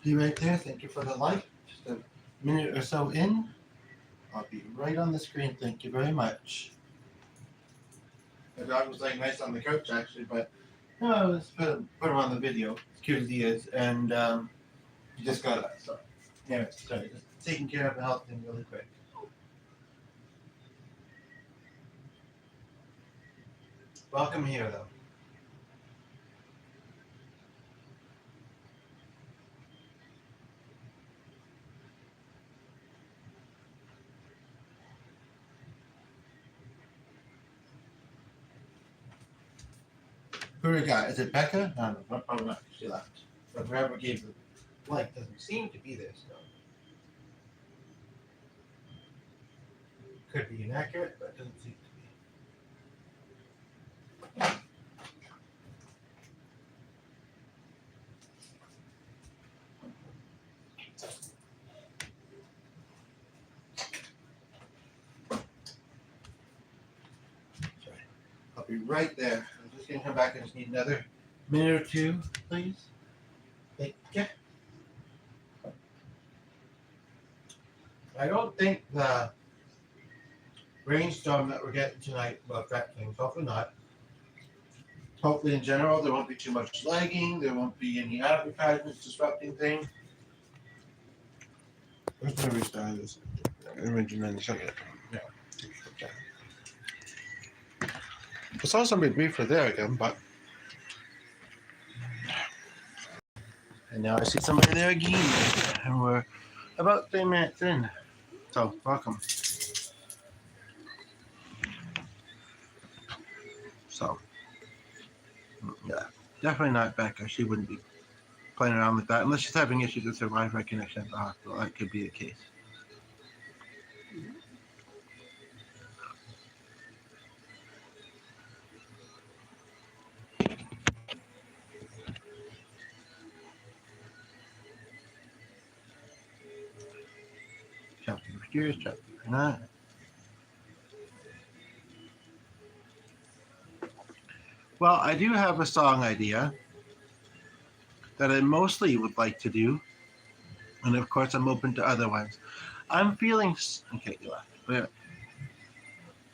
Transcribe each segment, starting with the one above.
Be right there. Thank you for the like. Just a minute or so in. I'll be right on the screen. Thank you very much. The dog was laying nice on the couch actually, but no, let's put him on the video. As cute as he is, and he just got up. So, yeah, sorry, just taking care of the health thing really quick. Welcome here, though. Who we got? Is it Becca? No, probably not. She left. But whoever gave the like doesn't seem to be there still. Could be inaccurate, but doesn't seem to be. Sorry. I'll be right there. I'm just going to come back. I just need another minute or two, please. Thank you. I don't think the rainstorm that we're getting tonight will affect things. Hopefully not. Hopefully, in general, there won't be too much lagging. There won't be any advertisements disrupting things. Where's my restart this? Imagine in a second. Yeah. Okay. I saw somebody briefly there again, but. And now I see somebody there again. And we're about 3 minutes in. So, welcome. So, yeah, definitely not Becca. She wouldn't be playing around with that unless she's having issues with her Wi-Fi connection at the hospital. That could be the case. Chapter 4, chapter 9. Well, I do have a song idea that I mostly would like to do. And of course, I'm open to other ones. I'm feeling, okay, you left. But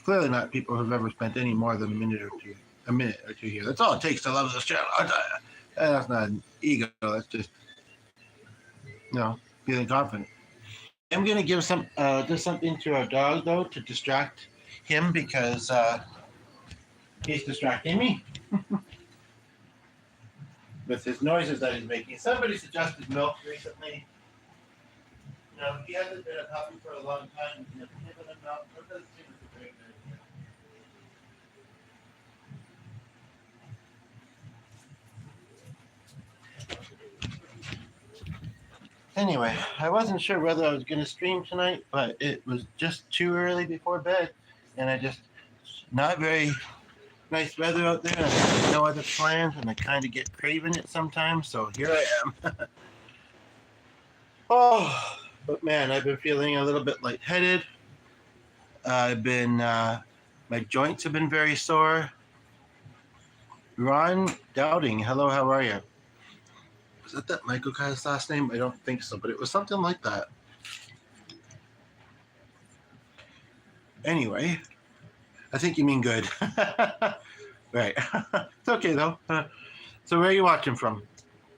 clearly not people who've ever spent any more than a minute or two here. That's all it takes to love this channel. That's not an ego. That's just, feeling confident. I'm going to give just something to our dog, though, to distract him because he's distracting me with his noises that he's making. Somebody suggested milk recently. He hasn't been a puppy for a long time. He's never given him milk. That doesn't seem like a great idea. Anyway, I wasn't sure whether I was going to stream tonight, but it was just too early before bed, and I just not very nice weather out there. I have no other plans, and I kind of get craving it sometimes. So here I am. Oh, but man, I've been feeling a little bit lightheaded. I've been my joints have been very sore. Ron Dowding, hello, how are you? Was that Michael Kai's last name? I don't think so, but it was something like that. Anyway, I think you mean good. Right. It's okay, though. So where are you watching from?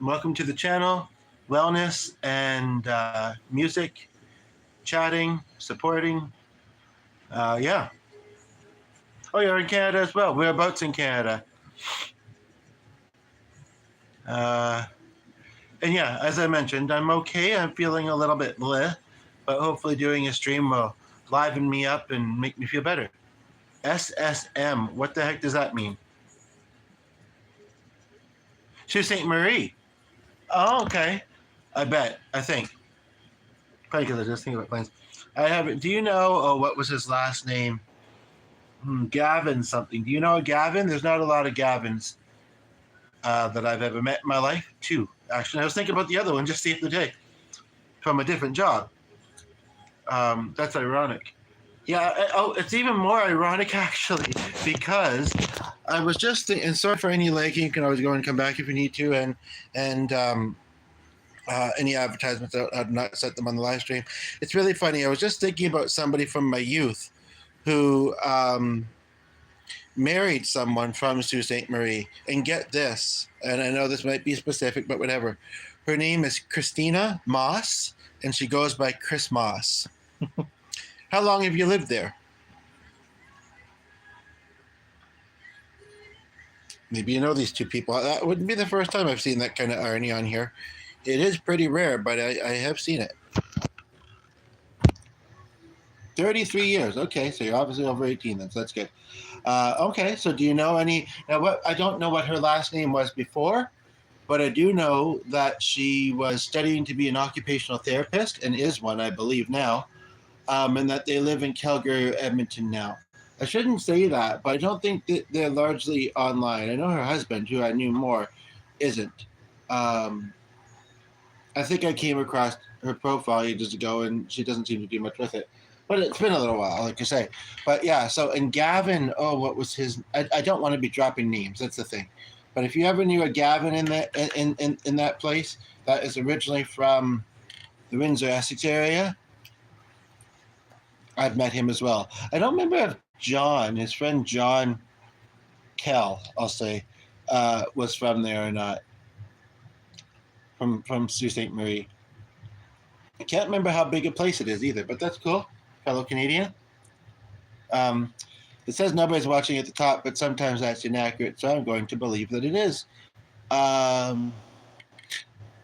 Welcome to the channel. Wellness and music, chatting, supporting. Yeah. Oh, you're in Canada as well. Whereabouts in Canada? And yeah, as I mentioned, I'm okay. I'm feeling a little bit bleh, but hopefully doing a stream will liven me up and make me feel better. SSM, what the heck does that mean? Sault Ste. Marie. Oh, okay. I think. Probably because I just think about planes. I haven't. Do you know, what was his last name? Gavin something. Do you know a Gavin? There's not a lot of Gavins that I've ever met in my life. 2. Actually, I was thinking about the other one just the other day from a different job. That's ironic. Yeah. It's even more ironic actually because I was just thinking, and sorry for any lagging. You can always go and come back if you need to. And any advertisements out. I've not set them on the live stream. It's really funny. I was just thinking about somebody from my youth who married someone from Sault Ste. Marie. And get this, and I know this might be specific, but whatever. Her name is Christina Moss, and she goes by Chris Moss. How long have you lived there? Maybe you know these two people. That wouldn't be the first time I've seen that kind of irony on here. It is pretty rare, but I have seen it. 33 years. Okay, so you're obviously over 18 then, so that's good. Okay, so do you know any... Now, I don't know what her last name was before, but I do know that she was studying to be an occupational therapist, and is one, I believe, now, and that they live in Calgary, Edmonton now. I shouldn't say that, but I don't think that they're largely online. I know her husband, who I knew more, isn't. I think I came across her profile ages ago, and she doesn't seem to do much with it. But it's been a little while, like I say. But yeah, so, and Gavin, what was his... I don't want to be dropping names, that's the thing. But if you ever knew a Gavin in that place, that is originally from the Windsor, Essex area, I've met him as well. I don't remember if John, his friend John Kell, I'll say, was from there or not. From Sault Ste. Marie. I can't remember how big a place it is either, but that's cool. Fellow Canadian. It says nobody's watching at the top, but sometimes that's inaccurate, so I'm going to believe that it is. I'm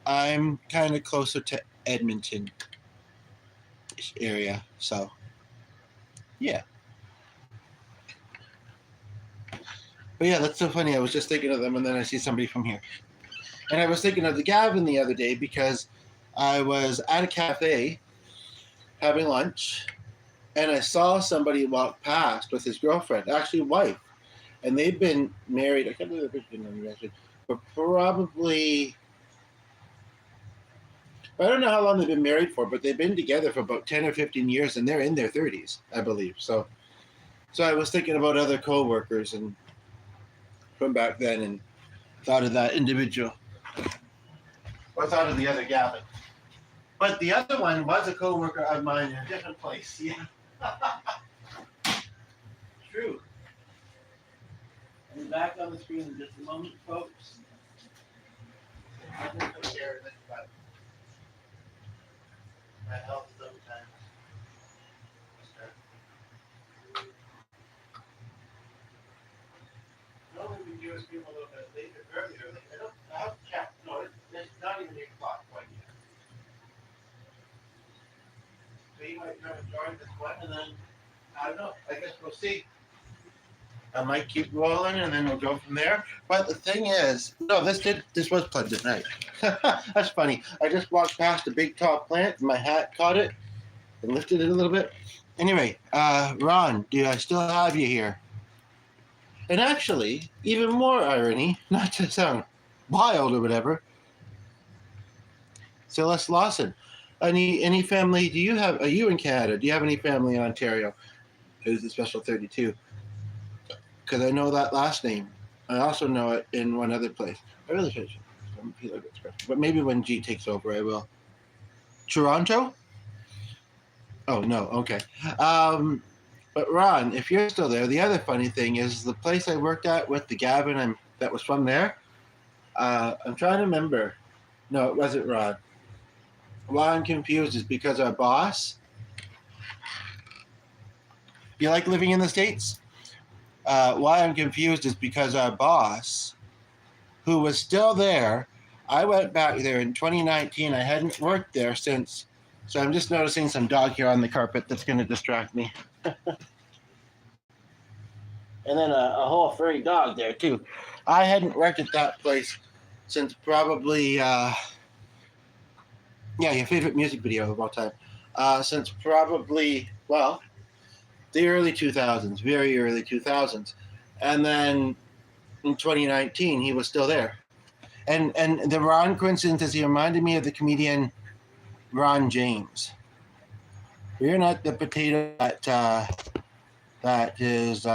kind of closer to Edmonton area, so yeah. But yeah, that's so funny. I was just thinking of them, and then I see somebody from here. And I was thinking of the Gavin the other day because I was at a cafe having lunch, and I saw somebody walk past with his girlfriend, actually wife, and they've been married. I can't believe they've been married, but probably, I don't know how long they've been married for, but they've been together for about 10 or 15 years, and they're in their 30s, I believe. So I was thinking about other co-workers and from back then, and thought of that individual. Or thought of the other Gavin. But the other one was a co-worker of mine in a different place. Yeah. True. I'll be back on the screen in just a moment, folks. I'm just going to share it, but my health sometimes. Normally we do a stream a little bit later, earlier. I have to check. No, it's not even 8 o'clock quite yet. So you might try to join this one, and then, I don't know, I guess we'll see. I might keep rolling, and then we'll go from there. But the thing is, no, this was plugged at night. That's funny. I just walked past a big tall plant, and my hat caught it, and lifted it a little bit. Anyway, Ron, do I still have you here? And actually, even more irony, not to sound wild or whatever, Celeste Lawson. Any family? Do you have? Are you in Canada? Do you have any family in Ontario? Who's the Special 32? Because I know that last name. I also know it in one other place. I really should. But maybe when G takes over, I will. Toronto? Oh no. Okay. But Ron, if you're still there, the other funny thing is the place I worked at with the Gavin that was from there. I'm trying to remember. No, it wasn't Ron. Why I'm confused is because our boss. You like living in the States? Why I'm confused is because our boss, who was still there, I went back there in 2019. I hadn't worked there since, so I'm just noticing some dog hair on the carpet that's going to distract me. And then a whole furry dog there, too. I hadn't worked at that place since probably... Yeah, your favorite music video of all time. Since probably, well, the early 2000s, very early 2000s. And then in 2019, he was still there. And the Ron coincidence is he reminded me of the comedian Ron James. You're not the potato that is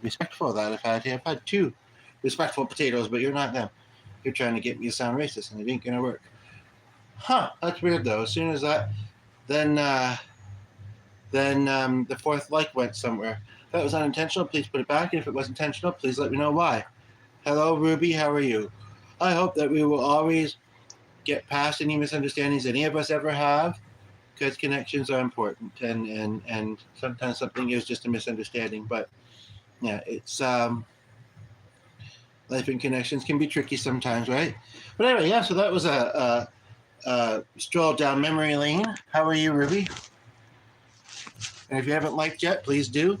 respectful. That I've had two respectful potatoes, but you're not them. You're trying to get me to sound racist, and it ain't going to work. Huh, that's weird though. As soon as that, then the fourth like went somewhere. If that was unintentional, please put it back. And if it was intentional, please let me know why. Hello, Ruby. How are you? I hope that we will always get past any misunderstandings any of us ever have, because connections are important, and sometimes something is just a misunderstanding. But yeah, it's life and connections can be tricky sometimes, right? But anyway, yeah. So that was a stroll down memory lane. How are you, Ruby? And if you haven't liked yet, please do.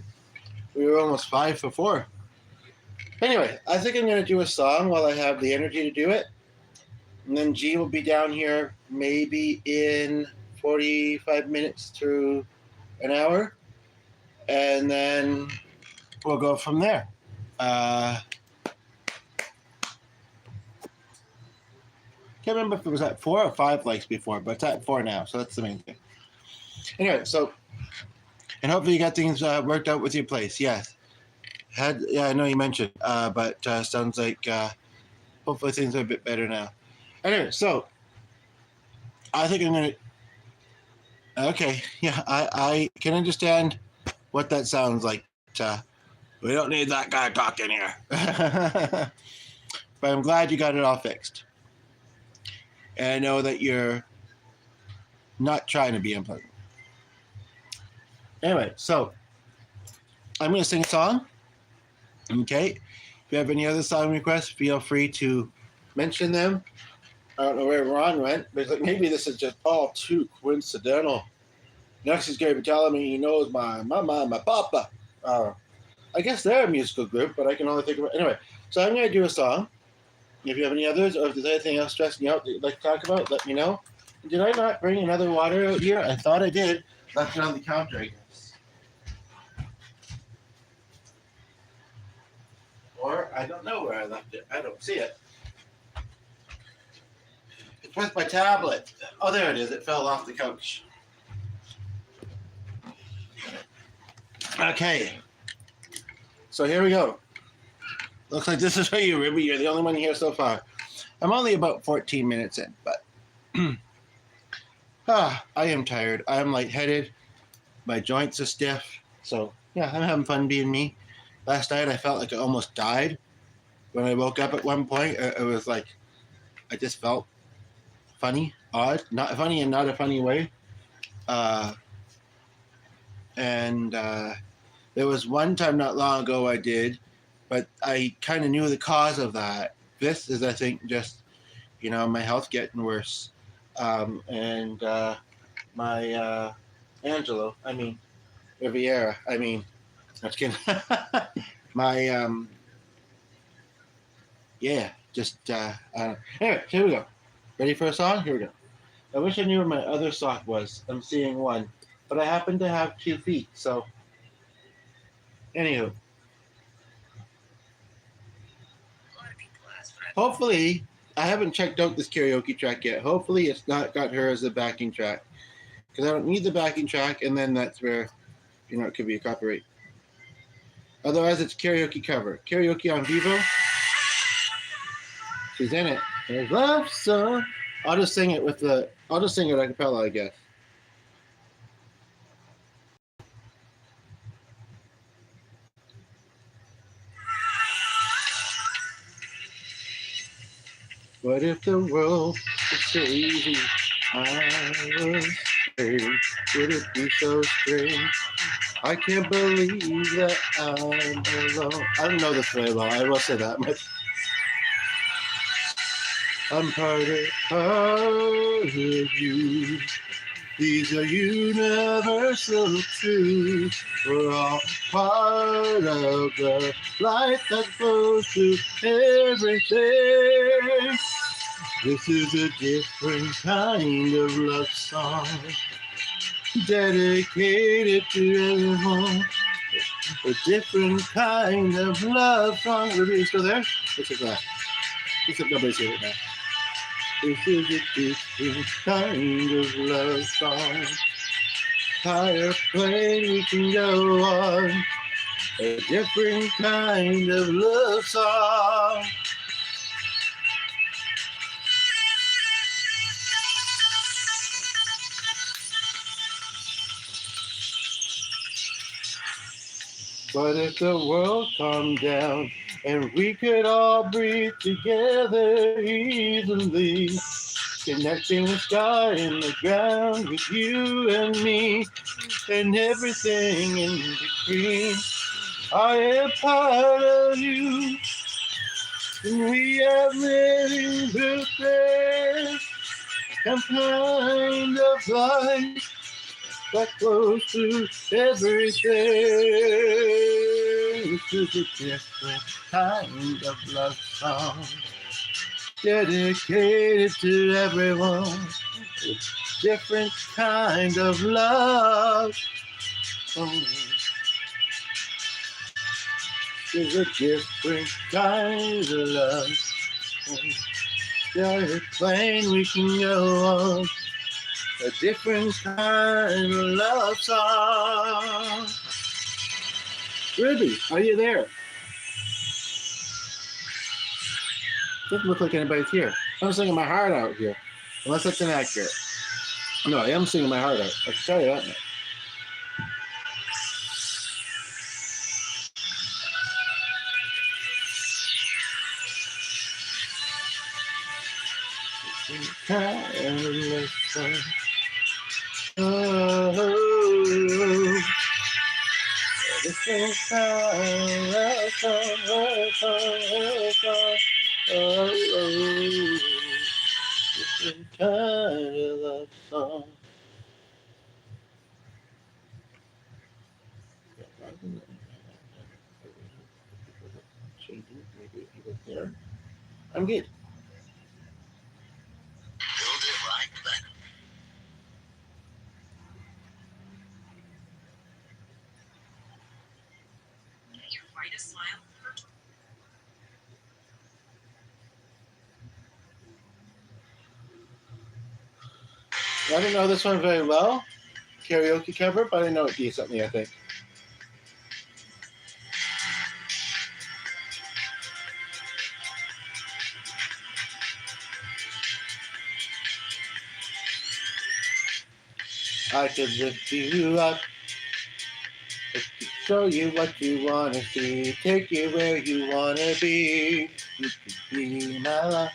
We were almost 5 for 4. Anyway, I think I'm going to do a song while I have the energy to do it. And then G will be down here maybe in 45 minutes to an hour. And then we'll go from there. Can't remember if it was at 4 or 5 likes before, but it's at 4 now. So that's the main thing. Anyway, so, and hopefully you got things worked out with your place. Yes. Yeah, I know you mentioned, but sounds like hopefully things are a bit better now. Anyway, so I think I'm gonna. Okay, yeah, I can understand what that sounds like. We don't need that guy talking here. But I'm glad you got it all fixed, and I know that you're not trying to be unpleasant. Anyway, so I'm gonna sing a song. Okay. If you have any other song requests, feel free to mention them. I don't know where Ron went, but it's like maybe this is just all too coincidental. Next he's going to be telling me he knows my mama and my papa. I guess they're a musical group, but I can only think of it. Anyway, so I'm going to do a song. If you have any others, or if there's anything else stressing you out that you'd like to talk about, let me know. Did I not bring another water out here? I thought I did. Left it on the counter, I guess. Or I don't know where I left it. I don't see it. It's with my tablet. Oh, there it is. It fell off the couch. Okay. So here we go. Looks like this is for you, Ruby. You're the only one here so far. I'm only about 14 minutes in, but I am tired. I am lightheaded. My joints are stiff. So yeah, I'm having fun being me. Last night I felt like I almost died. When I woke up at one point, it was like I just felt funny, odd, not funny in not a funny way. And there was one time not long ago I did, but I kind of knew the cause of that. This is, I think, just, my health getting worse. And my Riviera, that's kidding. My, just, anyway, here we go. Ready for a song? Here we go. I wish I knew where my other sock was. I'm seeing one, but I happen to have 2 feet, so. Anywho. Hopefully, I haven't checked out this karaoke track yet. Hopefully, it's not got her as the backing track. Because I don't need the backing track, and then that's where, it could be a copyright. Otherwise, it's karaoke cover. Karaoke on Vivo. She's in it. There's love song. I'll just sing it a cappella, I guess. What if the world was crazy? I was strange. Would it be so strange? I can't believe that I'm alone. I don't know this very well. I will say that much. I'm part of you. These are universal truths. We're all part of the light that flows through everything. This is a different kind of love song, dedicated to everyone. A different kind of love song. Ruby, you still there? Let's take that. Except nobody's here right now. This is a different kind of love song. Higher plane we can go on. A different kind of love song. What if the world calmed down and we could all breathe together easily? Connecting the sky and the ground with you and me and everything in between. I am part of you, and we are living blueprints, some kind of life that flows through everything. This is a different kind of love song, dedicated to everyone. A different kind of love song. There's a different kind of love. There's a plane we can go on. A different kind of love song. Ruby, are you there? Doesn't look like anybody's here. I'm singing my heart out here. Unless that's inaccurate. No, I am singing my heart out. I can tell you that much. Kind of love song. Oh, different kind of love song, love song, love song. Oh, different kind of love song. There. I'm good. Build it like that. Your brightest smile. I didn't know this one very well. Karaoke cover, but I know it decently, I think. I could lift you up, show you what you want to see, take you where you want to be. You could be my love.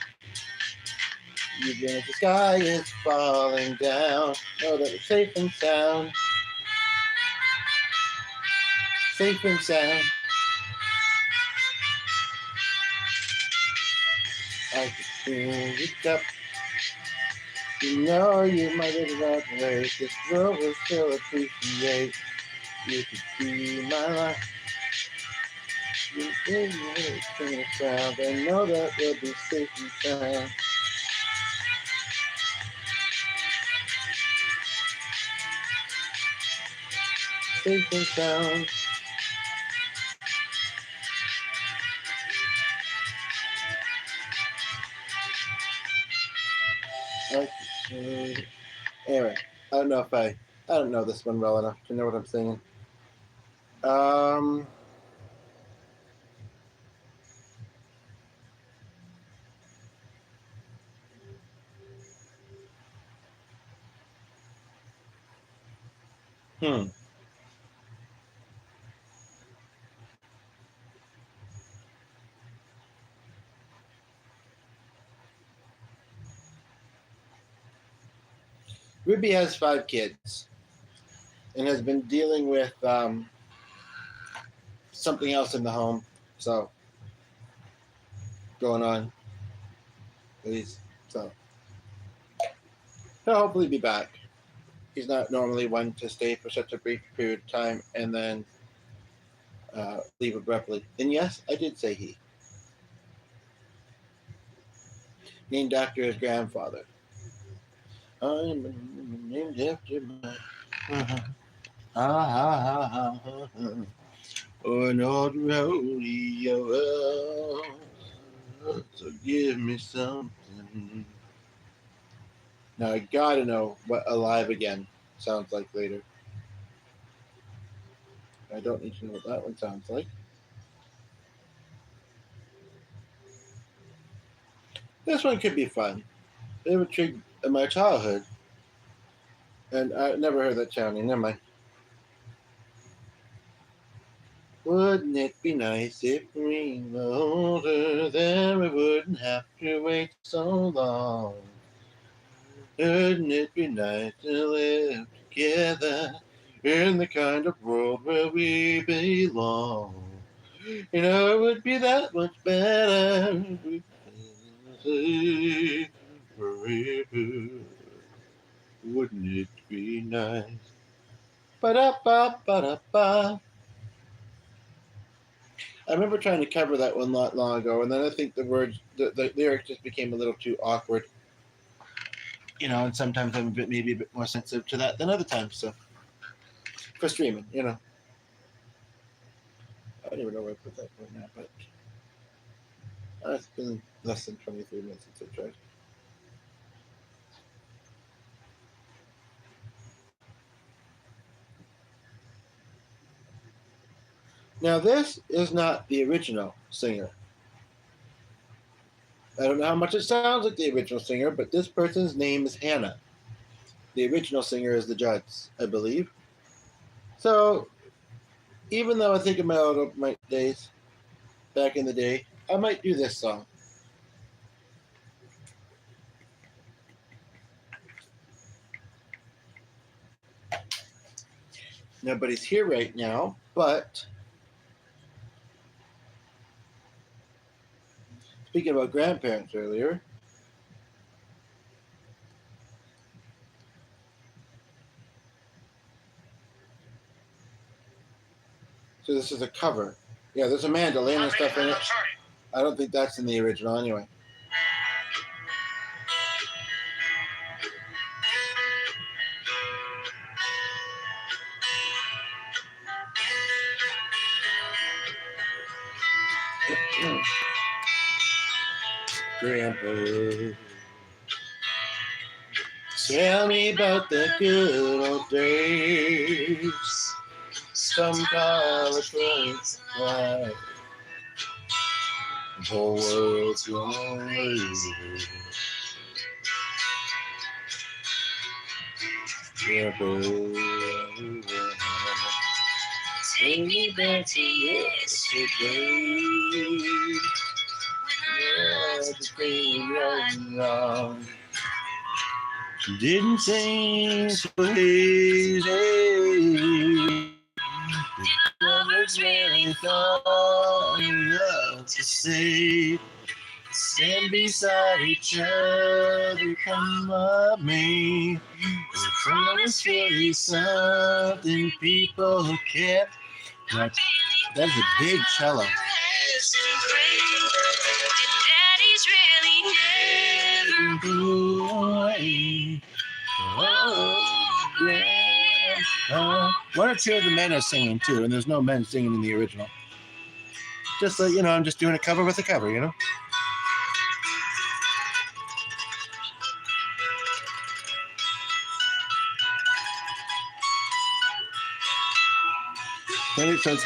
Even if the sky is falling down, know that it's safe and sound. Safe and sound. I could fill you up. You know you might have not wait. This world will still appreciate. You could be my life. You give me a sound. I know that we'll be safe and sound. Safe and sound. Anyway, I don't know this one well enough to know what I'm singing. Um. Hmm. Ruby has 5 kids and has been dealing with something else in the home. So, going on. Please. So, he'll hopefully be back. He's not normally one to stay for such a brief period of time and then leave abruptly. And yes, I did say he. Named after his grandfather. I'm named after my. An old rodeo. So give me something. Now I gotta know what Alive Again sounds like later. I don't need to know what that one sounds like. This one could be fun. They were tricked in my childhood. And I never heard that sounding. Never mind. Wouldn't it be nice if we were older, then we wouldn't have to wait so long? Wouldn't it be nice to live together in the kind of world where we belong? You know, it would be that much better if we stay forever. Wouldn't it be nice? Ba-da-ba, ba-da-ba. I remember trying to cover that one not long ago, and then I think the lyrics just became a little too awkward. You know, and sometimes I'm maybe a bit more sensitive to that than other times. So for streaming, you know, I don't even know where I put that right now, but it's been less than 23 minutes since I tried. Now this is not the original singer. I don't know how much it sounds like the original singer, but this person's name is Hannah. The original singer is the Judds, I believe. So even though I think about my days back in the day, I might do this song. Nobody's here right now, but speaking about grandparents earlier, so this is a cover. Yeah, there's a mandolin and stuff in it. I don't think that's in the original anyway. Grandpa, tell me about the good old days. Some college friends like the whole world's gone lazy. Grandpa, take me back to yesterday. Between right and wrong, didn't seem so easy. The lovers really thought enough to say, stand beside each other, come up me. The promise really something people can't. That's a big cello. One or two of the men are singing too, and there's no men singing in the original. Just like, you know, I'm just doing a cover with a cover, you know. Then it says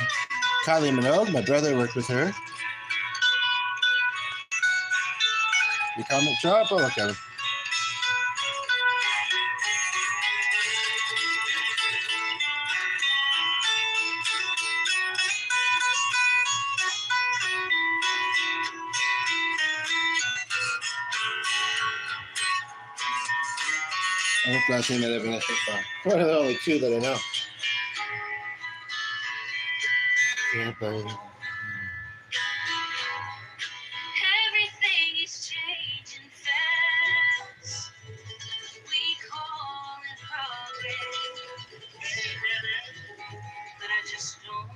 Kylie Minogue. My brother worked with her. You comment sharp, I'll look at it. I hope not seen that Evanescence song. One of the only two that I know. Yeah, baby. Everything is changing fast. We call it progress, but I just don't know.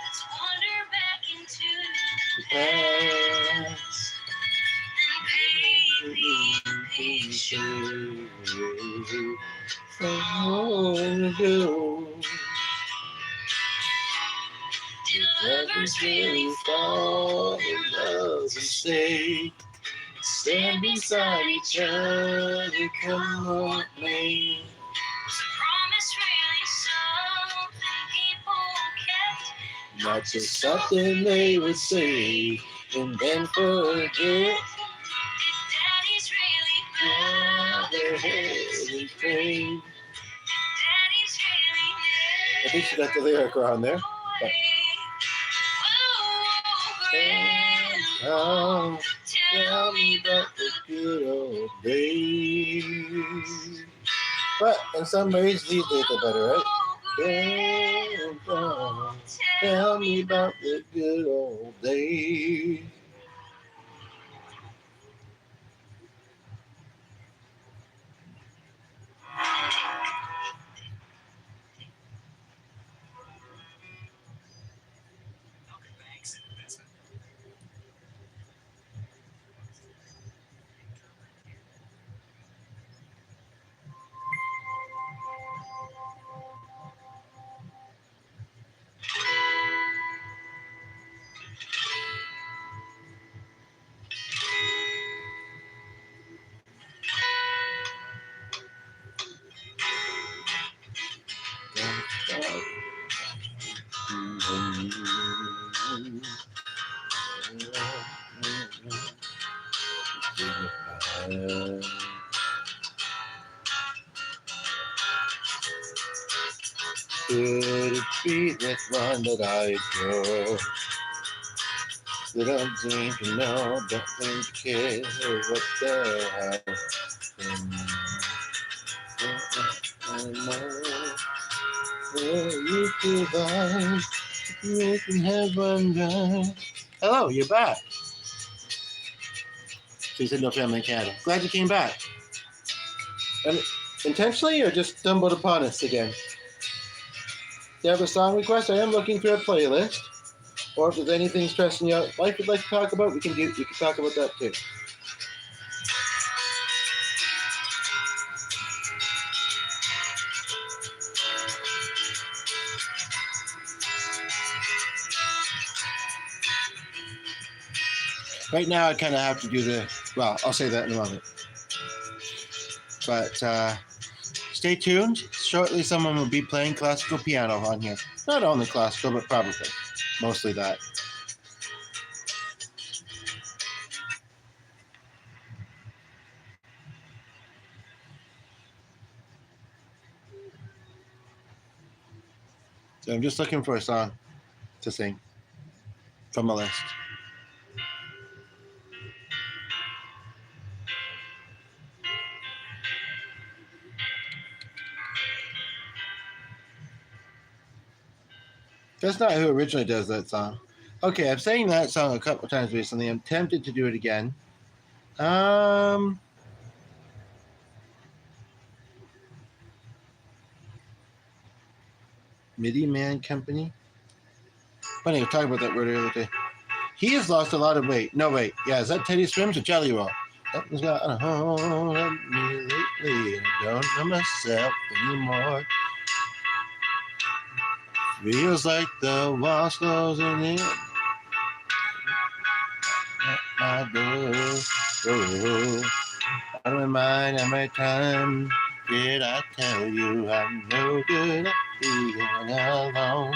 Let's wander back into the past and paint the picture from long ago. Did lovers really fall in love and stay? Stand beside each other, come what may. Was a promise really something people kept? Not just something they would say and then forget. Did daddies really afraid. I think she got the lyric around there. But. Oh, tell me about the good old days. But in some ways, these days are better, right? Grandpa, tell me about the good old days. Could it be that one that I adore? That I'm thinking no, don't think care what the hell. You provide, you can have one guy. Hello, you're back. She said no family in Canada. Glad you came back. And intentionally or just stumbled upon us again? Do you have a song request? I am looking through a playlist. Or if there's anything stressing you out, life you'd like to talk about, we can talk about that too. Right now, I kind of have to do well, I'll say that in a moment. But stay tuned. Shortly, someone will be playing classical piano on here. Not only classical, but probably mostly that. So I'm just looking for a song to sing from a list. That's not who originally does that song. Okay, I've sang that song a couple times recently. I'm tempted to do it again. MIDI Man Company. Funny, I was talking about that word earlier today. He has lost a lot of weight. No, wait. Yeah, is that Teddy Swims or Jelly Roll? Something's got a hold of me lately. I don't know myself anymore. Feels like the walls closing in at my door. Oh, out of my mind and my time. Did I tell you I'm no good at being alone?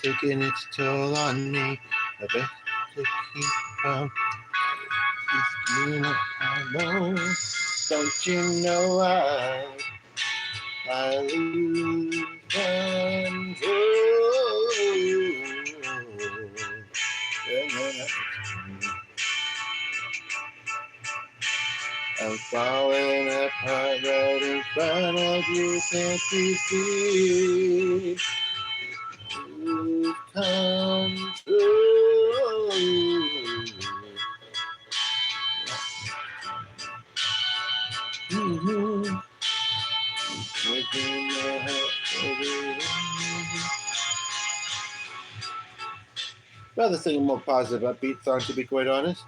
Taking its toll on me. I bet to keep from being alone. Don't you know I lose control. I'm falling apart right in front of you. Can't you see? Lose control. Mm-hmm. Rather sing a more positive, upbeat song, to be quite honest.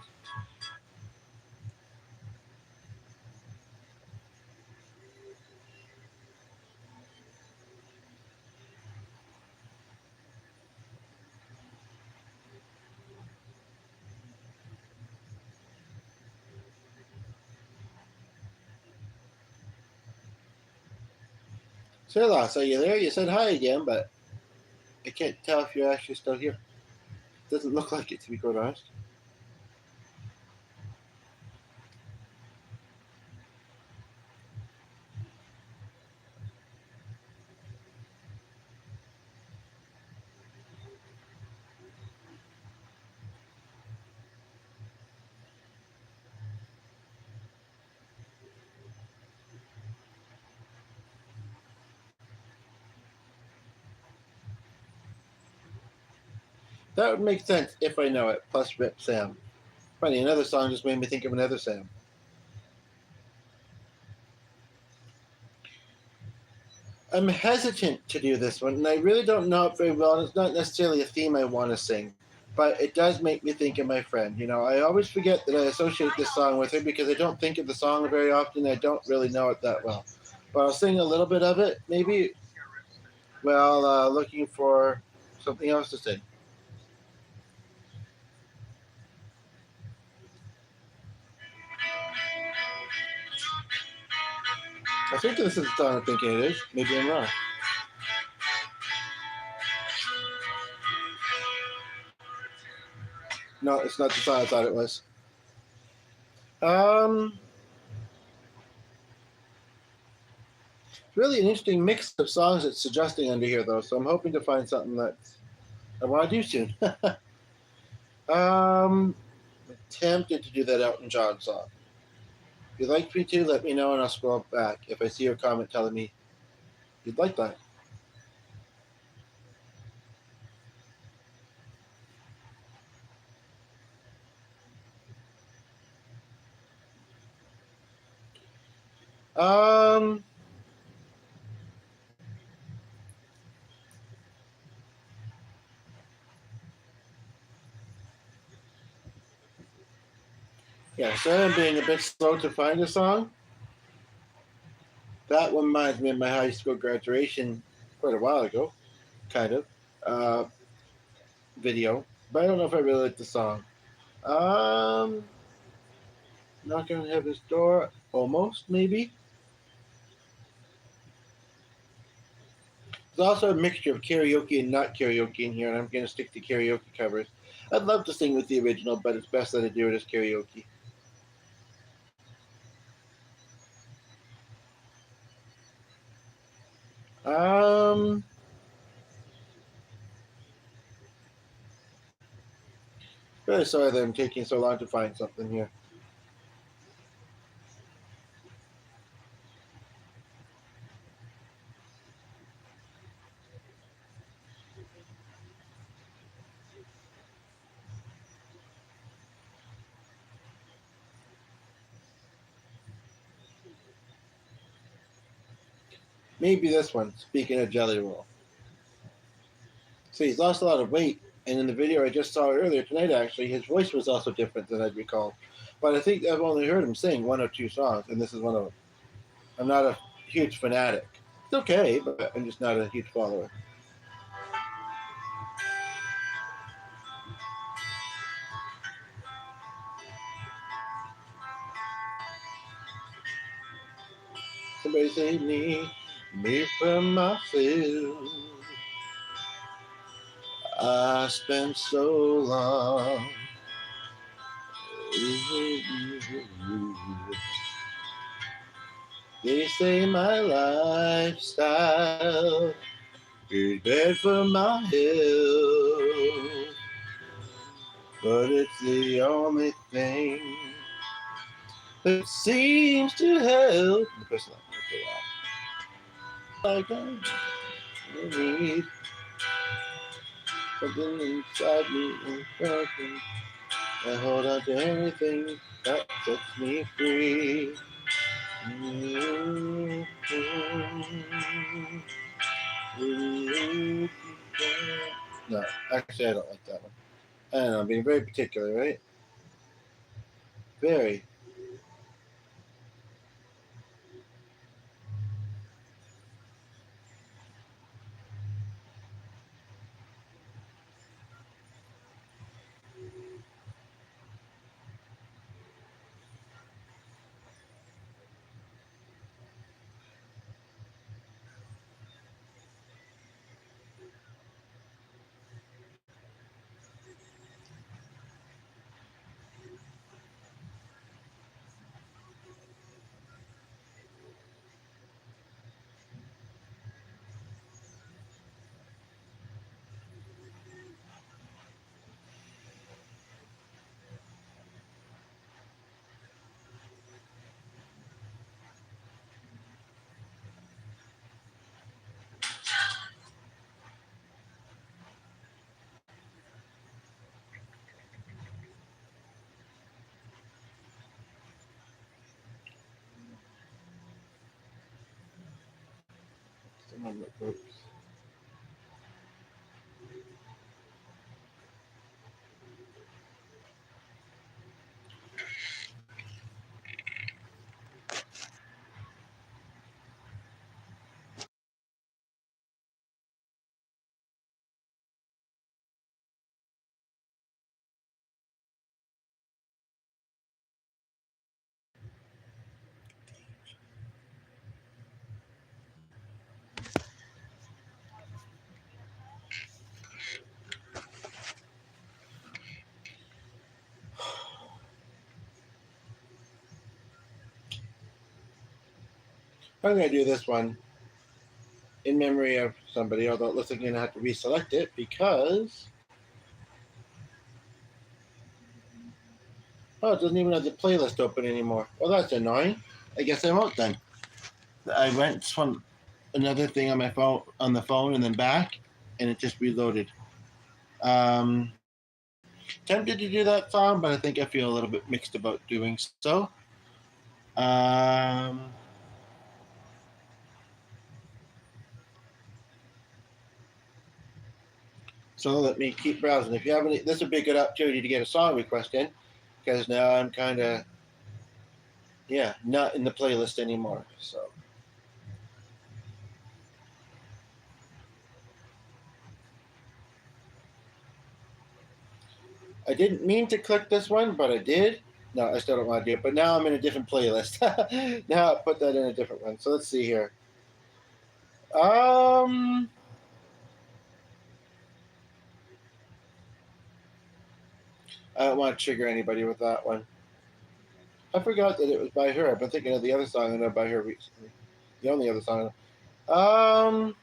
Silas, are you there? You said hi again, but I can't tell if you're actually still here. Doesn't look like it, to be quite honest. That would make sense if I know it. Plus Rip Sam. Funny, another song just made me think of another Sam. I'm hesitant to do this one, and I really don't know it very well. And it's not necessarily a theme I want to sing, but it does make me think of my friend. You know, I always forget that I associate this song with her because I don't think of the song very often. I don't really know it that well, but I'll sing a little bit of it, maybe. While looking for something else to sing. I think this is the song I'm thinking it is. Maybe I'm wrong. No, it's not the song I thought it was. It's really an interesting mix of songs it's suggesting under here, though. So I'm hoping to find something that I want to do soon. Tempted to do that Elton John song. If you'd like me to, let me know, and I'll scroll back if I see your comment telling me you'd like that. Um, yeah, so I'm being a bit slow to find a song. That one reminds me of my high school graduation quite a while ago, kind of, uh, video. But I don't know if I really like the song. Um, Not gonna have his door. Almost, maybe. There's also a mixture of karaoke and not karaoke in here, and I'm gonna stick to karaoke covers. I'd love to sing with the original, but it's best that I do it as karaoke. Um, Really sorry that I'm taking so long to find something here. Maybe this one. Speaking of Jelly Roll, so he's lost a lot of weight, and in the video I just saw earlier tonight, actually, his voice was also different than I'd recall. But I think I've only heard him sing one or two songs, and this is one of them. I'm not a huge fanatic. It's okay, but I'm just not a huge follower. Somebody save me from myself. I spent so long. They say my lifestyle is bad for my health, but it's the only thing that seems to help. The person like I need something inside me and broken. I hold on to anything that sets me free. No, actually, I don't like that one. I don't know, I'm being very particular, right? Very. Come on, folks. I'm going to do this one in memory of somebody, although it looks like I'm going to have to reselect it because. Oh, it doesn't even have the playlist open anymore. Well, that's annoying. I guess I won't then. I went from another thing on my phone, on the phone, and then back, and it just reloaded. Um, Tempted to do that song, but I think I feel a little bit mixed about doing so. Um, so let me keep browsing. If you have any, this would be a good opportunity to get a song request in, because now I'm kind of, yeah, not in the playlist anymore. So. I didn't mean to click this one, but I did. No, I still don't want to do it. But now I'm in a different playlist. Now I put that in a different one. So let's see here. Um, I don't want to trigger anybody with that one. I forgot that it was by her. I've been thinking of the other song I know by her recently. The only other song. Um,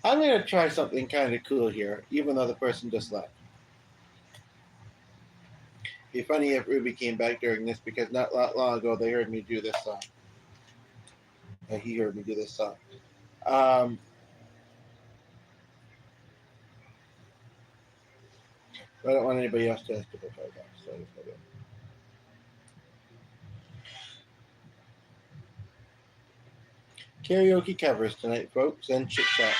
I'm going to try something kind of cool here, even though the person just left. It'd be funny if Ruby came back during this because not long ago they heard me do this song. He heard me do this song. Um, I don't want anybody else to ask about that. So karaoke covers tonight, folks, and chit chat.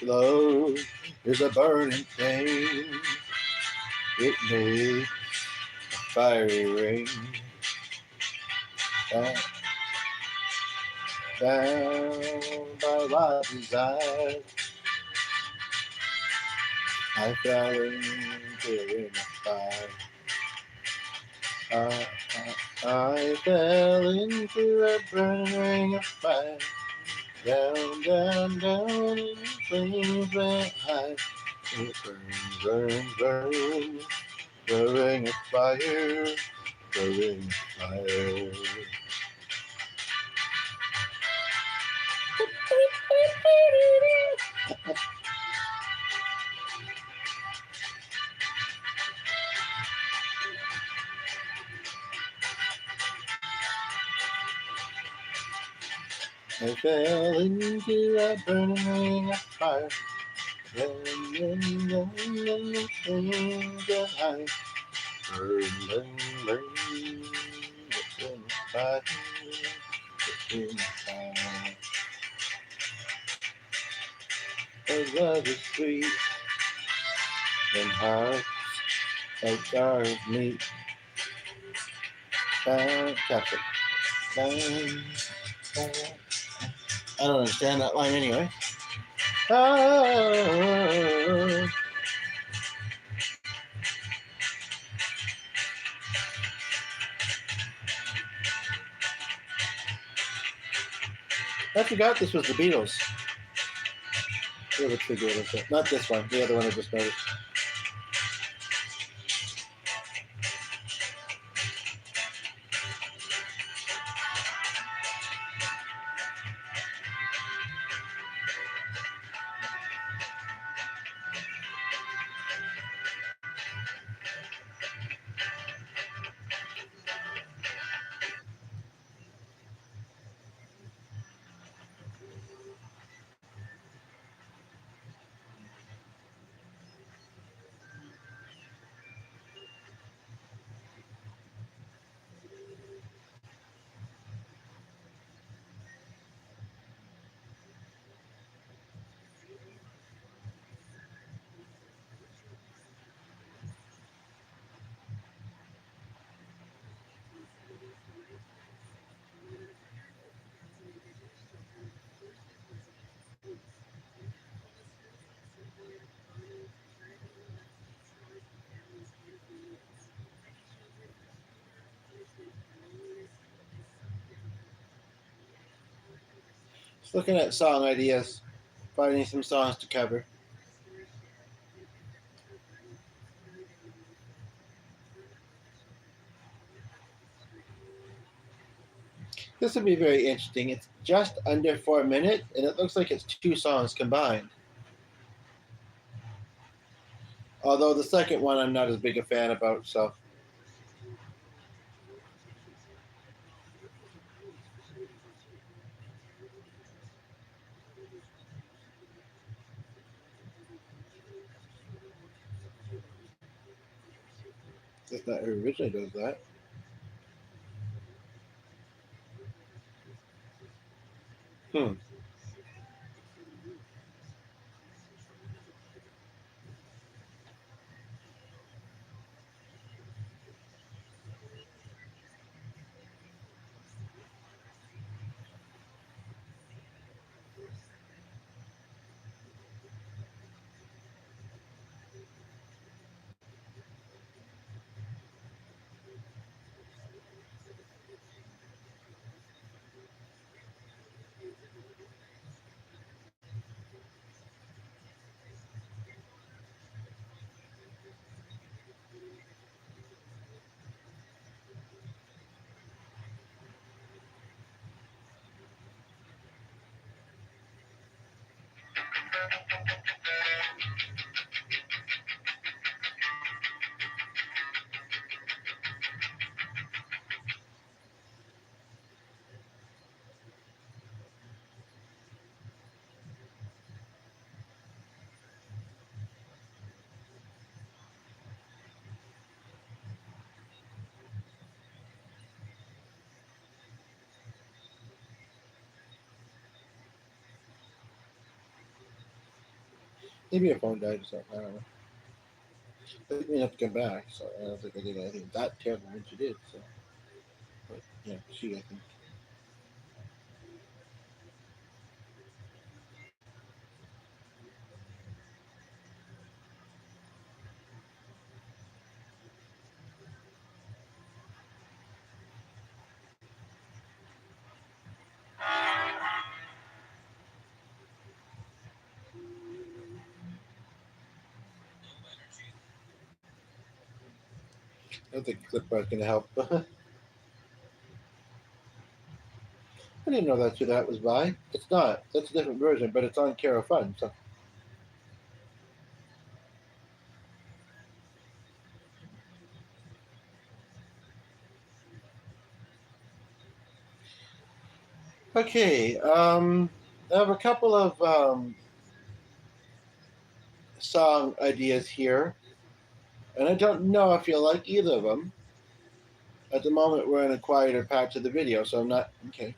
Love is a burning thing. It makes a fiery ring. Down by my desire, I fell into a ring of fire. I fell into a burning ring of fire. Down, down, down, in the flames went high. It burns, burns, burns. The ring of fire, the ring of fire. I fell into a burning ring of fire. Then the flames went high. Burn, burn, burn. The ring of fire, the ring of fire. The love is sweet when hearts like ours meet. Catch it. I don't understand that line anyway. Oh, I forgot this was the Beatles. Yeah, which figure was it? Not this one. The other one I just noticed. Looking at song ideas, finding some songs to cover. This would be very interesting. It's just under 4 minutes, and it looks like it's two songs combined. Although the second one I'm not as big a fan about, so. That's not who originally does that. Hmm. Maybe your phone died or something. I don't know. I didn't have to come back, so I don't think I did anything that terrible when she did. So, but yeah, she I think. I don't think Clipboard's gonna help. I didn't know that's who that was by. It's not. That's a different version, but it's on Cara Fun. So okay. I have a couple of song ideas here, and I don't know if you'll like either of them. At the moment, we're in a quieter patch of the video, so I'm not okay.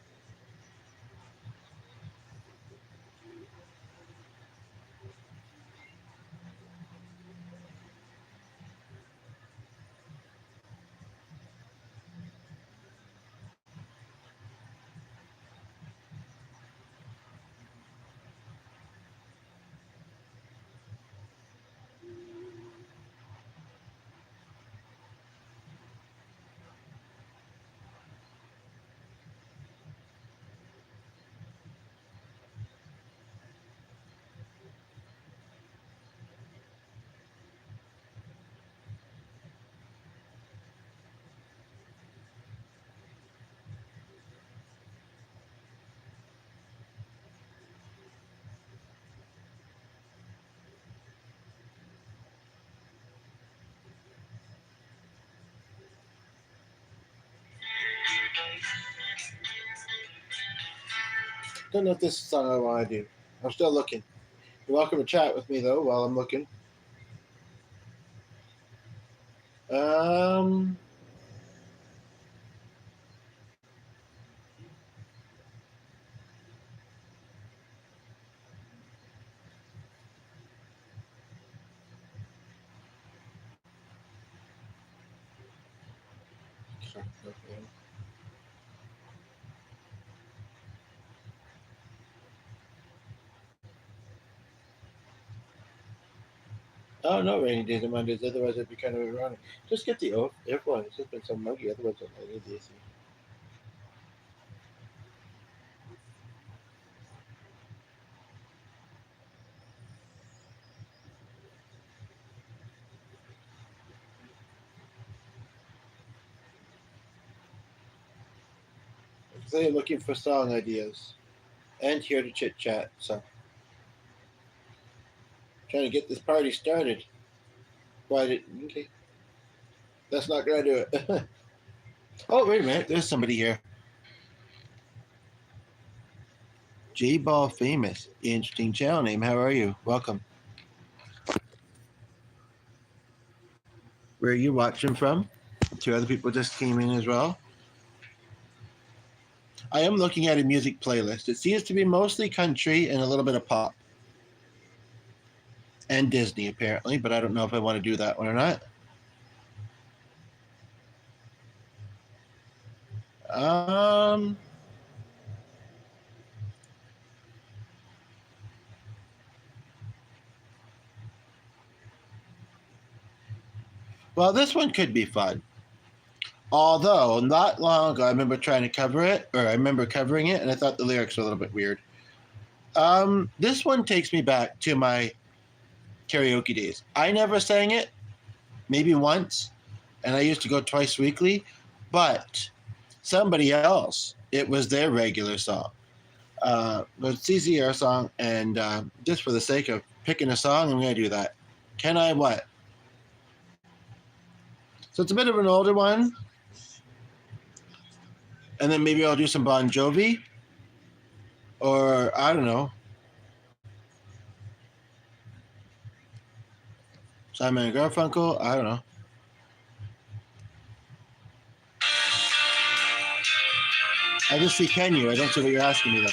Don't know if this is the song I want to do. I'm still looking. You're welcome to chat with me though while I'm looking. Um, oh no, rainy days and Mondays. Otherwise, I'd be kind of ironic. Just get the airflow. It's just been so muggy. Otherwise, I need the AC. They're looking for song ideas and here to chit chat. So, trying to get this party started. Why did okay? That's not gonna do it. Oh, wait a minute. There's somebody here. J Ball Famous. Interesting channel name. How are you? Welcome. Where are you watching from? Two other people just came in as well. I am looking at a music playlist. It seems to be mostly country and a little bit of pop. And Disney, apparently, but I don't know if I want to do that one or not. Um, well, this one could be fun. Although, not long ago, I remember trying to cover it, or I remember covering it, and I thought the lyrics were a little bit weird. This one takes me back to my karaoke days. I never sang it, maybe once, and I used to go twice weekly, but somebody else, it was their regular song. It's CCR song, and just for the sake of picking a song, I'm going to do that. Can I what? So it's a bit of an older one. And then maybe I'll do some Bon Jovi. Or, I don't know. Simon and Garfunkel. I don't know. I just see Can You. I don't see what you're asking me, though.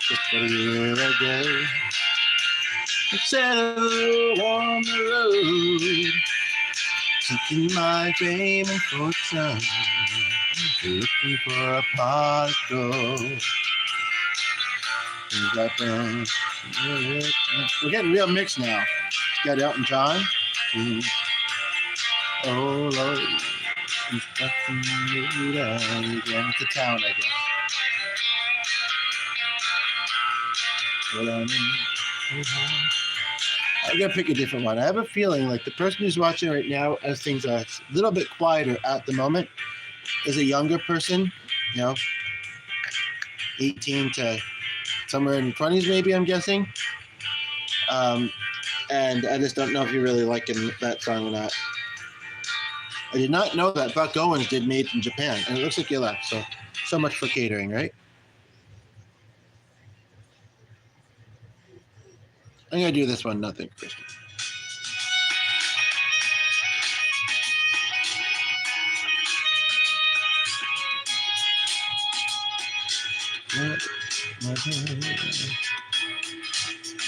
Just a year ago, I settled on the road, seeking my fame and fortune, looking for a pot of gold. We're getting real mixed now. Got Elton John. Oh Lord, he's fucking me down again. It's a town, I guess. Well, I gotta pick a different one. I have a feeling like the person who's watching right now, as things are a little bit quieter at the moment, is a younger person, 18 to somewhere in the 20s, maybe, I'm guessing. And I just don't know if you're really liking that song or not. I did not know that Buck Owens did Made in Japan, and it looks like you left. So much for catering, right? I'm gonna do this one. Nothing, Christian.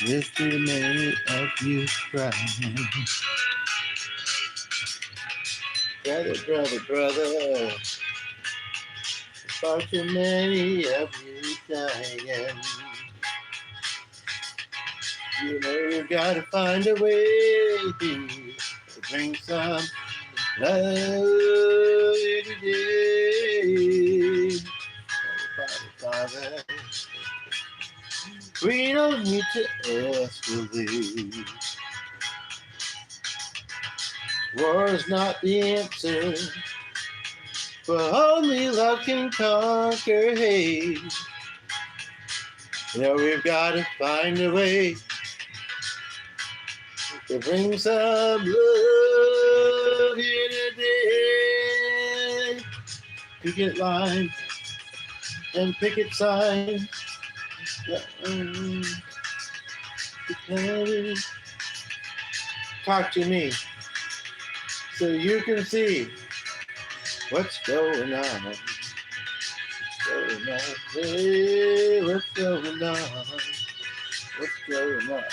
There's too many of you crying. Brother, far too many of you dying. You know you gotta find a way to bring some love today. Father, we don't need to escalate. War is not the answer, but only love can conquer hate. You know we've got to find a way to bring some love here today. Picket line and picket sign. Talk to me so you can see what's going on. What's going on? Hey, what's going on? What's going on?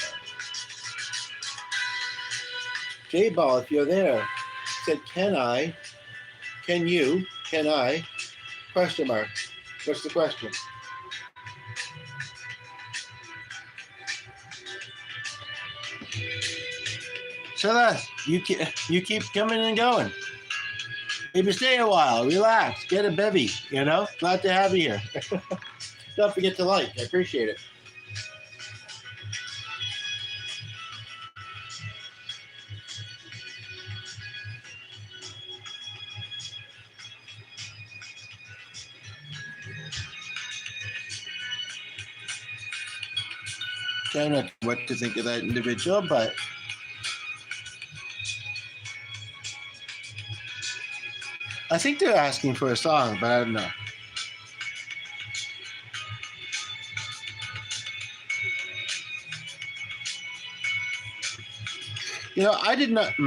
J-Ball, if you're there, said, can I? Can you? Can I? Question mark. What's the question? Celeste, you keep coming and going. Maybe stay a while, relax, get a bevy, Glad to have you here. Don't forget to like, I appreciate it. Trying not to what to think of that individual, but I think they're asking for a song, but I don't know. You know, I did not.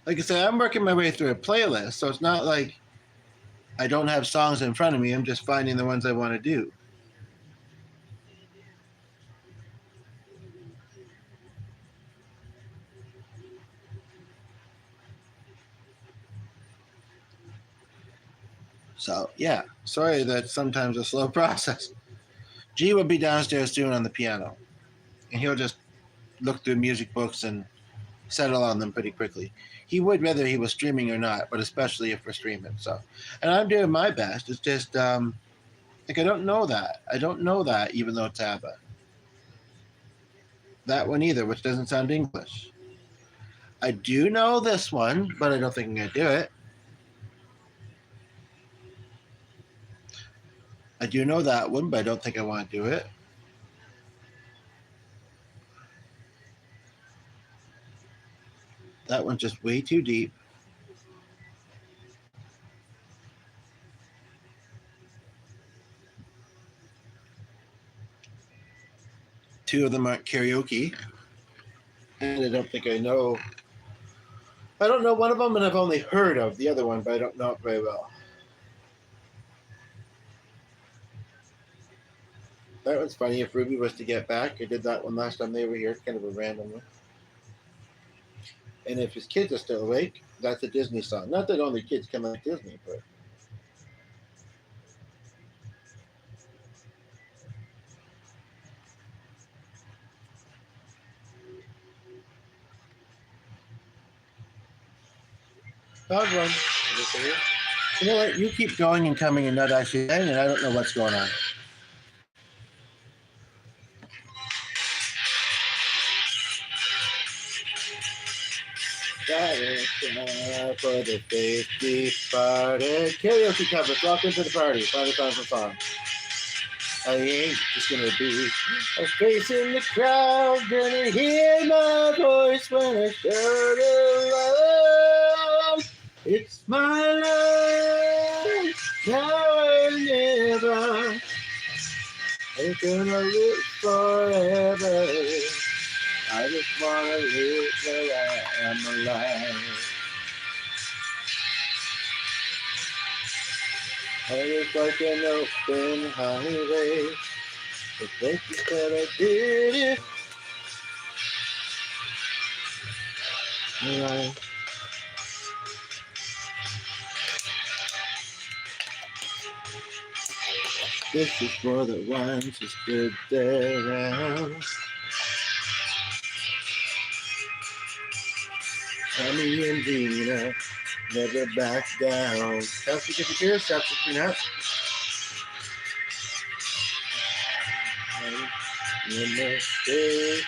Like I said, I'm working my way through a playlist, so it's not like I don't have songs in front of me. I'm just finding the ones I want to do. So yeah, sorry that sometimes a slow process. G would be downstairs soon on the piano, and he'll just look through music books and settle on them pretty quickly. He would whether he was streaming or not, but especially if we're streaming. So, and I'm doing my best. It's just like I don't know that. I don't know that, even though it's ABBA. That one either, which doesn't sound English. I do know this one, but I don't think I'm gonna do it. I do know that one, but I don't think I want to do it. That one's just way too deep. Two of them aren't karaoke. And I don't think I know. I don't know one of them, and I've only heard of the other one, but I don't know it very well. That one's funny. If Ruby was to get back, I did that one last time they were here. It's kind of a random one. And if his kids are still awake, that's a Disney song. Not that only kids can like Disney, but. Dog run. You know what? You keep going and coming and not actually saying it. I don't know what's going on. For the safety party. Karaoke covers. Welcome to the party. Find a song for song. I ain't just gonna be a face in the crowd. Gonna hear my voice when I shout aloud. It's my life, now and never. Ain't gonna live forever. I just wanna live where I am alive. It's like an open highway. The places that I did it. Right. This is for the ones who stood there around. Tommy and Gina never back down. Help you get the tears, help you clean up. You mistake,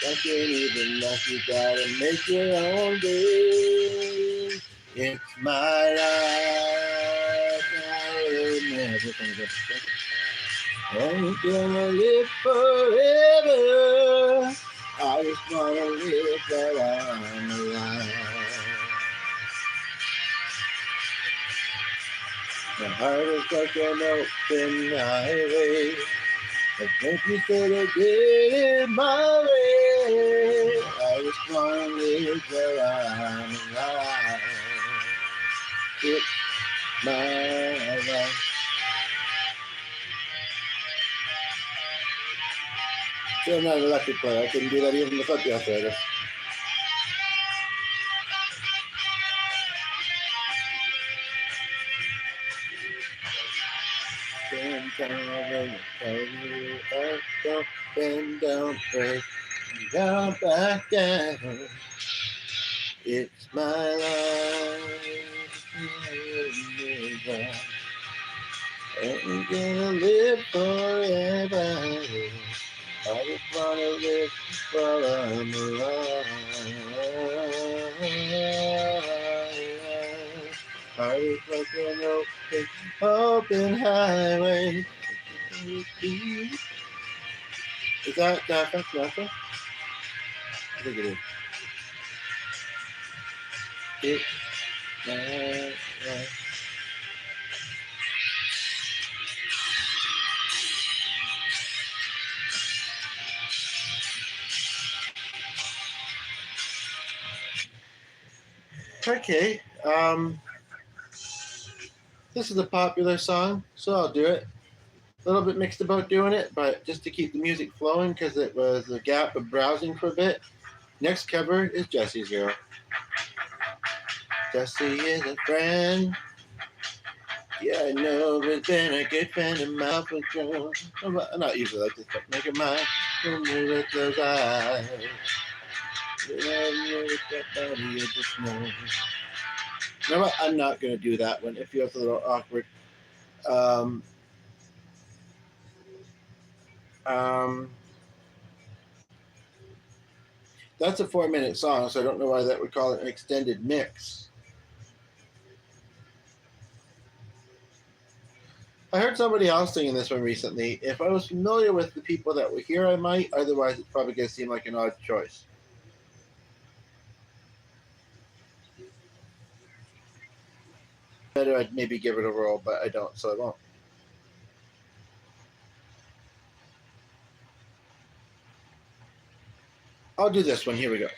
I can't even laugh. You gotta make your own day. It's my life, I will never think of it. I'm gonna live forever. I just wanna live that I'm alive. My heart is like an open highway. The places that I did it my way. I just wanna live where I'm alive. It's my life. So I'm not an electric player. I couldn't do that even without the arthritis. Stand tall and tell you up, don't bend, don't break, down, back down. It's my life, ain't gonna live forever. I just wanna live while I'm alive. Heart is like an open highway. Is that Frank Sinatra? I think it is. It, uh, Okay. This is a popular song, so I'll do it. A little bit mixed about doing it, but just to keep the music flowing because it was a gap of browsing for a bit. Next cover is Jesse's Girl. Jesse is a friend. Yeah, I know, it's been a good friend of mine for sure. I'm not usually like this, but make it mine. With those eyes. With that body, you just know. You know what? I'm not going to do that one. It feels a little awkward. Um, um, that's a 4-minute song, so I don't know why that would call it an extended mix. I heard somebody else singing this one recently. If I was familiar with the people that were here, I might. Otherwise, it's probably going to seem like an odd choice. Better, I'd maybe give it a roll, but I don't, so I won't. I'll do this one. Here we go.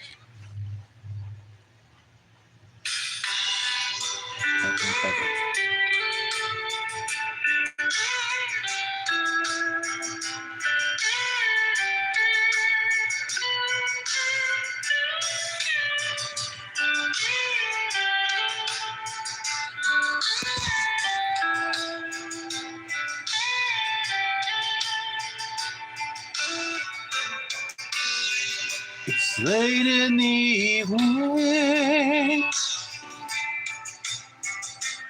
It's late in the evening.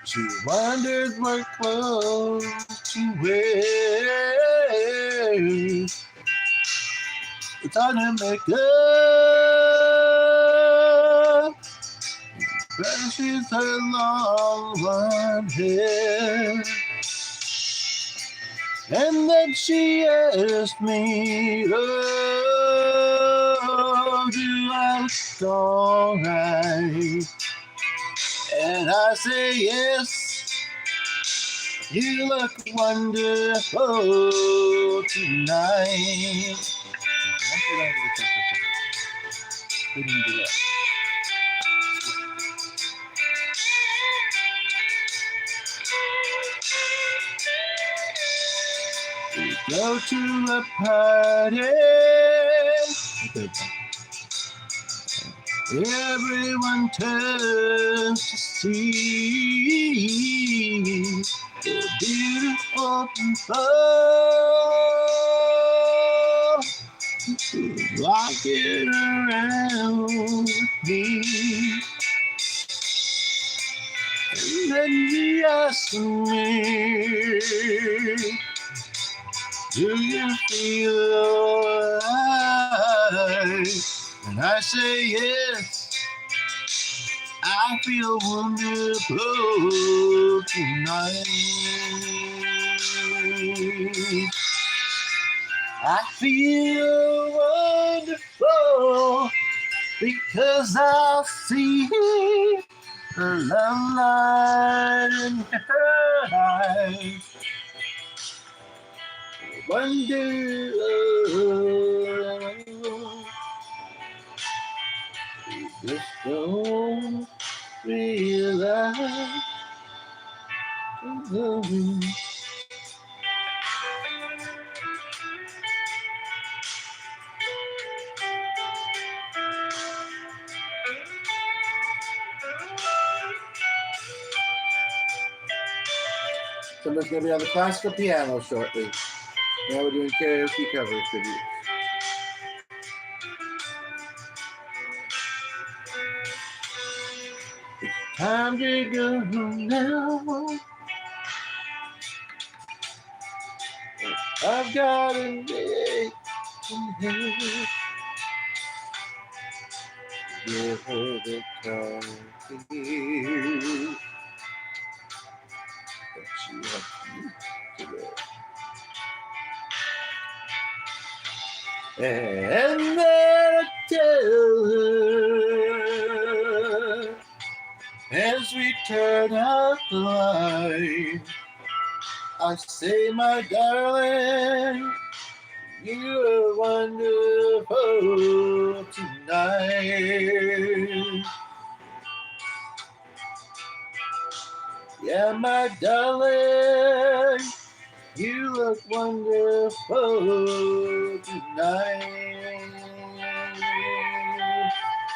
She wondered what clothes to wear. It's on her makeup. Brushes her long blonde hair. And then she asked me, oh, do I look alright? And I say yes, you look wonderful tonight. We go to a party. Everyone turns to see the beautiful people walking around with me. And then he asked me, do you feel alright? And I say yes, I feel wonderful tonight. I feel wonderful because I see the love light in her eyes. Wonder, just don't realize. Somebody's going to be on the classical piano shortly. Now we're doing karaoke cover tributes. It's time to go now. I've got a date in here. Give her the time to hear. And then I tell her as we turn out the light, I say, my darling, you are wonderful tonight. Yeah, my darling, you look wonderful tonight.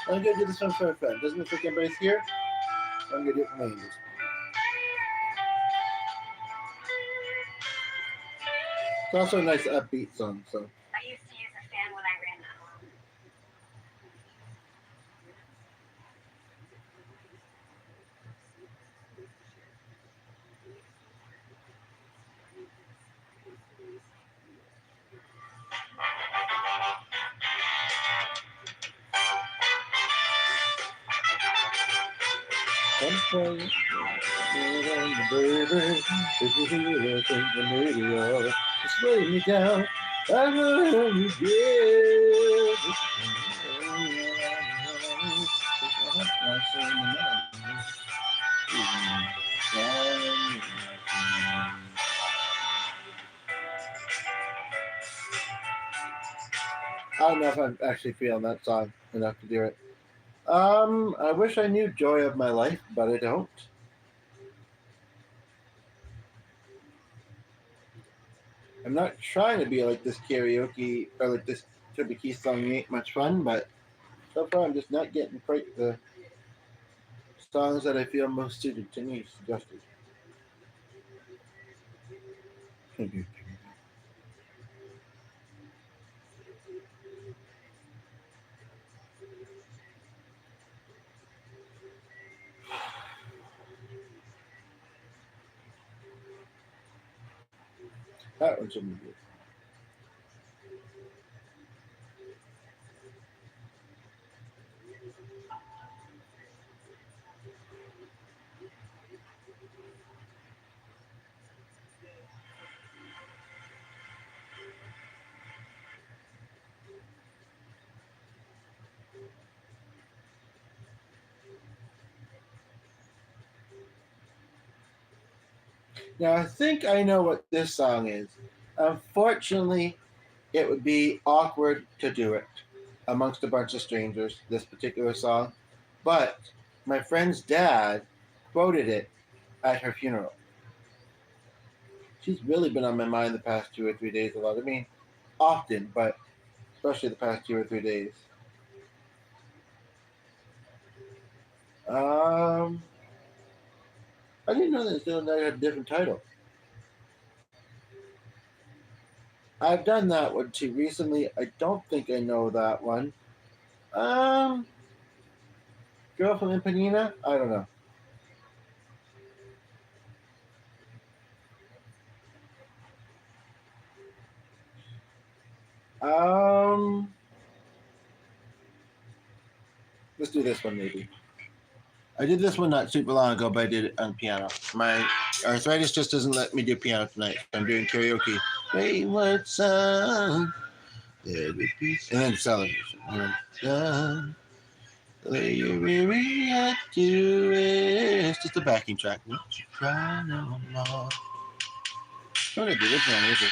I'm gonna do this one for a friend. Doesn't look like everybody's here. I'm gonna do it for my angels. It's also a nice upbeat song, so. I used to use a fan when I ran the home. Baby, if you hear it in the radio, just lay me down. I know you get. I don't know if I'm actually feeling that song enough to do it. I wish I knew Joy of My Life, but I don't. I'm not trying to be like this karaoke or like this Triple Key song ain't much fun, but so far I'm just not getting quite the songs that I feel most suited to me suggested. That one should be good. Now I think I know what this song is. Unfortunately, it would be awkward to do it amongst a bunch of strangers, this particular song. But my friend's dad quoted it at her funeral. She's really been on my mind the past 2 or 3 days a lot. I mean, often, but especially the past 2 or 3 days. Um, I didn't know that Still Night had a different title. I've done that one too recently. I don't think I know that one. Um, Girl from Ipanema? I don't know. Um, let's do this one maybe. I did this one not super long ago, but I did it on piano. My arthritis just doesn't let me do piano tonight. I'm doing karaoke. Wayward son, there be peace. And then celebration. Lay your weary head to rest. Just a backing track. Don't you cry no more. What did I do? Which one is it?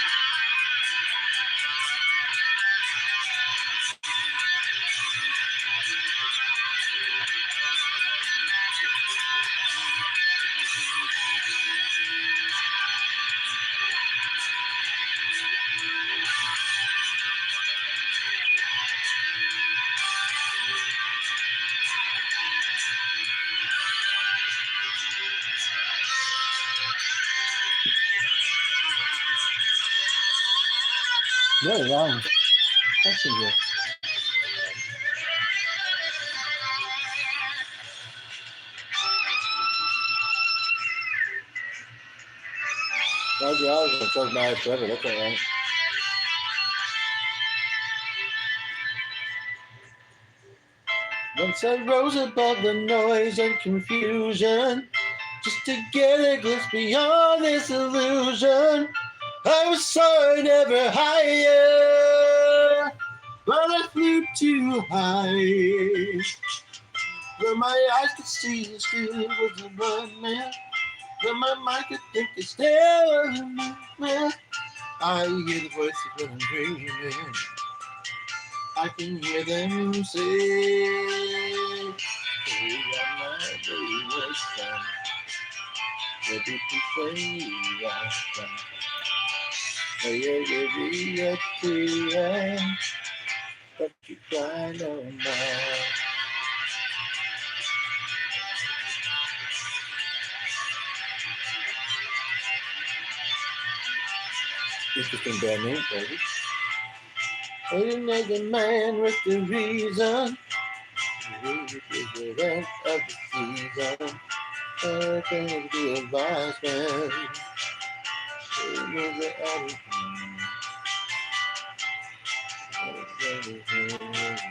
Really long section here. Close your eyes and close my eyes forever. That's all right. Once I rose above the noise and confusion, Just to get a glimpse beyond this illusion. I was soaring ever higher, but I flew too high. Where my eyes could see the spirit was a blood man. Where my mind could think it's still was a man. I hear the voices when I'm dreaming. I can hear them say, "Oh, yeah, my baby was done. Ready to say I done. Oh, yeah, yeah, yeah, but you cry no more." Interesting band name, baby. Another man with the reason. The event of the season. Everything to be a wise man. Another attitude.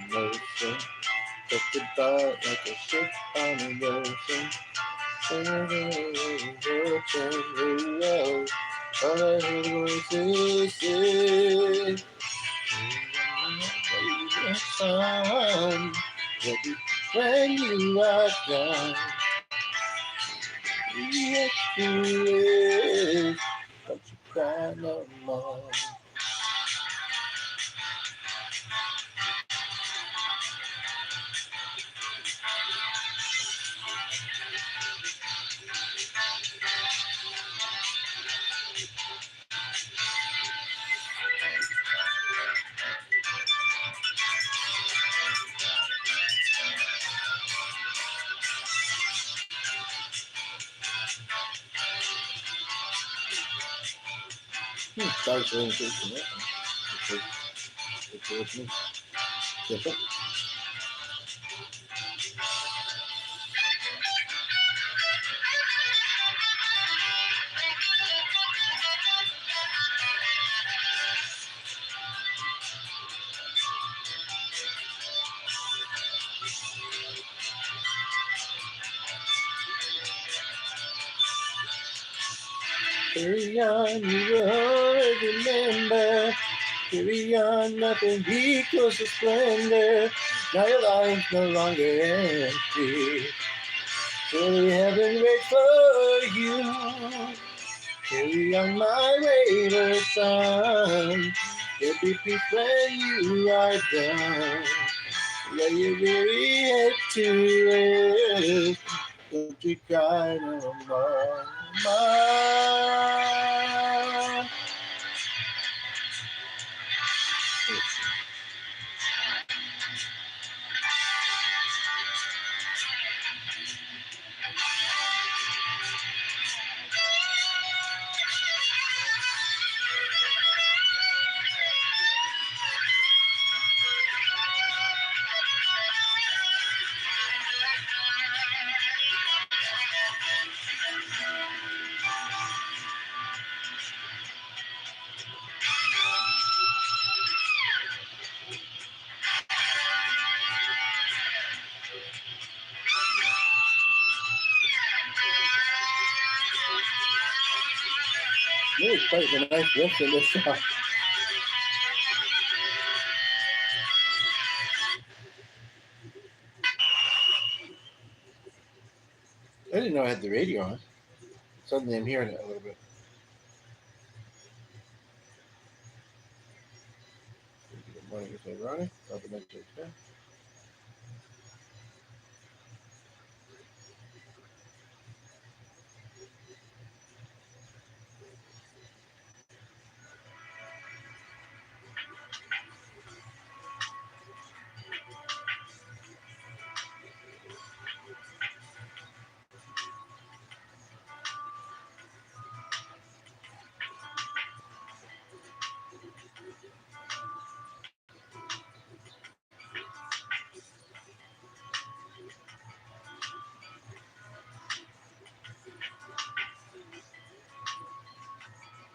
Emotion. Just about like a ship on the ocean. All I heard was this. Son, when you are gone, yes, you is. Don't you cry no more. That was really interesting. It's different. 'Carry on, you will always remember. Carry on, nothing equals the splendor. Now your life's no longer empty. Surely heaven waits for you. Carry on, my wayward son. There'll be peace when you are done. Lay your weary head to rest. Don't you cry no more. Really quite a nice riff in this song. I didn't know I had the radio on. Suddenly I'm hearing it a little bit. Good morning, Mr. Ronnie. Welcome to the show.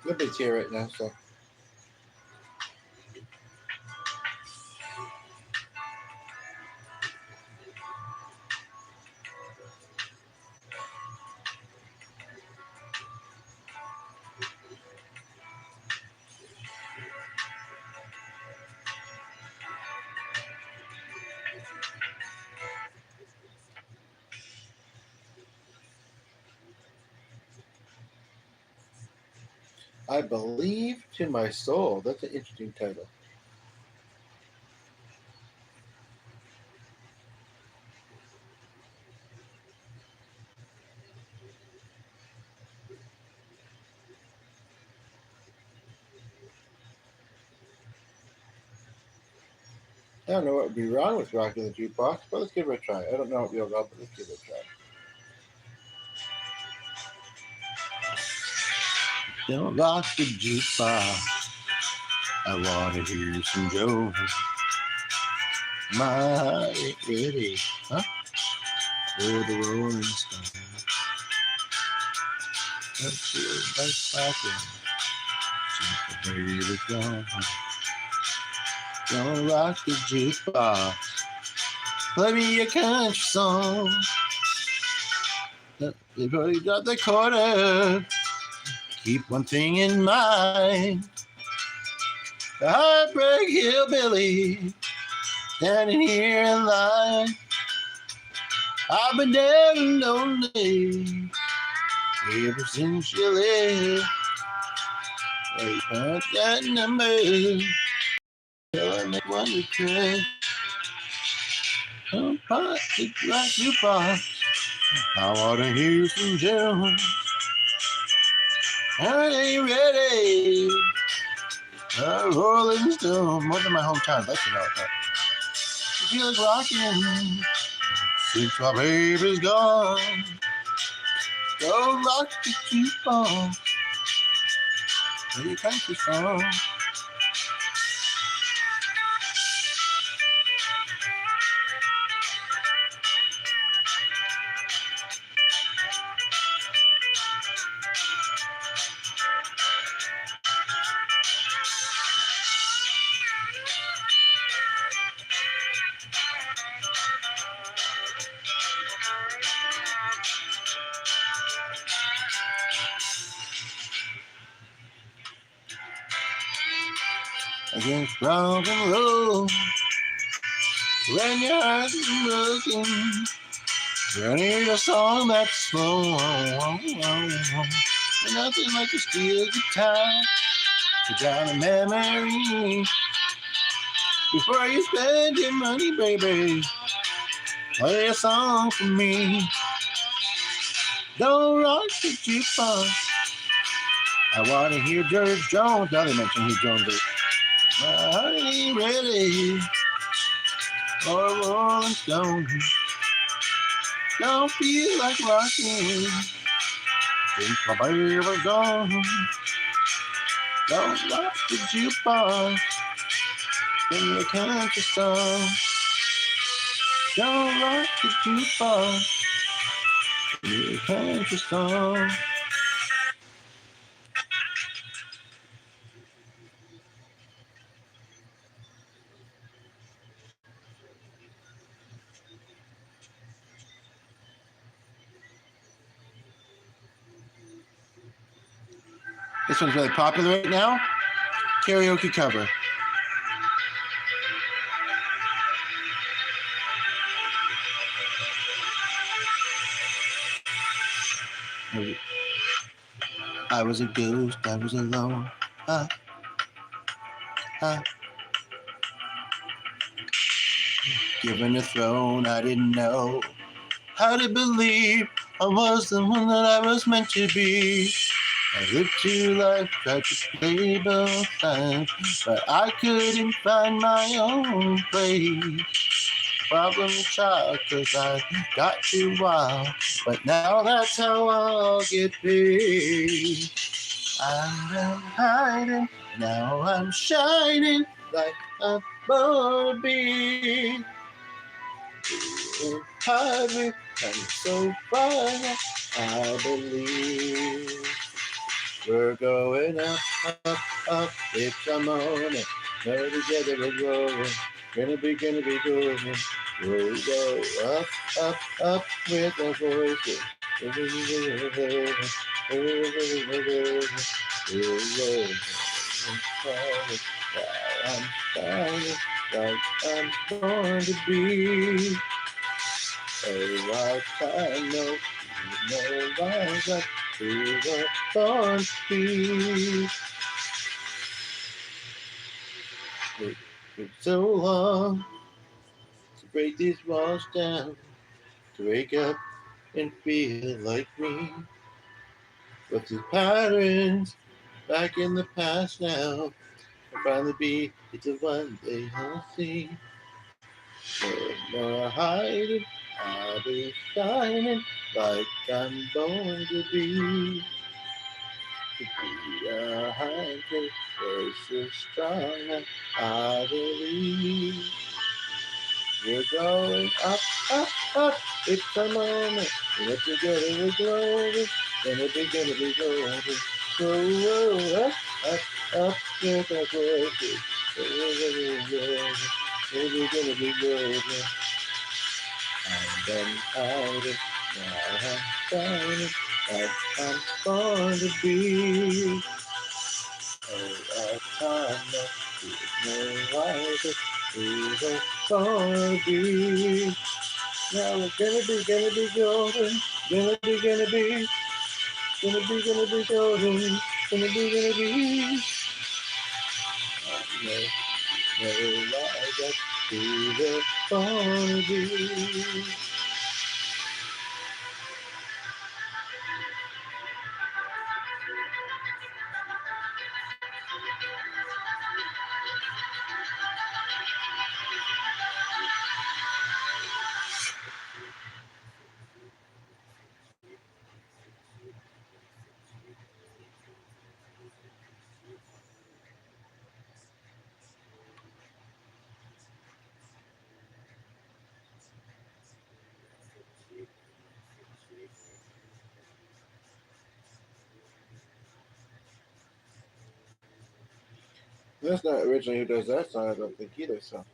Nobody's here right now, so. I believe to my soul. That's an interesting title. I don't know what would be wrong with rocking the jukebox, but let's give it a try. I don't know what we'll go, but let's give it a try. Don't rock the jukebox. I want to hear some Joe. My heart ain't ready, huh? For the Rolling Stones. That's it, that's rocking. Since the baby's gone. Don't rock the jukebox. Play me a country song. They've already got the quarter. Keep one thing in mind. The heartbreak hillbilly standing here in line. I've been down and lonely ever since you left. They punch that number till I make one request. Don't punch it like you box. I wanna hear some Jones. I ain't ready. A Rolling Stone. More than my hometown. That's about that. I feel like rocking since my baby's gone. Don't rock the jukebox. Play your country song. Against rock and roll, when your heart is broken, you need a song that's slow. And nothing like a steel guitar to drown a memory. Before you spend your money, baby, play a song for me. Don't rock the jukebox. I want to hear George Jones. Now they mention who Jones is. I ain't ready for a Rolling Stone. Don't feel like rocking since my baby was gone. Don't rock the jukebox. Sing the country song. Don't rock the jukebox. Sing the country song. This one's really popular right now. Karaoke cover. I was a ghost, I was alone. Ah, ah. Given a throne, I didn't know how to believe I was the one that I was meant to be. I lived two lives, tried to play both sides, but I couldn't find my own place. Problem child, 'cause I got too wild, but now that's how I'll get paid. I've been hiding, now I'm shining like I'm born to be. Hide me, I'm so far, I believe. We're going up, up, up, it's a moment. We're together, we're growing. Gonna be going. We'll go up, up, up with our voices. I'm shining like I'm born to be. Oh, I know, why that we were born to be. It took so long to break these walls down, to wake up and feel like me. But these patterns back in the past now will finally be the one they all see. No more hiding, I'll be shining like I'm born to be. To be a hunter, voice so strong, and I believe we're going up, up, up. It's a moment, and if together we're glowing, gonna be golden. Whoa, up, up, up, with our voices. We're gonna be golden. I'm done hiding, now I'm shining, like I'm born to be. Oh, our time now, no wiser, we were born to be. Now we're gonna be golden, gonna be golden, gonna be. No, no wiser, we were born to be. That's not originally who does that song, I don't think either, so.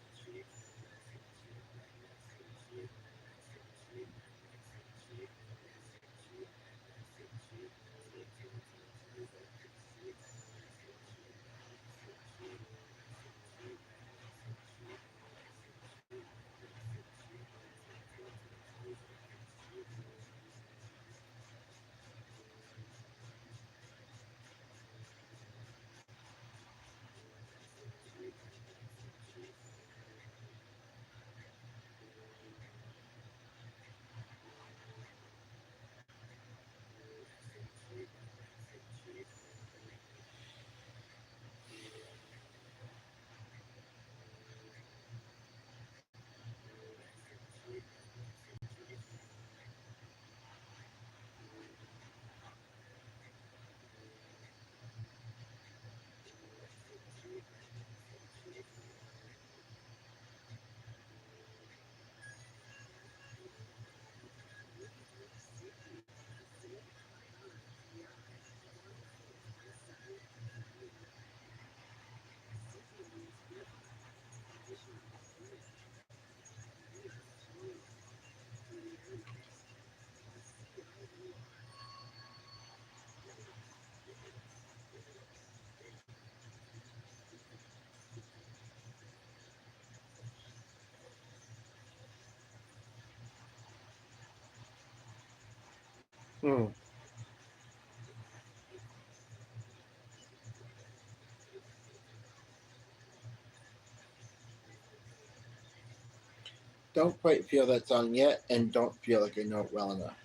Hmm. Don't quite feel that song yet, and don't feel like I know it well enough.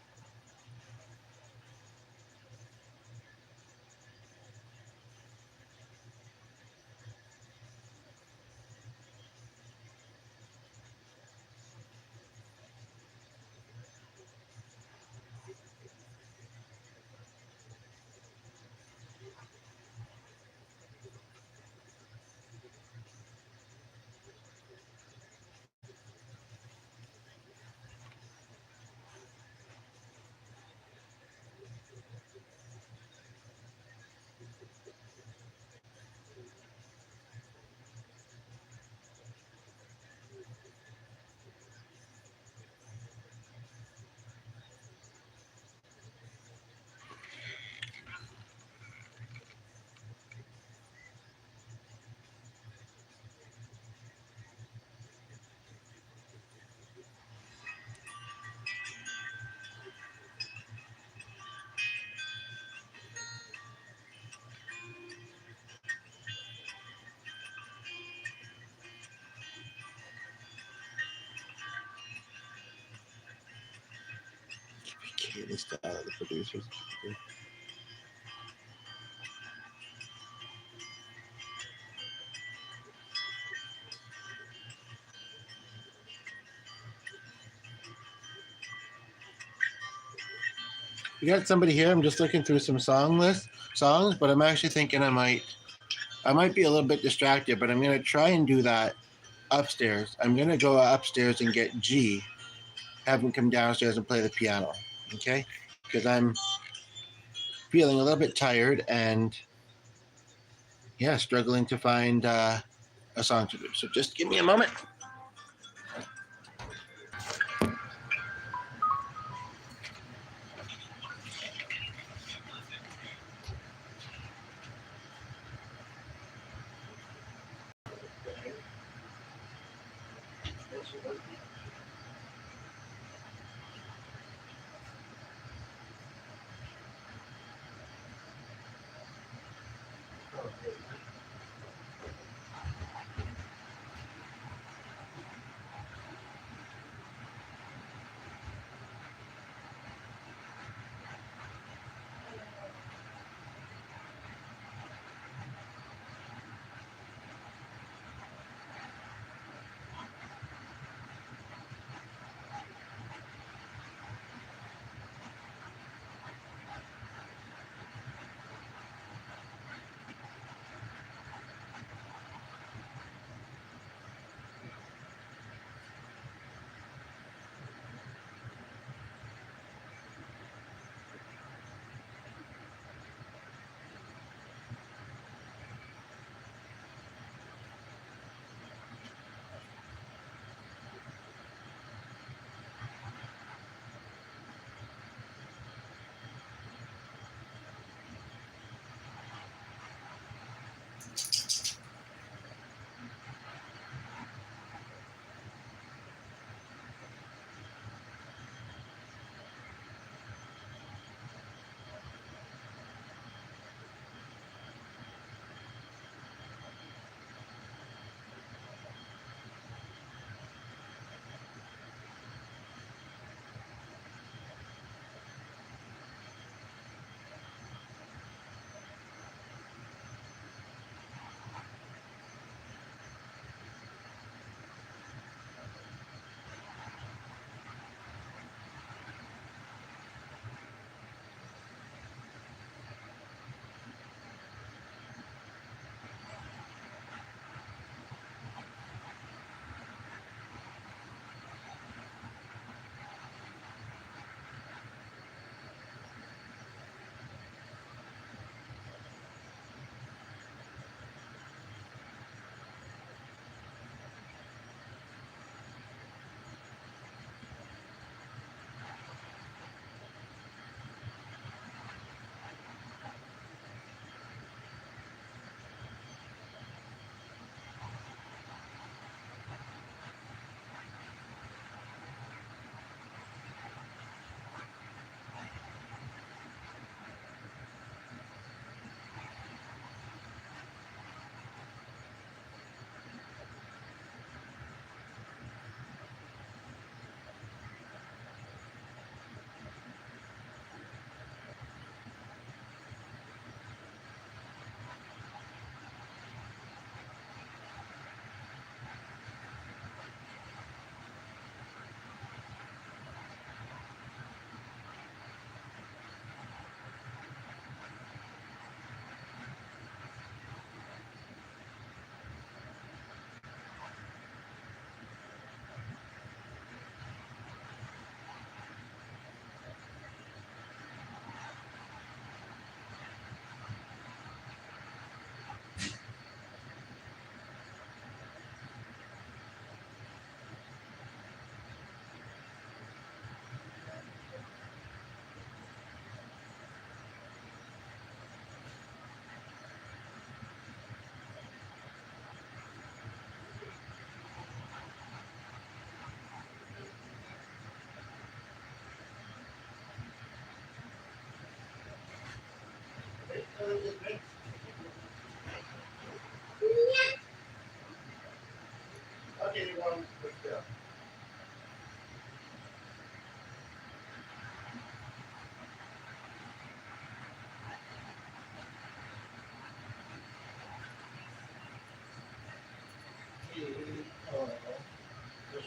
the style of the producers. We got somebody here. I'm just looking through some songs, but I'm actually thinking I might be a little bit distracted, but I'm gonna try and do that upstairs. I'm gonna go upstairs and get G, have him come downstairs and play the piano. Okay, because I'm feeling a little bit tired and yeah, struggling to find a song to do. So just give me a moment.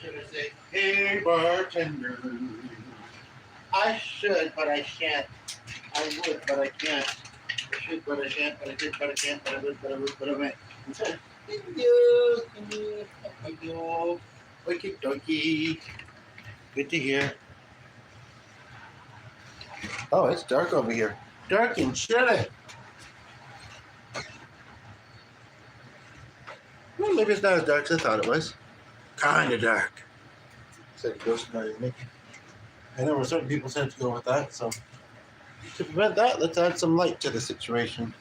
should I say? Hey, bartender. I should, but I shan't. I would, but I can't. I should, but I shan't. But I did, but I can't. But I would, but I would, but I might. Instead, thank you. Wicked donkey. Good to hear. Oh, it's dark over here. Dark and chilly. Well, maybe it's not as dark as I thought it was. Kind of dark. Said ghost night, me. I know certain people tend to go with that, so to prevent that, let's add some light to the situation.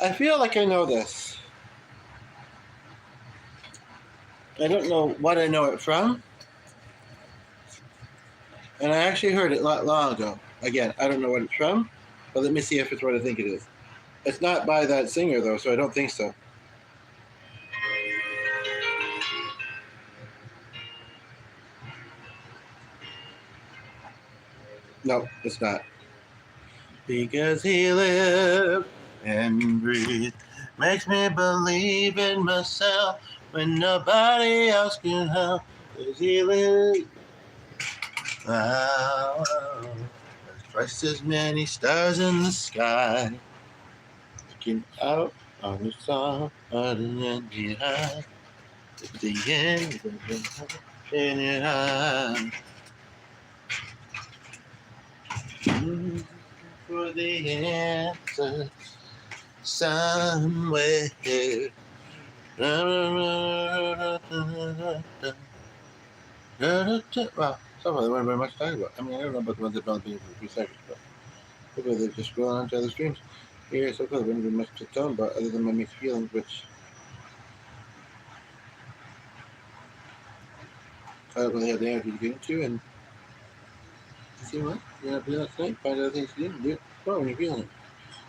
I feel like I know this. I don't know what I know it from. And I actually heard it not long ago. Again, I don't know what it's from, but let me see if it's what I think it is. It's not by that singer, though, so I don't think so. No, it's not. Because he lived and breathed makes me believe in myself when nobody else can help. Because he lived. Wow. There's twice as many stars in the sky. Looking out on the sun, other than the eye. At the end of the in your eye. For the answer somewhere. Well, some of them weren't very much to talk about. I mean, I don't know about the ones that don't be for a few seconds, but maybe they're just scrolling on to other streams. Here, so far, there wouldn't be much to tell about other than my mixed feelings, which I don't really have the energy to get into. And you see what? You're not doing that tonight, find other things to do and do it well when you're feeling it.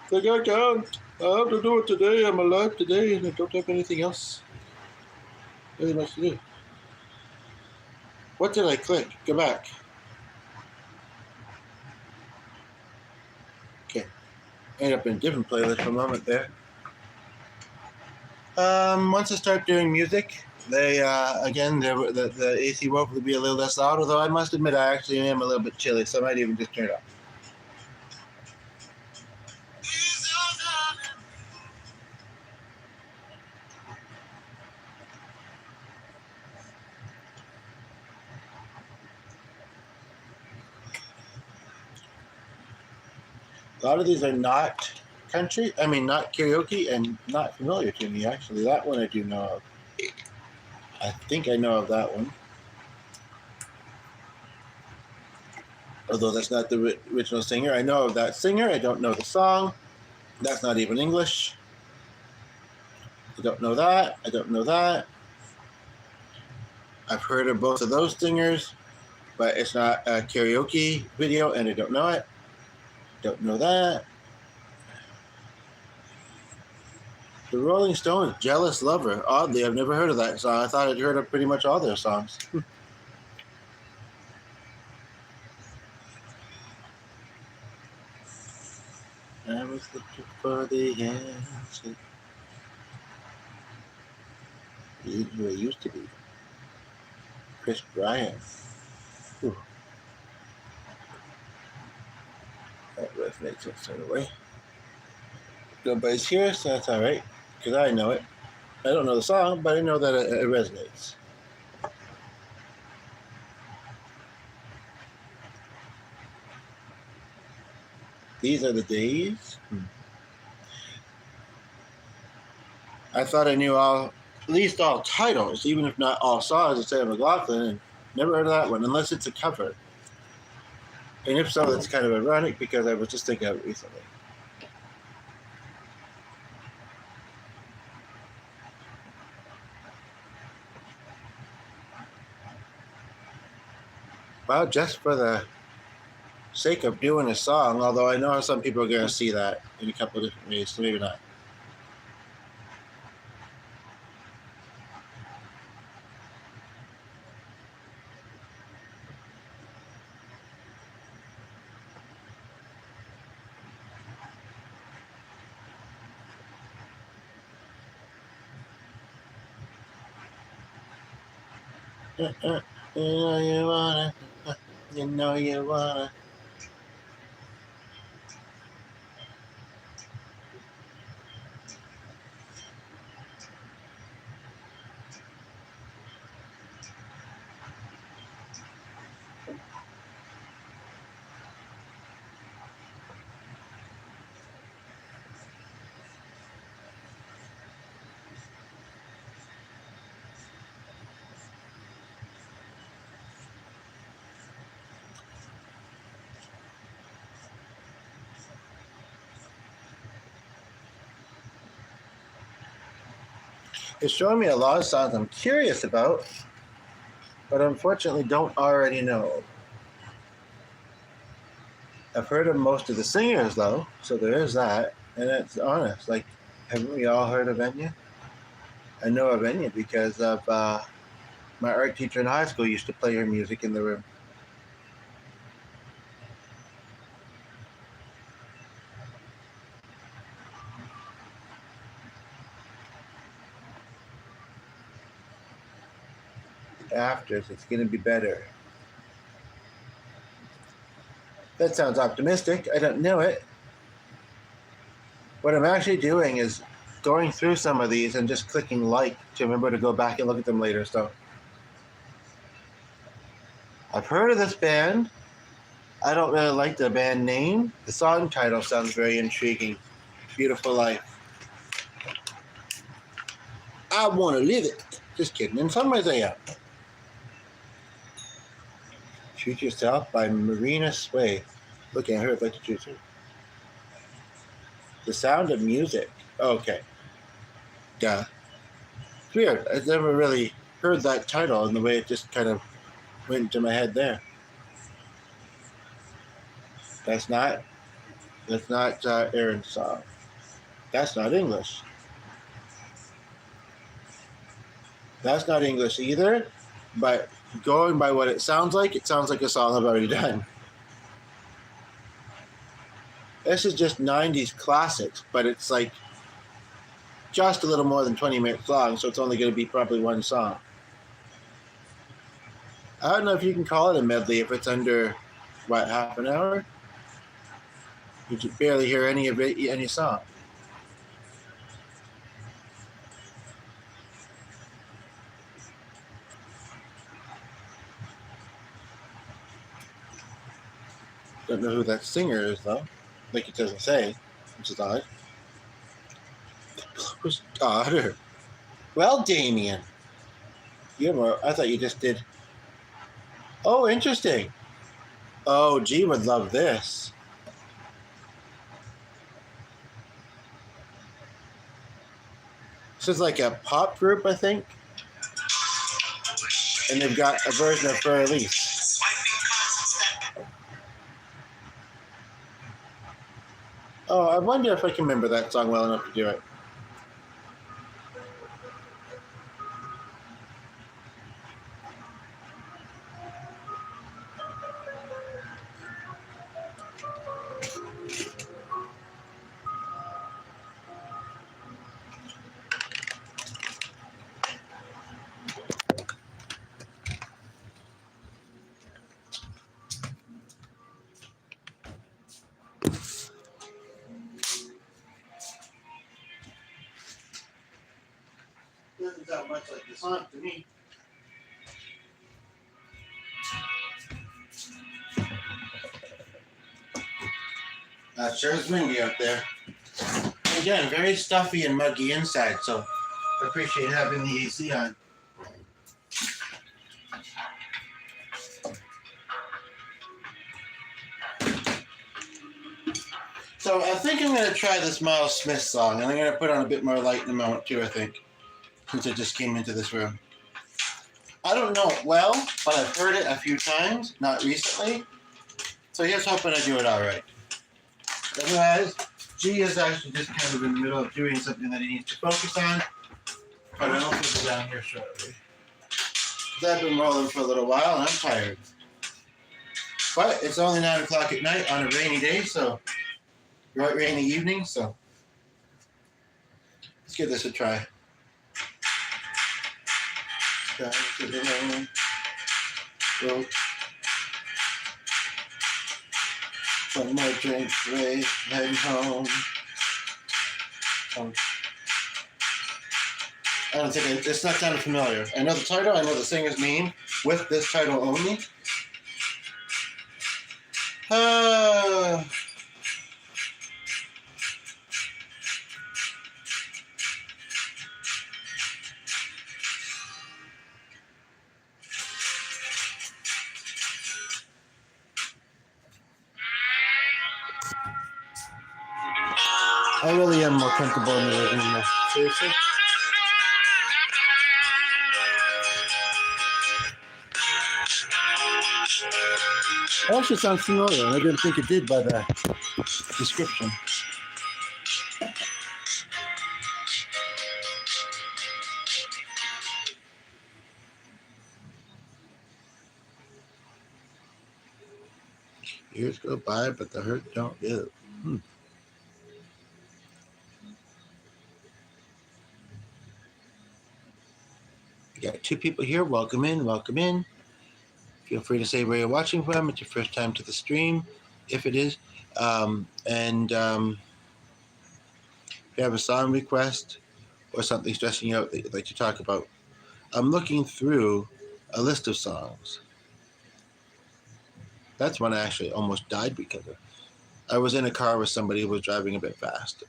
It's like, I can't. I have to do it today. I'm alive today, and I don't have anything else really much to do. What did I click? Go back. Okay. Ended up in a different playlist for a moment there. Once I start doing music, they again the AC will hopefully be a little less loud. Although I must admit I actually am a little bit chilly, so I might even just turn it off. A lot of these are not country. I mean, not karaoke and not familiar to me. Actually, that one I do know of. I think I know of that one. Although that's not the original singer. I know of that singer. I don't know the song. That's not even English. I don't know that. I don't know that. I've heard of both of those singers, but it's not a karaoke video, and I don't know it. Don't know that. The Rolling Stones, Jealous Lover. Oddly, I've never heard of that song. I thought I'd heard of pretty much all their songs. I was looking for the answer. Who I used to be. Chris Bryant. Ooh. That resonates in some way. Nobody's here, so that's all right, because I know it. I don't know the song, but I know that it resonates. These are the days. I thought I knew at least all titles, even if not all songs of Sarah McLachlan, and never heard of that one, unless it's a cover. And if so, that's kind of ironic because I was just thinking of it recently. Well, just for the sake of doing a song, although I know some people are going to see that in a couple of different ways, so maybe not. You know you wanna, you know you wanna. It's showing me a lot of songs I'm curious about, but unfortunately don't already know. I've heard of most of the singers though, so there is that. And it's honest, like, haven't we all heard of Enya? I know of Enya because of my art teacher in high school used to play her music in the room. Afters, it's going to be better. That sounds optimistic. I don't know it. What I'm actually doing is going through some of these and just clicking like to remember to go back and look at them later. So I've heard of this band. I don't really like the band name. The song title sounds very intriguing. Beautiful Life. I want to live it. Just kidding. In some ways I am. Treat Yourself by Marina Sway. Looking at her, I'd like to choose her. The Sound of Music. Okay. Duh. It's weird. I've never really heard that title and the way it just kind of went into my head there. That's not Aaron's song. That's not English. That's not English either, but going by what it sounds like a song I've already done. This is just 90s classics, but it's like just a little more than 20 minutes long, so it's only going to be probably one song. I don't know if you can call it a medley if it's under, what, half an hour? You can barely hear any of it, any song. Don't know who that singer is, though. Like it doesn't say, which is odd. Who's daughter? Well, Damien. I thought you just did. Oh, interesting. Oh, G would love this. This is like a pop group, I think. And they've got a version of Fur Elise. Oh, I wonder if I can remember that song well enough to do it. Doesn't sound much like the song to me. Sure is windy out there. Again, very stuffy and muggy inside, so I appreciate having the AC on. So I think I'm going to try this Miles Smith song, and I'm going to put on a bit more light in a moment too, I think, since I just came into this room. I don't know it well, but I've heard it a few times, not recently. So here's hoping I do it all right. Otherwise, G is actually just kind of in the middle of doing something that he needs to focus on. But I don't put it down here shortly. I've been rolling for a little while and I'm tired. But it's only 9 o'clock at night on a rainy day, so right rainy evening, so let's give this a try. Down to the road. From my drink break, heading home. I don't think it's not sounding familiar. I know the title, I know the singer's name with this title only. I really am more comfortable in the living room now. Seriously? That actually sounds familiar, and I didn't think it did by the description. Years go by, but the hurt don't give. We got 2 people here. Welcome in, welcome in. Feel free to say where you're watching from. It's your first time to the stream, if it is. If you have a song request or something stressing you out that you'd like to talk about, I'm looking through a list of songs. That's one I actually almost died because of. I was in a car with somebody who was driving a bit fast.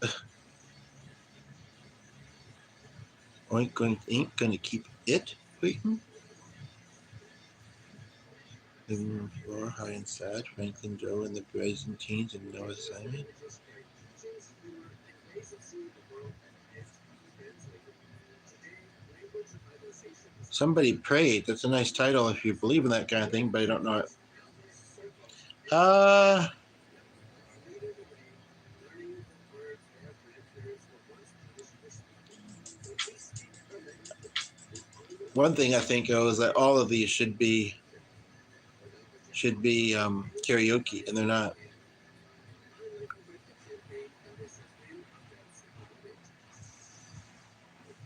Ain't gonna keep it waiting. Living room floor, high and sad. Franklin Joe and the Byzantines and no assignment. Somebody prayed. That's a nice title if you believe in that kind of thing, but I don't know it. One thing I think is that all of these should be karaoke, and they're not.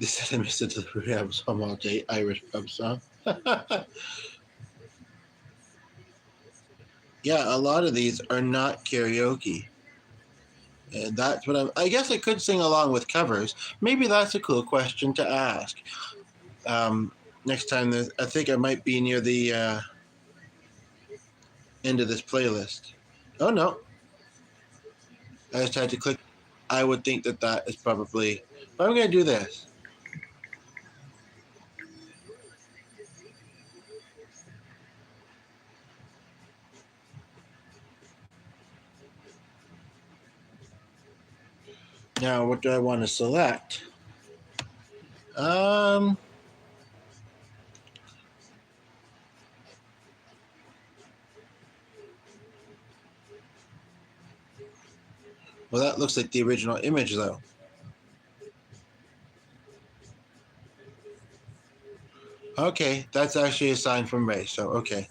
They said I missed it to the rehab song all day, Irish pub song. Yeah, a lot of these are not karaoke. And that's what I guess I could sing along with covers. Maybe that's a cool question to ask. Next time, I think I might be near the end of this playlist. Oh, no. I just had to click. I would think that is probably. But I'm going to do this. Now, what do I want to select? Well, that looks like the original image, though. Okay, that's actually a sign from Ray, so okay.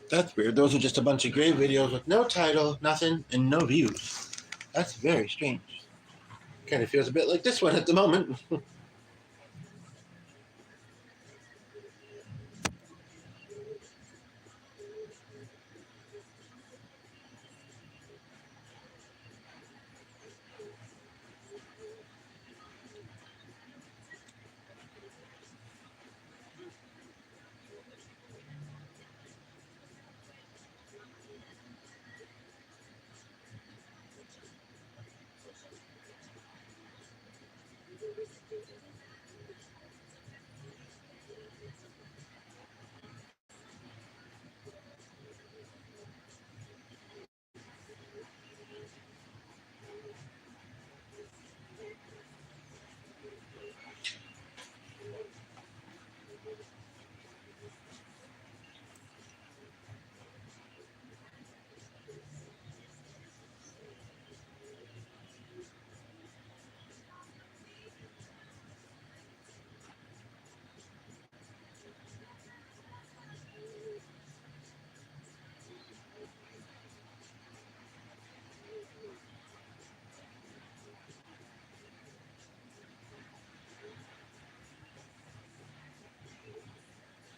That's weird. Those are just a bunch of grave videos with no title, nothing, and no views. That's very strange. Kind of feels a bit like this one at the moment.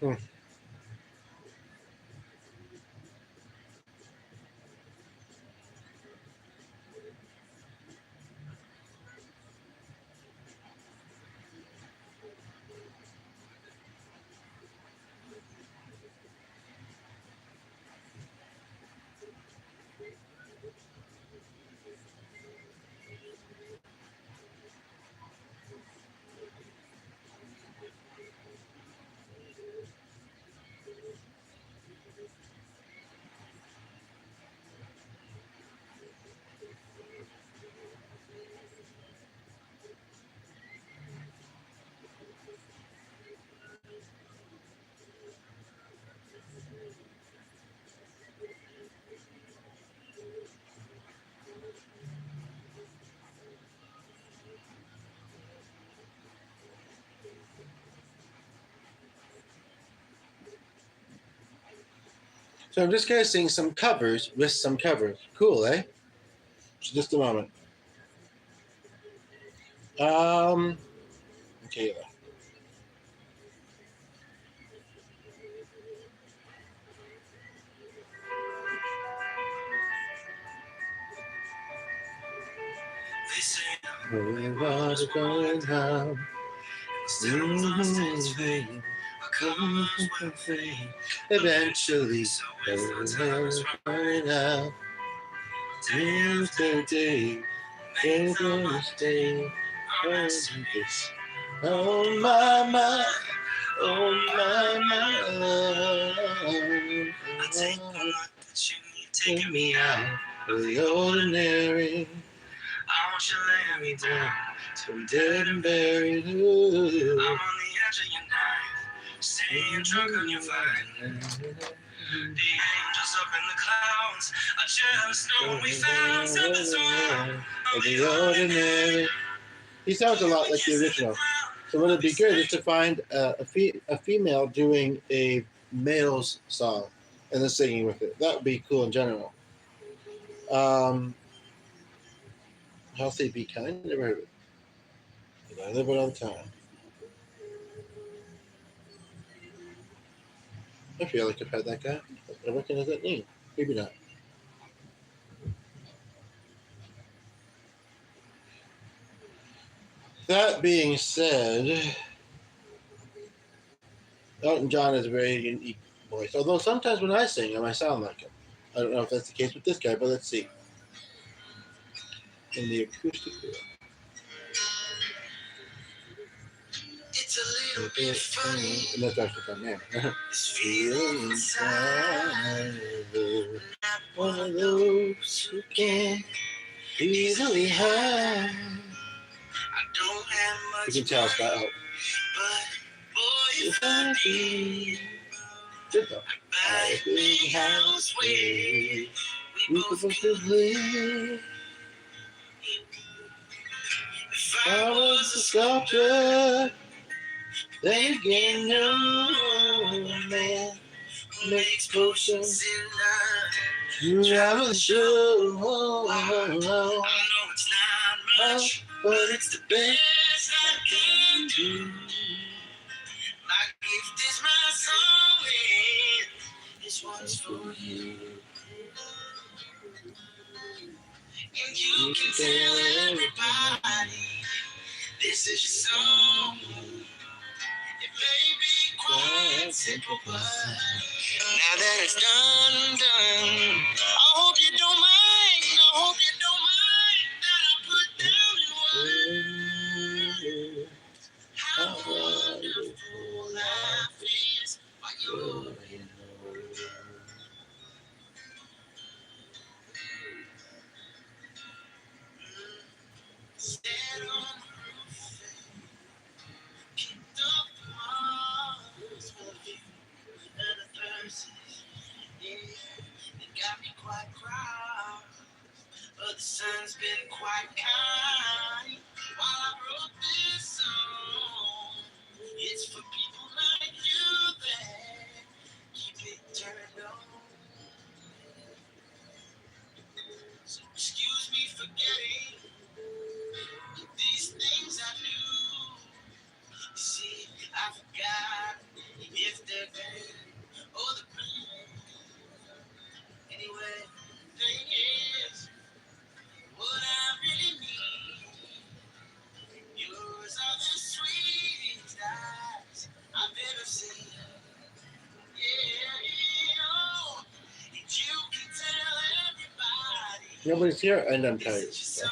Hmm. So I'm just gonna sing some covers with some covers. Cool, eh? So just a moment. Okay. Water going down, eventually, everyone's running out. Day after day, they're gonna stay. This. Oh my, oh my. Take me out of the ordinary. I want you to lay me down, so I'm dead and buried. Ooh. I'm on the edge of your knife, staying drunk on your vine. The angels up in the clouds, I just know what we found. Something's wrong of the ordinary. He sounds a lot like the original. So what would be good is to find a female doing a male's song and then singing with it. That would be cool in general. Healthy, be kind. Never heard of it. I live it all the time. I feel like I've had that guy. I recognize that name. Maybe not. That being said, Elton John has a very unique voice. Although sometimes when I sing him, I sound like him. I don't know if that's the case with this guy, but let's see. In the acoustic world. It's a little bit funny. And that's actually from him. This feeling inside one of those who can easily hide. I don't have much. You can tell it's about out. But boy, if I did, good though. Buy a big house where we both could live. If I was a sculptor, then again, no man makes potions to travel the show. I know it's not much, but it's the best I can do. My gift is my song, and this one's for you. And you can tell everybody this is your song. It may be quite simple, but now that it's done, I hope you don't mind. I hope you don't mind that I put down in words how wonderful life is while you're in love. Stand on the roof and kicked up the walls full of you and the verses. Yeah, it got me quite proud. But the sun's been quite kind while I wrote this song. It's for people like you that keep it turned on. So excuse me for getting these things I do. See, I forgot if they're Nobody's here, and I'm tired. So.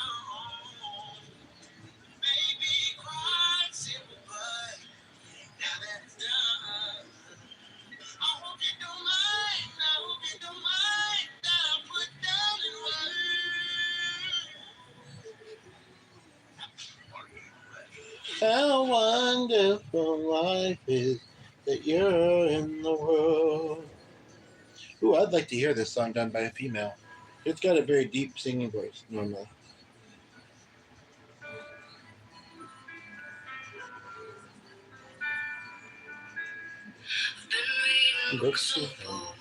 How wonderful life is that you're in the world. Ooh, I'd like to hear this song done by a female. It's got a very deep singing voice normally. Books of old,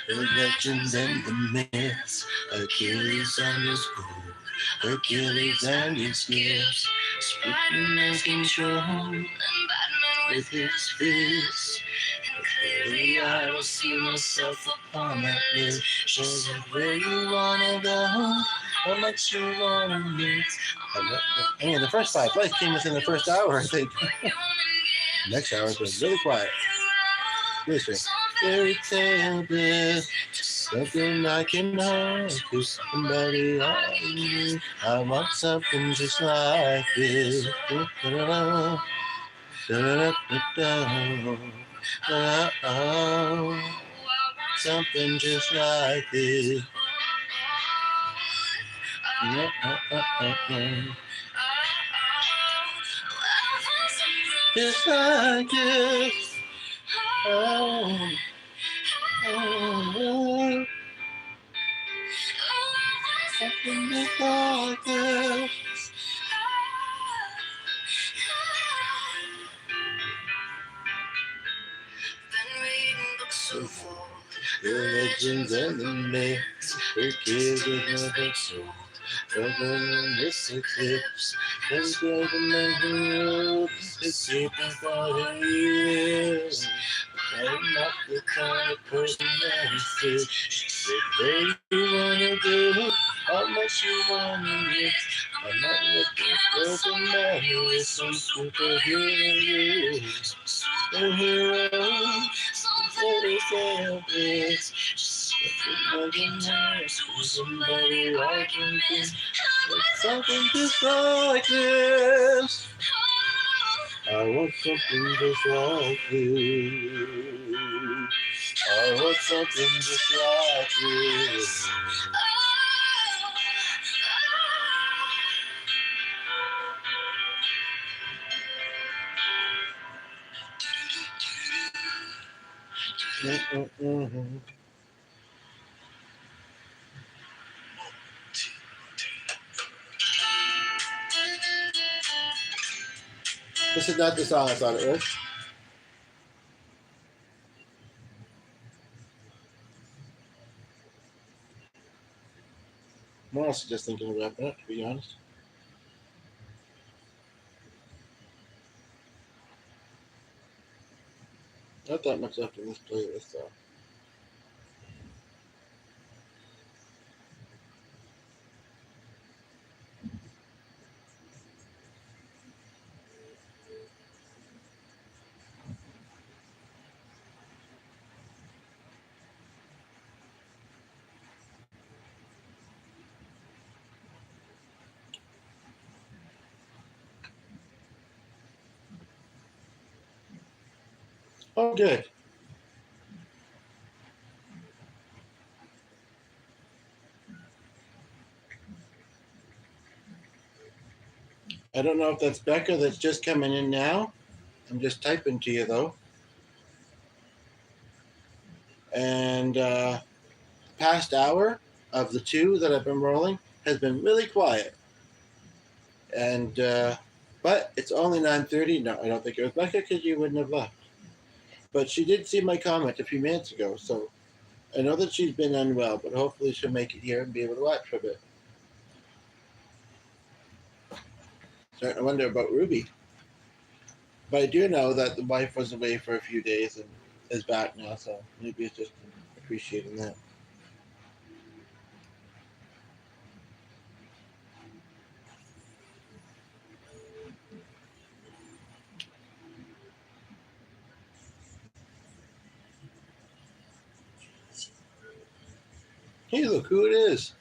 the legends and the myths, Achilles and his gold, Hercules and his gifts, Spider-Man's control, and Batman with his fists. And clearly I don't see myself upon that list. Shows it where you wanna go, how much you wanna mix. And the first 5 plays came within the first hour, I think. Next hour has been really quiet. Really strange. Fairy tale bliss, something I can hold to somebody like you. I want something just like this. Da-da-da, da-da-da-da-da, da-da-da. Something just like this. Just like this. Oh. Oh, something just like this. Been reading books of old, the legends and the myths, the kids with never sold. Trouble in this eclipse, and the man who ruled is sleeping for the years. I'm not the kind of person that is fit. She said, where you wanna go, how much you wanna mix. I'm not looking for somebody with some superhero. Superhero, some fairy tale bliss. Just looking nice for somebody like this. With something just like this. I want something just like this. I want something just like this. This is not the song I thought it was. I'm also just thinking of wrapping up, to be honest. Not that much left in this playlist, though. Oh, good. I don't know if that's Becca that's just coming in now. I'm just typing to you, though. And past hour of the 2 that I've been rolling has been really quiet. And but it's only 9:30. No, I don't think it was Becca because you wouldn't have left. But she did see my comment a few minutes ago, so I know that she's been unwell, but hopefully she'll make it here and be able to watch for a bit. Starting to wonder about Ruby. But I do know that the wife was away for a few days and is back now, so maybe it's just appreciating that. Hey, look who it is.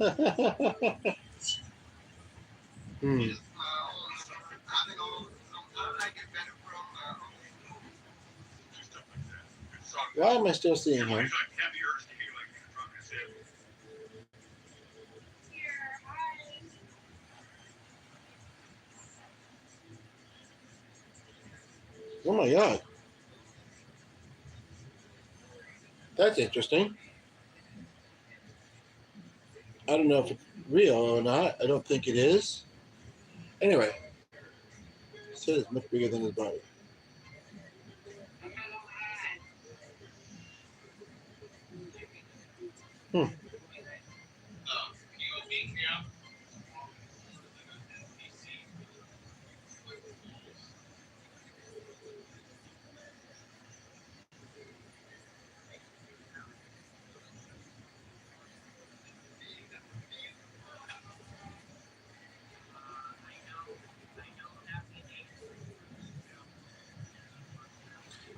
Why am I still seeing him? Oh my god. That's interesting. I don't know if it's real or not. I don't think it is. Anyway, his head is much bigger than his body. Hmm.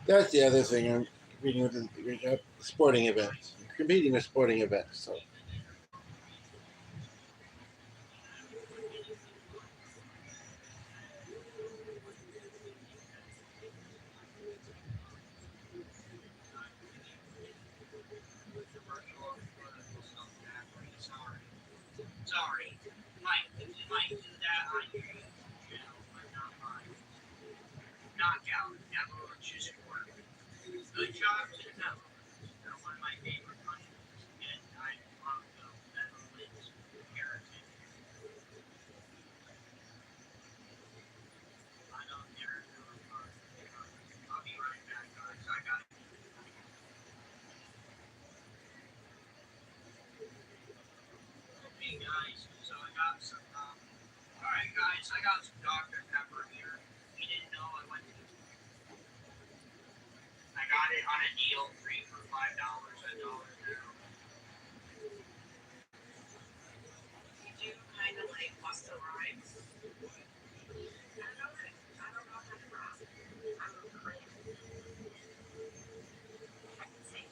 That's the other thing. I'm competing with the sporting events. I'm competing with sporting events. So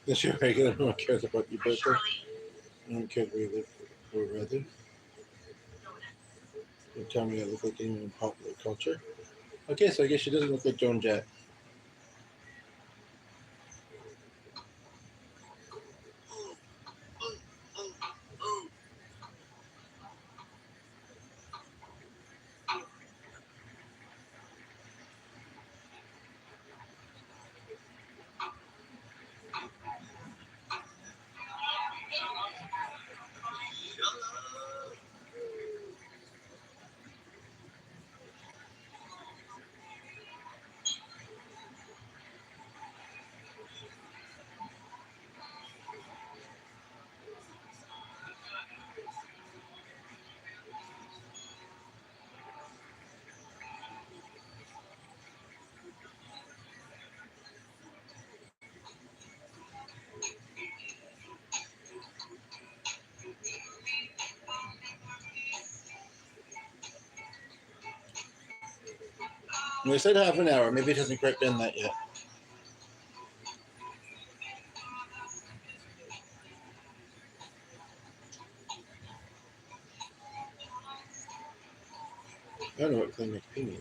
this year, regular. No one cares about your birthday. No one cares where you live or rather. You tell me I look like anyone in popular culture. Okay, so I guess she doesn't look like Joan Jett. And they said half an hour. Maybe it hasn't quite been that yet. I don't know what Clean McPee means.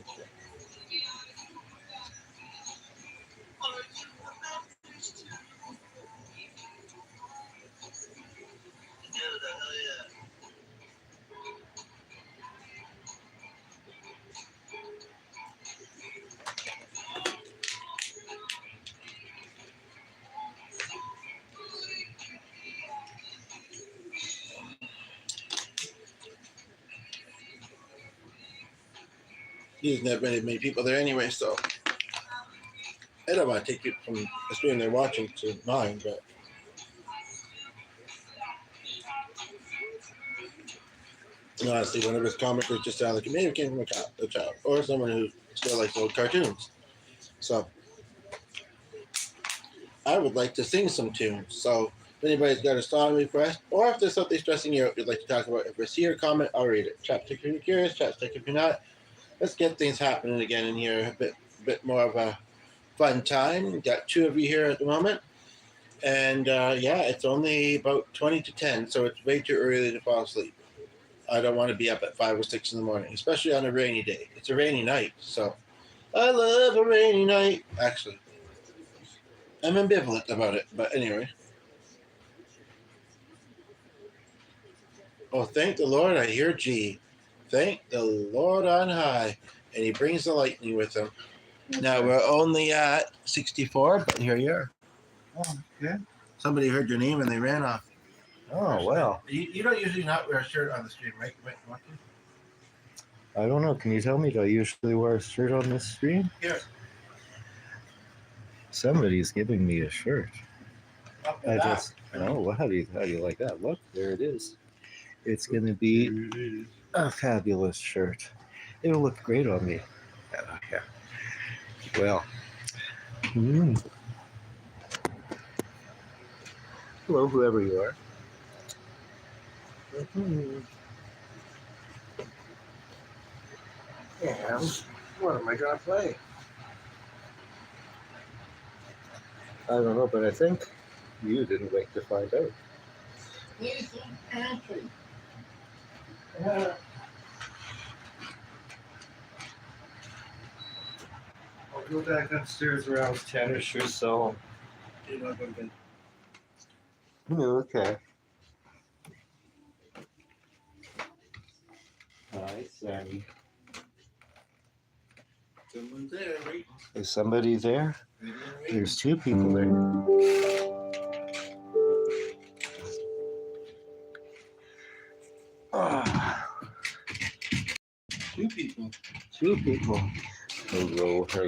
There's not many people there anyway, so I don't want to take it from the screen they're watching to mine, but honestly, one of his comics just sound like it may have came from a child or someone who still likes old cartoons. So I would like to sing some tunes. So if anybody's got a song request, or if there's something stressing you out you'd like to talk about, if it's here, comment, I'll read it. Chapstick if you're curious, chapstick if you're not. Let's get things happening again in here. A bit more of a fun time. We've got two of you here at the moment. And yeah, it's only about 20 to 10, so it's way too early to fall asleep. I don't want to be up at 5 or 6 in the morning, especially on a rainy day. It's a rainy night, so I love a rainy night. Actually, I'm ambivalent about it, but anyway. Oh, thank the Lord, I hear G. Thank the Lord on high. And he brings the lightning with him. Now we're only at 64, but here you are. Oh, yeah. Somebody heard your name and they ran off. Oh, well. You don't usually not wear a shirt on the stream, right? I don't know. Can you tell me, do I usually wear a shirt on this stream? Here. Somebody's giving me a shirt. Up I and back. just, oh, well, how do you like that? Look, there it is. It's going to be a fabulous shirt. It'll look great on me. Yeah. Well. Hello, whoever you are. And what am I going to play? I don't know, but I think you didn't wait to find out. Nathan Patrick. I'll go back upstairs around 10ish or so. You know, go get Okay. Hi, Sammy. someone there, right? Is somebody there? There's two people there. Two people. Two people. Hello. How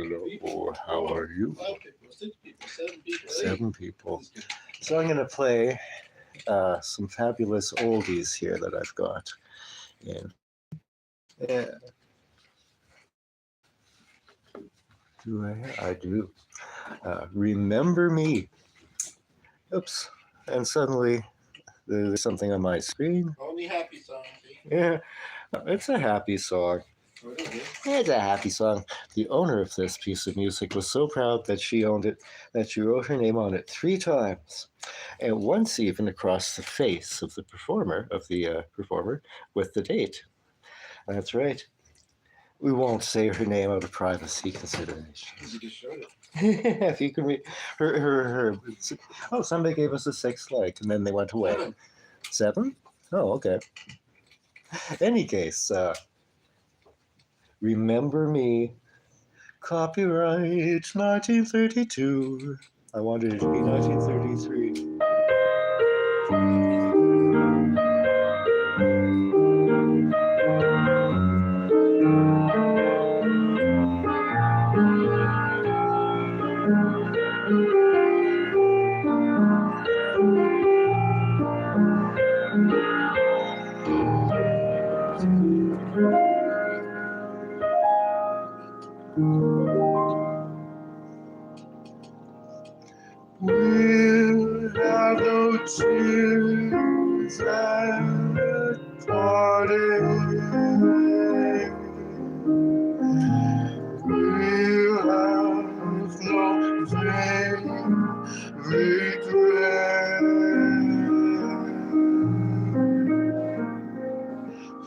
are you? 5 people, 6 people, 7 people. 7 people. So I'm going to play some fabulous oldies here that I've got. And yeah. Do I do. Remember Me. Oops. And suddenly there's something on my screen. Only happy songs. Yeah. It's a happy song. It's a happy song. The owner of this piece of music was so proud that she owned it that she wrote her name on it 3 times, and once even across the face of the performer with the date. That's right. We won't say her name out of privacy considerations. You just showed it. If you can read her. Oh, somebody gave us a 6 like, and then they went away. 7? Oh, okay. Any case, Remember Me, copyright 1932. I wanted it to be 1933. We'll have no tears at parting. We'll have no vain regret.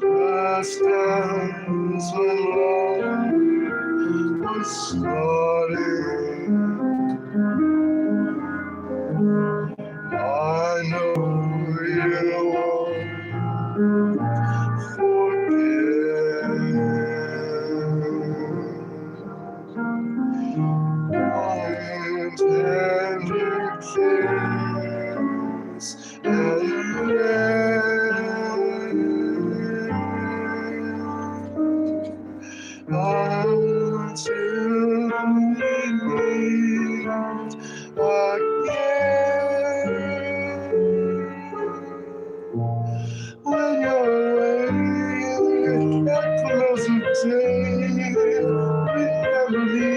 Past times when love was starting. I know you won't forget. One tender kiss and until we meet again. When you're away at close of day, remember me.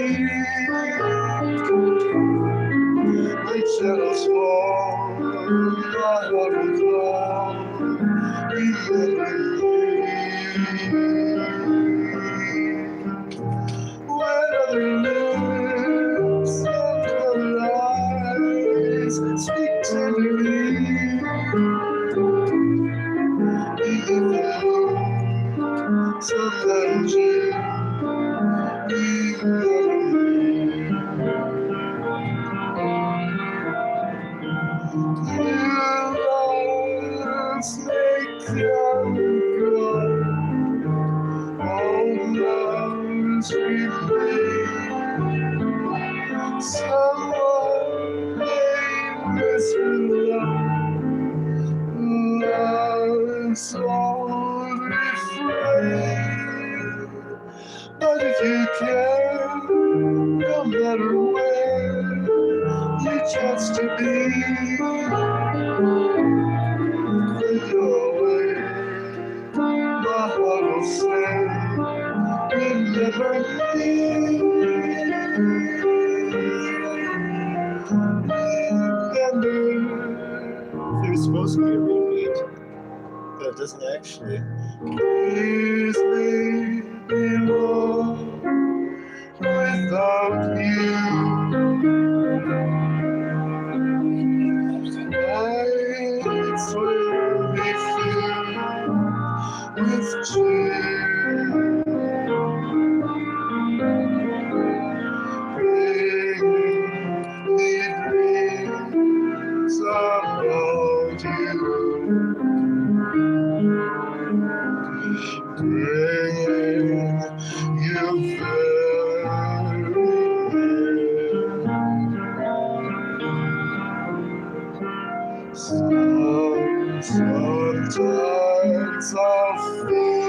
Like shadows fall, my heart will fall. Remember me. Sometimes you let's make all loves remain. Someone may whisper love's old refrain. But if you care, no matter where you chance to be, when you're away, my heart will say, remember me. Remember, there's supposed to be a repeat, but it doesn't actually. Please leave me alone without you. Nights will be filled with tears. Bring me dreams about you. Bring you very near. Sometimes I'll feel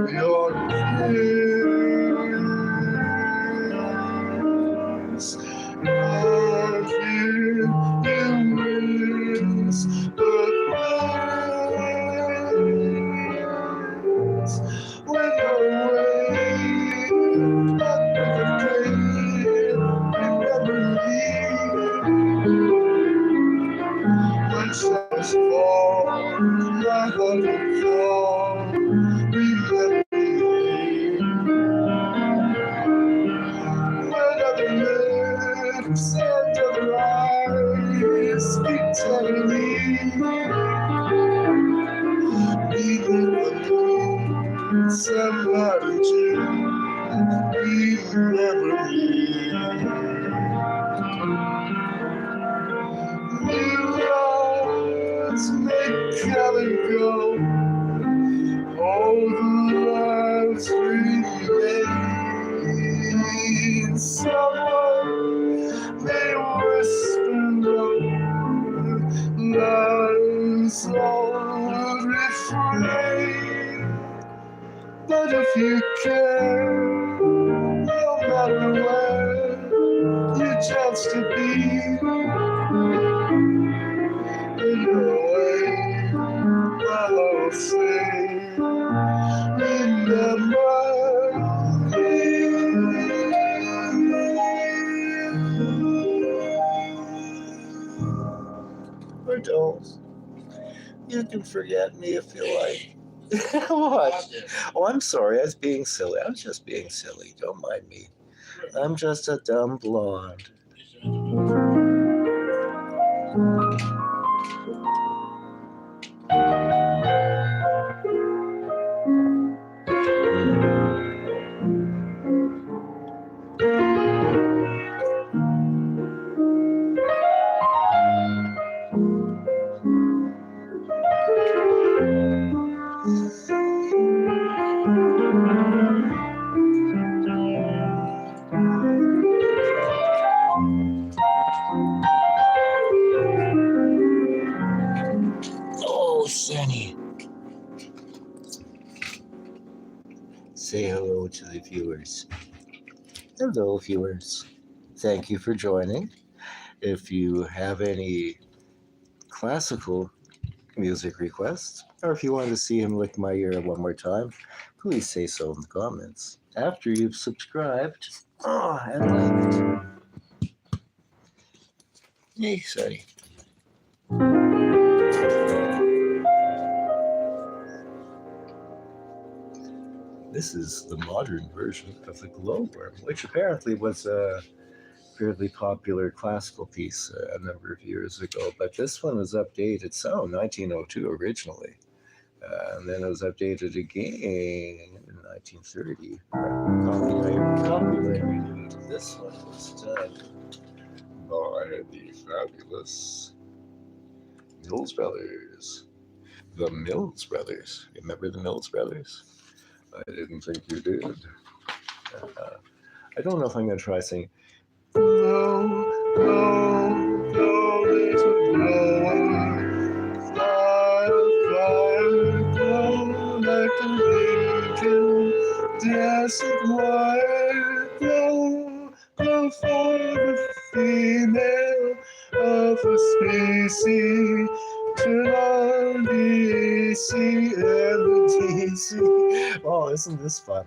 your kiss. I hear you whisper words when you're away. Another day, remember me. When shadows fall, my heart will fall. Remember me. When other lips and other eyes speak tenderly, remember somebody to remember me. New lives may come and go, all the lives remain. Someone may whisper love's old refrain. But if you care, no matter where you chance to be, in your way, my heart will say, remember me. Or don't. You can forget me if you like. What? Oh, I'm sorry. I was being silly. I was just being silly. Don't mind me. I'm just a dumb blonde. Oh, Sunny. Say hello to the viewers. Hello, viewers. Thank you for joining. If you have any classical music requests, or if you want to see him lick my ear one more time, please say so in the comments. After you've subscribed and liked. Hey, Sonny. This is the modern version of the glowworm, which apparently was a fairly popular classical piece a number of years ago, but this one was updated. So 1902 originally. And then it was updated again in 1930. Copyright renewed. This one was done by the fabulous Mills Brothers. The Mills Brothers. Remember the Mills Brothers? I didn't think you did. I don't know if I'm going to try singing. Blow, blow, blow, little blower, fly, fly, blow like a incandescent wire, blow, blow for the female of the species, turn on the AC and the DC. Oh, isn't this fun?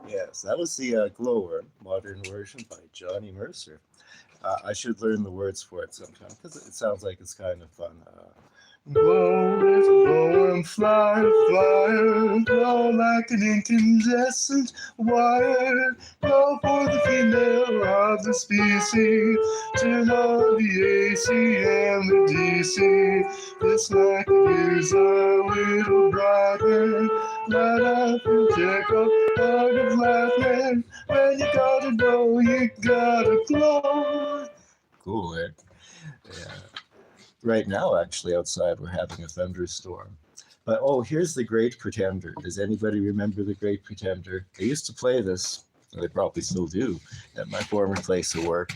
Yes, that was the Glowworm modern version by Johnny Mercer. I should learn the words for it sometime because it sounds like it's kind of fun. Blow, little glowworm, fly, fire, blow like an incandescent wire, blow for the female of the species, turn on the AC and the DC. This night is a little brighter, light up and check up, heart of lightning. When you gotta blow, you gotta glow. Cool, eh? Yeah. Right now, actually, outside, we're having a thunderstorm. But oh, here's The Great Pretender. Does anybody remember The Great Pretender? I used to play this, and they probably still do, at my former place of work.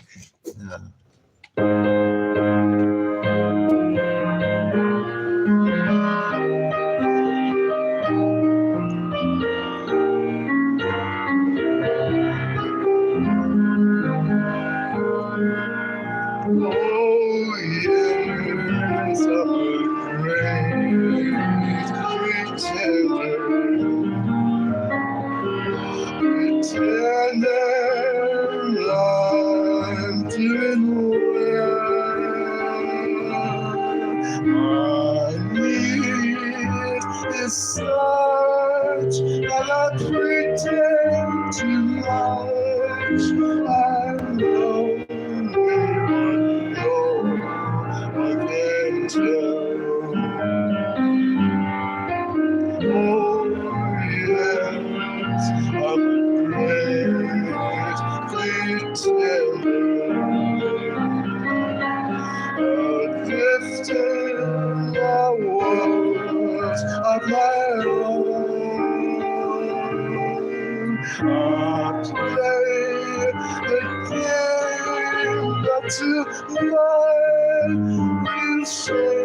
Oh, yes, I'm a great pretender. Pretender, I'm doing well. My need is such, and I pretend too much. I know. I can tell. Oh, yes, I'm a great pretender. Adrift in the world of my own. I play the game not to lie. You say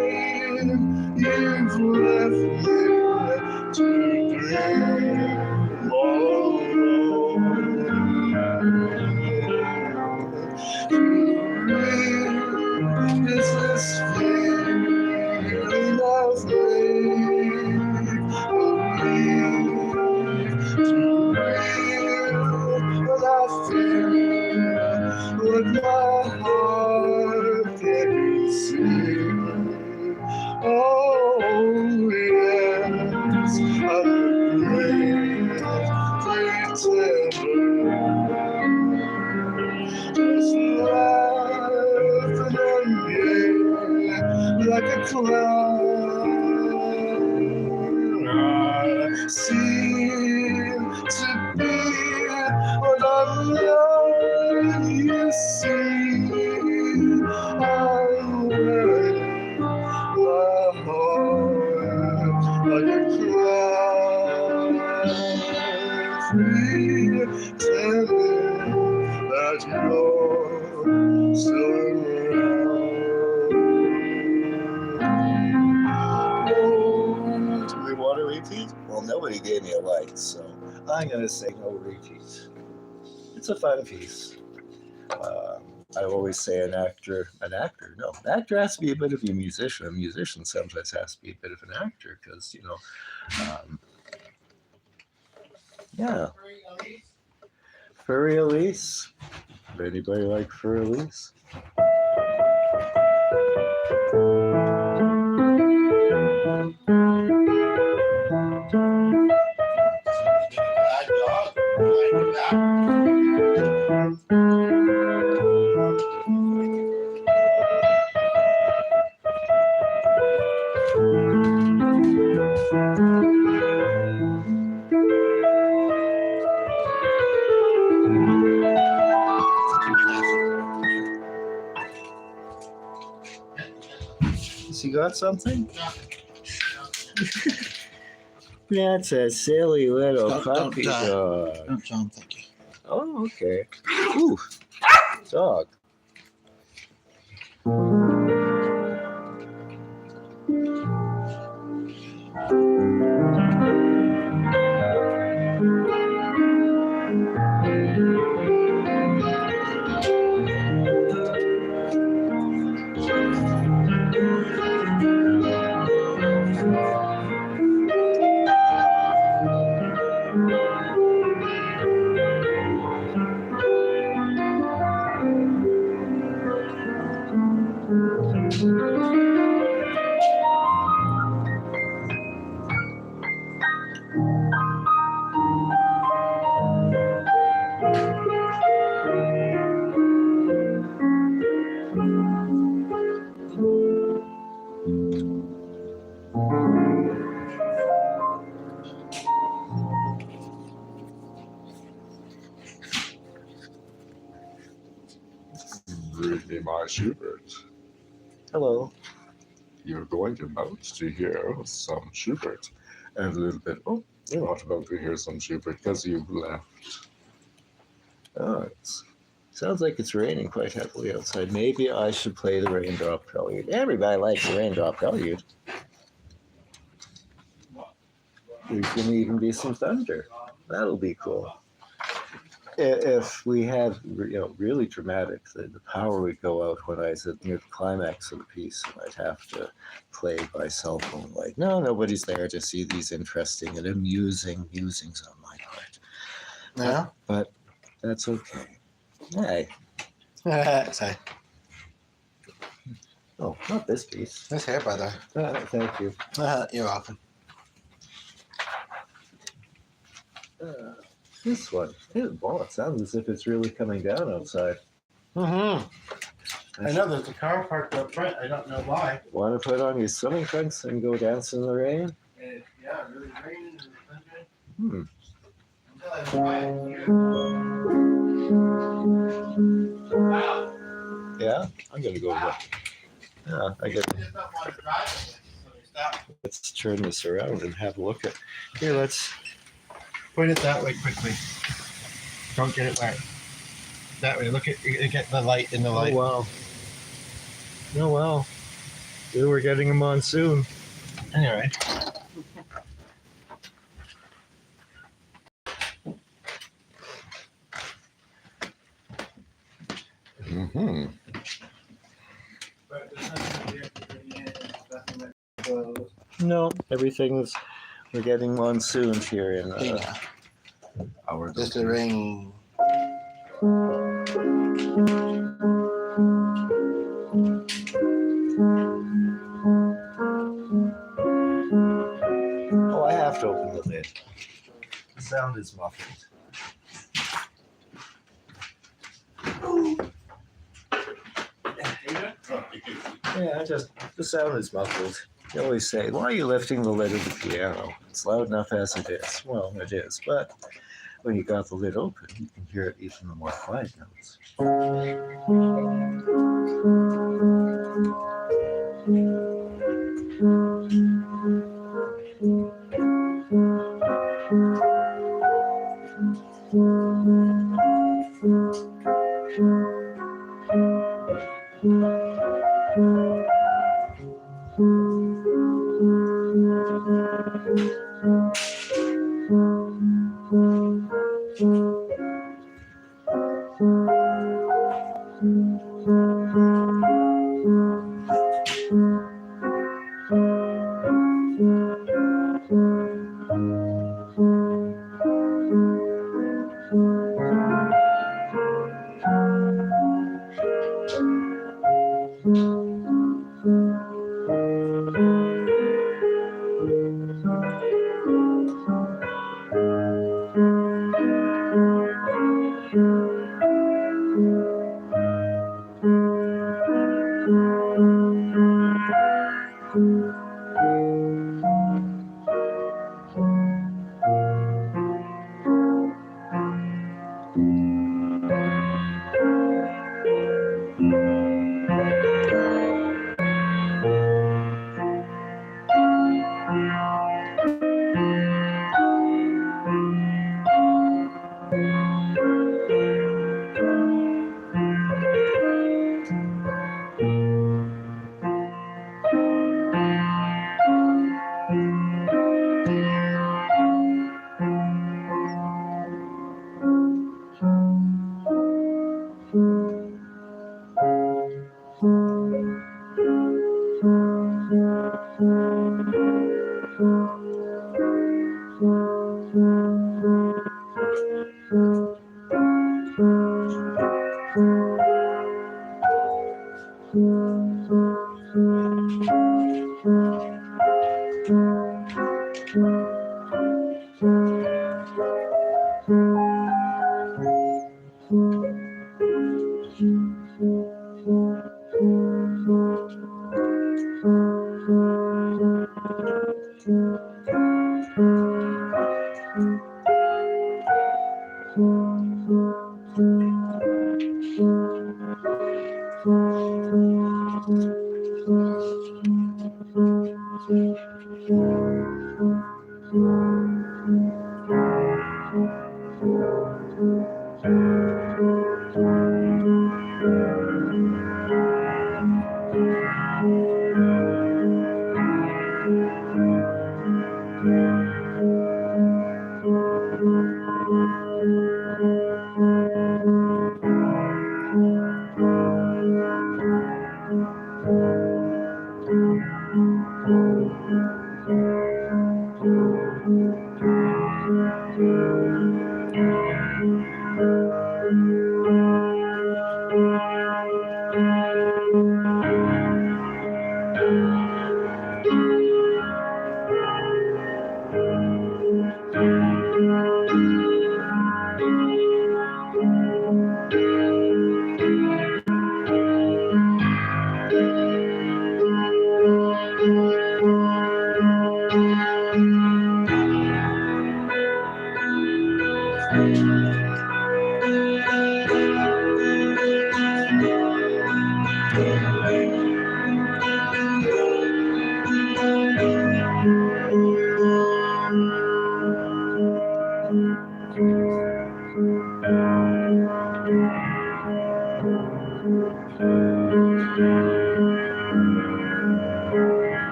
you've left me to dream all alone. but my heart can see. Oh, yes, I'm a great pretender. Just laughing and gay like a clown. I seem to be what I'm not, you see. I'm wearing my heart like a crown, pretending that you're still around. Oh, do we want to repeat? Well, nobody gave me a light, so I'm going to say no repeat. It's a fun piece. I always say an actor has to be a bit of a musician. A musician sometimes has to be a bit of an actor because, yeah. Furry Elise. Anybody like Furry Elise? Bad dog. Like that. Has he got something? That's a silly little puppy dog. Don't tell him thank you. Oh, okay. Ooh, dog. Read me my Schubert. Hello. You're going about to hear some Schubert. And a little bit, oh, you're not about to hear some Schubert because you've left. Oh, it sounds like it's raining quite heavily outside. Maybe I should play the raindrop prelude. Everybody likes the raindrop prelude. There's going to even be some thunder. That'll be cool. If we had, really dramatic, the power would go out when I was near the climax of the piece, and I'd have to play by cell phone. Like, no, nobody's there to see these interesting and amusing musings on my part. Yeah. But that's okay. Hey. Sorry. Oh, not this piece. Nice hair, by the way. Thank you. You're welcome. This one. It sounds as if it's really coming down outside. Mm-hmm. I know there's a car parked up front. I don't know why. Want to put on your swimming trunks and go dance in the rain? Yeah, really raining and sunshine. Hmm. Until I find you. Wow. Yeah? I'm going to go look. Yeah, I get. Just don't want to drive it, so we stop. Let's turn this around and have a look at. Here, let's. Point it that way quickly. Don't get it wet. That way, look at you get the light in the light. Oh, wow. Oh, wow. We were getting a monsoon. Anyway. Mm-hmm. No, everything's. We're getting monsoons here in Yeah. Our Just the rain. sound is muffled. Yeah, just the sound is muffled. You always say, why are you lifting the lid of the piano? It's loud enough as it is. Well, it is, but when you got the lid open, you can hear it even the more quiet notes.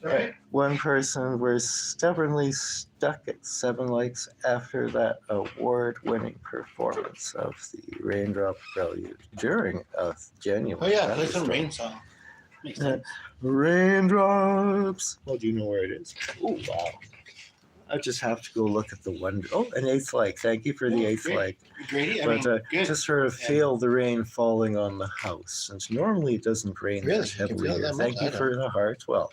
All right. One person was stubbornly stuck at 7 likes after that award-winning performance of the Raindrop Prelude during a genuine Oh yeah, play some thunderstorm. rain song. Makes sense. Raindrops. Oh, do you know where it is? Oh, wow. I just have to go look at the one. Oh, an 8th like. Thank you for the 8th great. like. Grady, I But mean, good. just sort of feel the rain falling on the house. Since normally it doesn't rain Really? that You can heavily feel it here. that much? Thank you I for the heart. Well,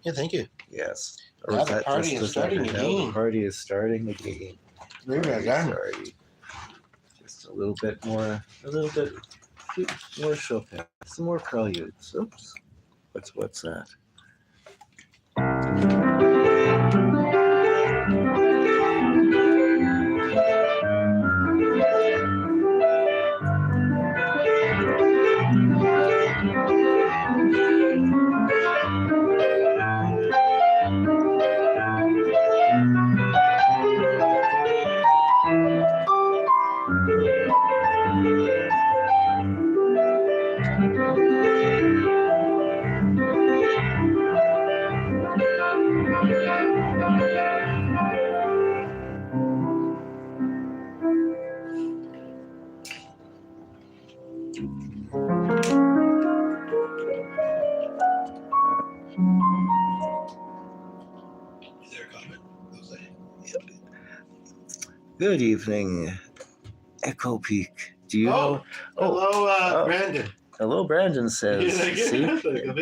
Yeah, thank you. yes. Now is the that party just is the starting second? Now again. the party is starting again. Maybe I got it. Sorry. Just a little bit more Chopin. Some more preludes. Oops. What's that? Is there a comment? Good evening, Echo Peak. Do you know? Hello, Brandon. Hello, Brandon says. See,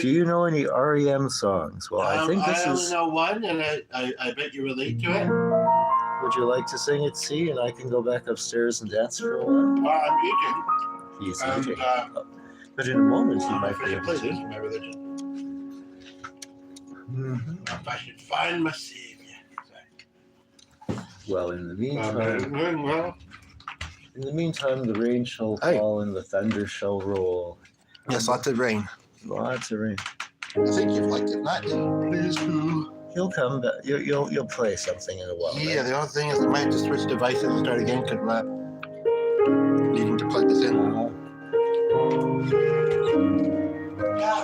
do you know any REM songs? Well, I think this I only is. know one, and I bet you relate to it. Would you like to sing it, C, and I can go back upstairs and dance for a while? I'm eating. He's And, eating. But in a moment, he I'm might be officially able play this to. in my religion. If I should find my savior. Well, in the Well, meantime, the rain shall Hey. fall and the thunder shall roll. yes, lots of rain. Lots of rain. I think you've liked it. Not please do. He'll come back. You'll play something in a while. Yeah, Right? the only thing is I might have to switch devices and start again because we're not needing to plug this in. Oh,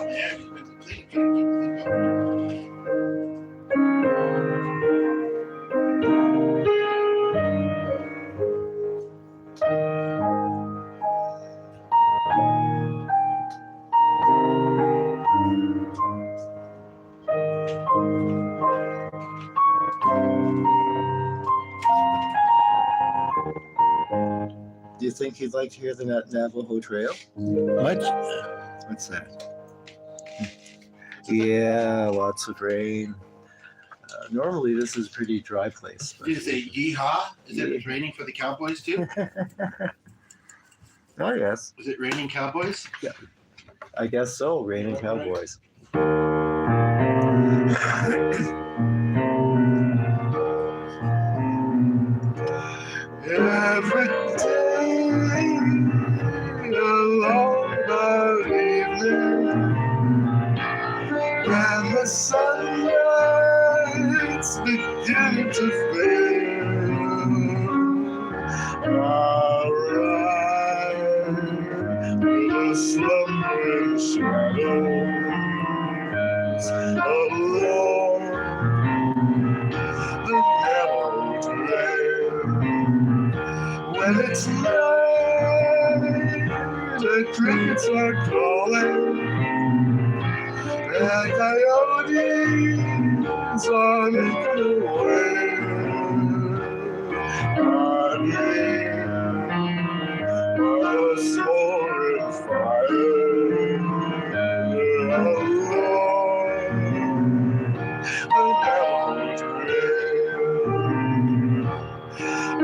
man. Do you think he'd like to hear the Navajo Trail? Much? What's that? Yeah, lots of rain. Normally, this is a pretty dry place. But... Did you say yeehaw? Is it raining for the Cowboys too? Oh, yes. Is it raining Cowboys? I guess so. Raining Cowboys. Every day along the evening, when the sunlights begin to fade, I ride with the slumbering shadows along the narrow trail. When it's night, the crickets are calling, and coyotes are making away. I dream by a smoldering fire along the narrow trail. I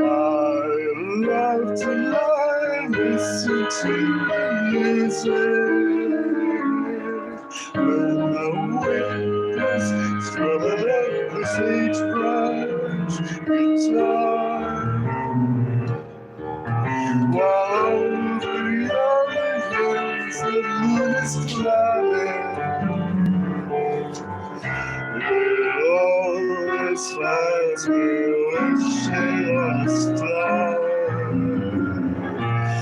love to lie, listen to the music. When the wind is strumming up the sagebrush guitar, while over yonder hills the moon is climbing, it always finds me wishing on a star.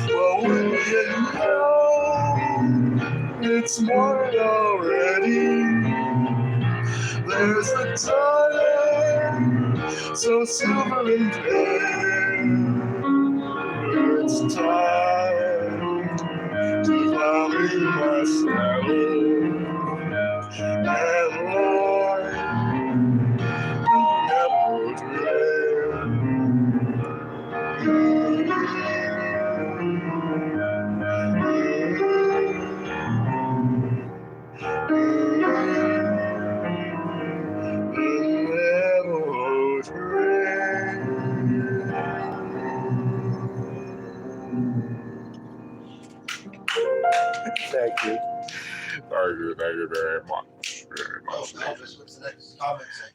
Well, when you know it's morning already, there's the dawn so silver and pale. It's time to climb in my saddle and ride the narrow trail. Thank you. Thank you very much. Very Oh, much. Elvis, what's the next comment say?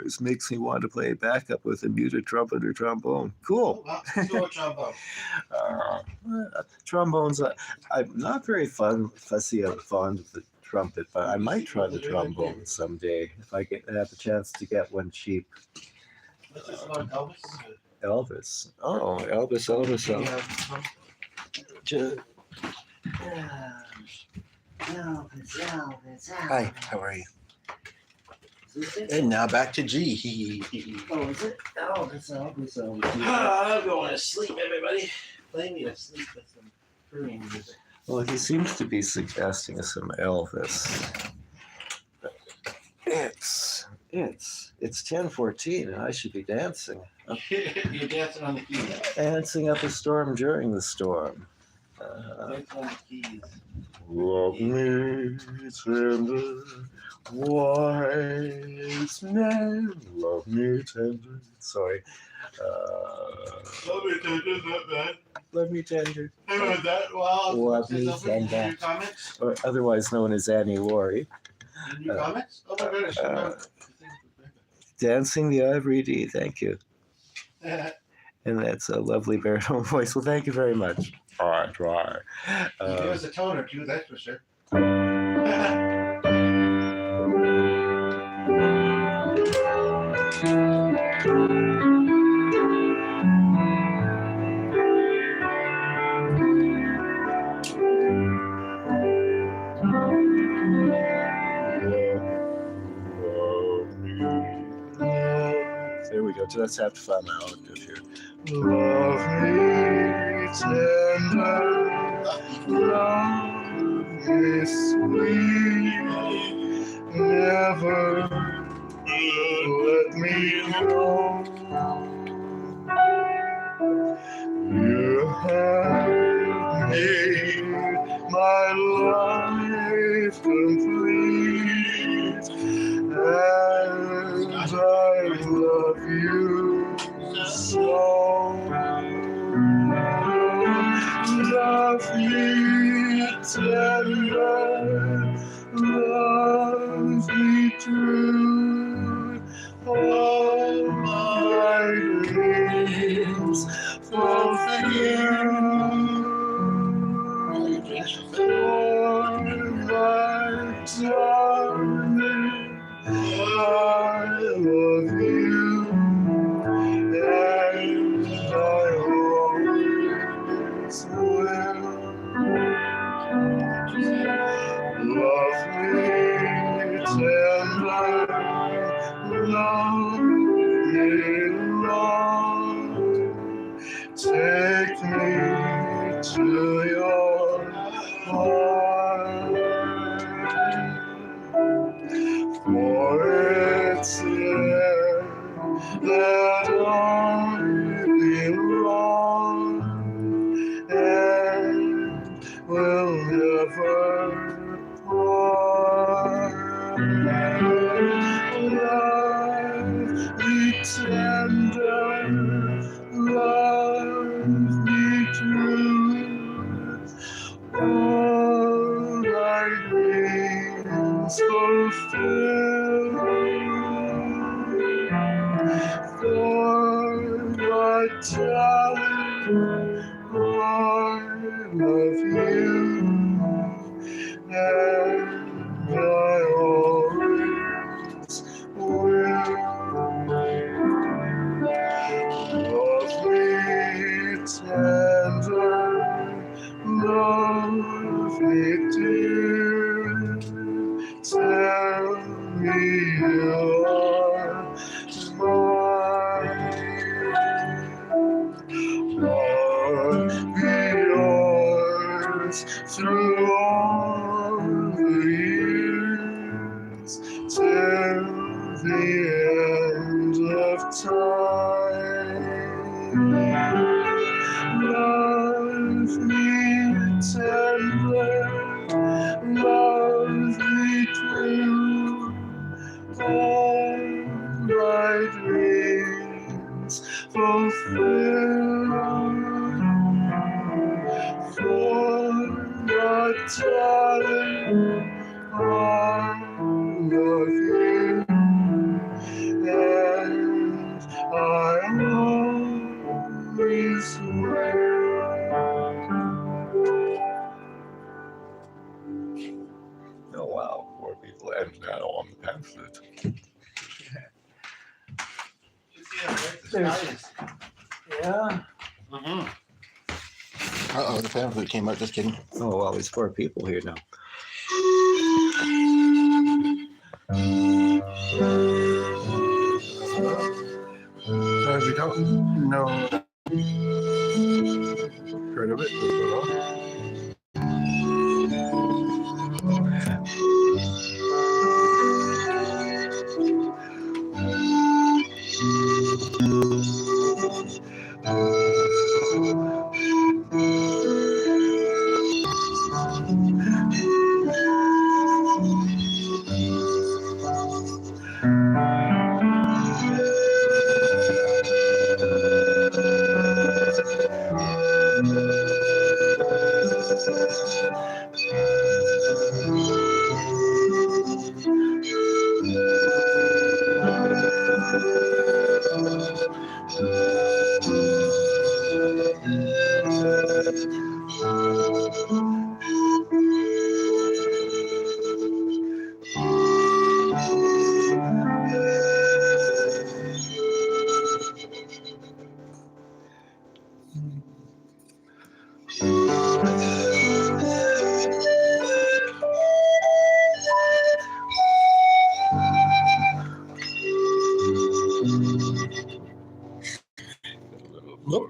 This makes me want to play backup with a muted trumpet or trombone. Oh, Cool. wow. Let's go with trombone. Trombones. I'm not very fussy and fond of the trumpet, but I might try the trombone someday if I have a chance to get one cheap. Let's just go with Elvis. Elvis. Oh, Elvis. Hi, how are you? And now back to G. Oh, is it? Elvis. I'm going to sleep, everybody. Play me to sleep with some pruning music. Well, he seems to be suggesting some Elvis. It's 10:14 and I should be dancing. You're dancing on the keys. Dancing up a storm during the storm. Dance on the keys. Love me tender, wise man. Love me tender. Sorry. Love me tender, not bad. Love me tender. I heard that. Well, Love me is that tender. your comments? Or otherwise known as Annie Laurie. Any comments? Oh my goodness. Dancing the Ivory D. Thank you. And that's a lovely baritone voice. Well, thank you very much. I try. Give us a tone or two, that's for sure. There we go. Let's have to find my octave here. Love me tender, love me sweet, never let me go. You have made my life complete, and I love you so. Love me tender, love me true, all my dreams fulfill. For my darling, I love you, and I always will. Love me tender, love me long, take me to your heart, for it's there that I belong, and will never part. Love me tender, love me true, all my dreams fulfill. For my darling, I love you, and I always will. Love me tender, love me dear, tell me you're mine. I'll be yours through all the years, till the end of time. Love me tender, love me true, all my dreams fulfill. For my darling, I love you, and I always will. Oh wow, poor people, and now on the pamphlet. Yeah. Uh-oh, the pamphlet came out. Just kidding. Oh, well, there's 4 people here now. Sorry, we don't know. Heard of it?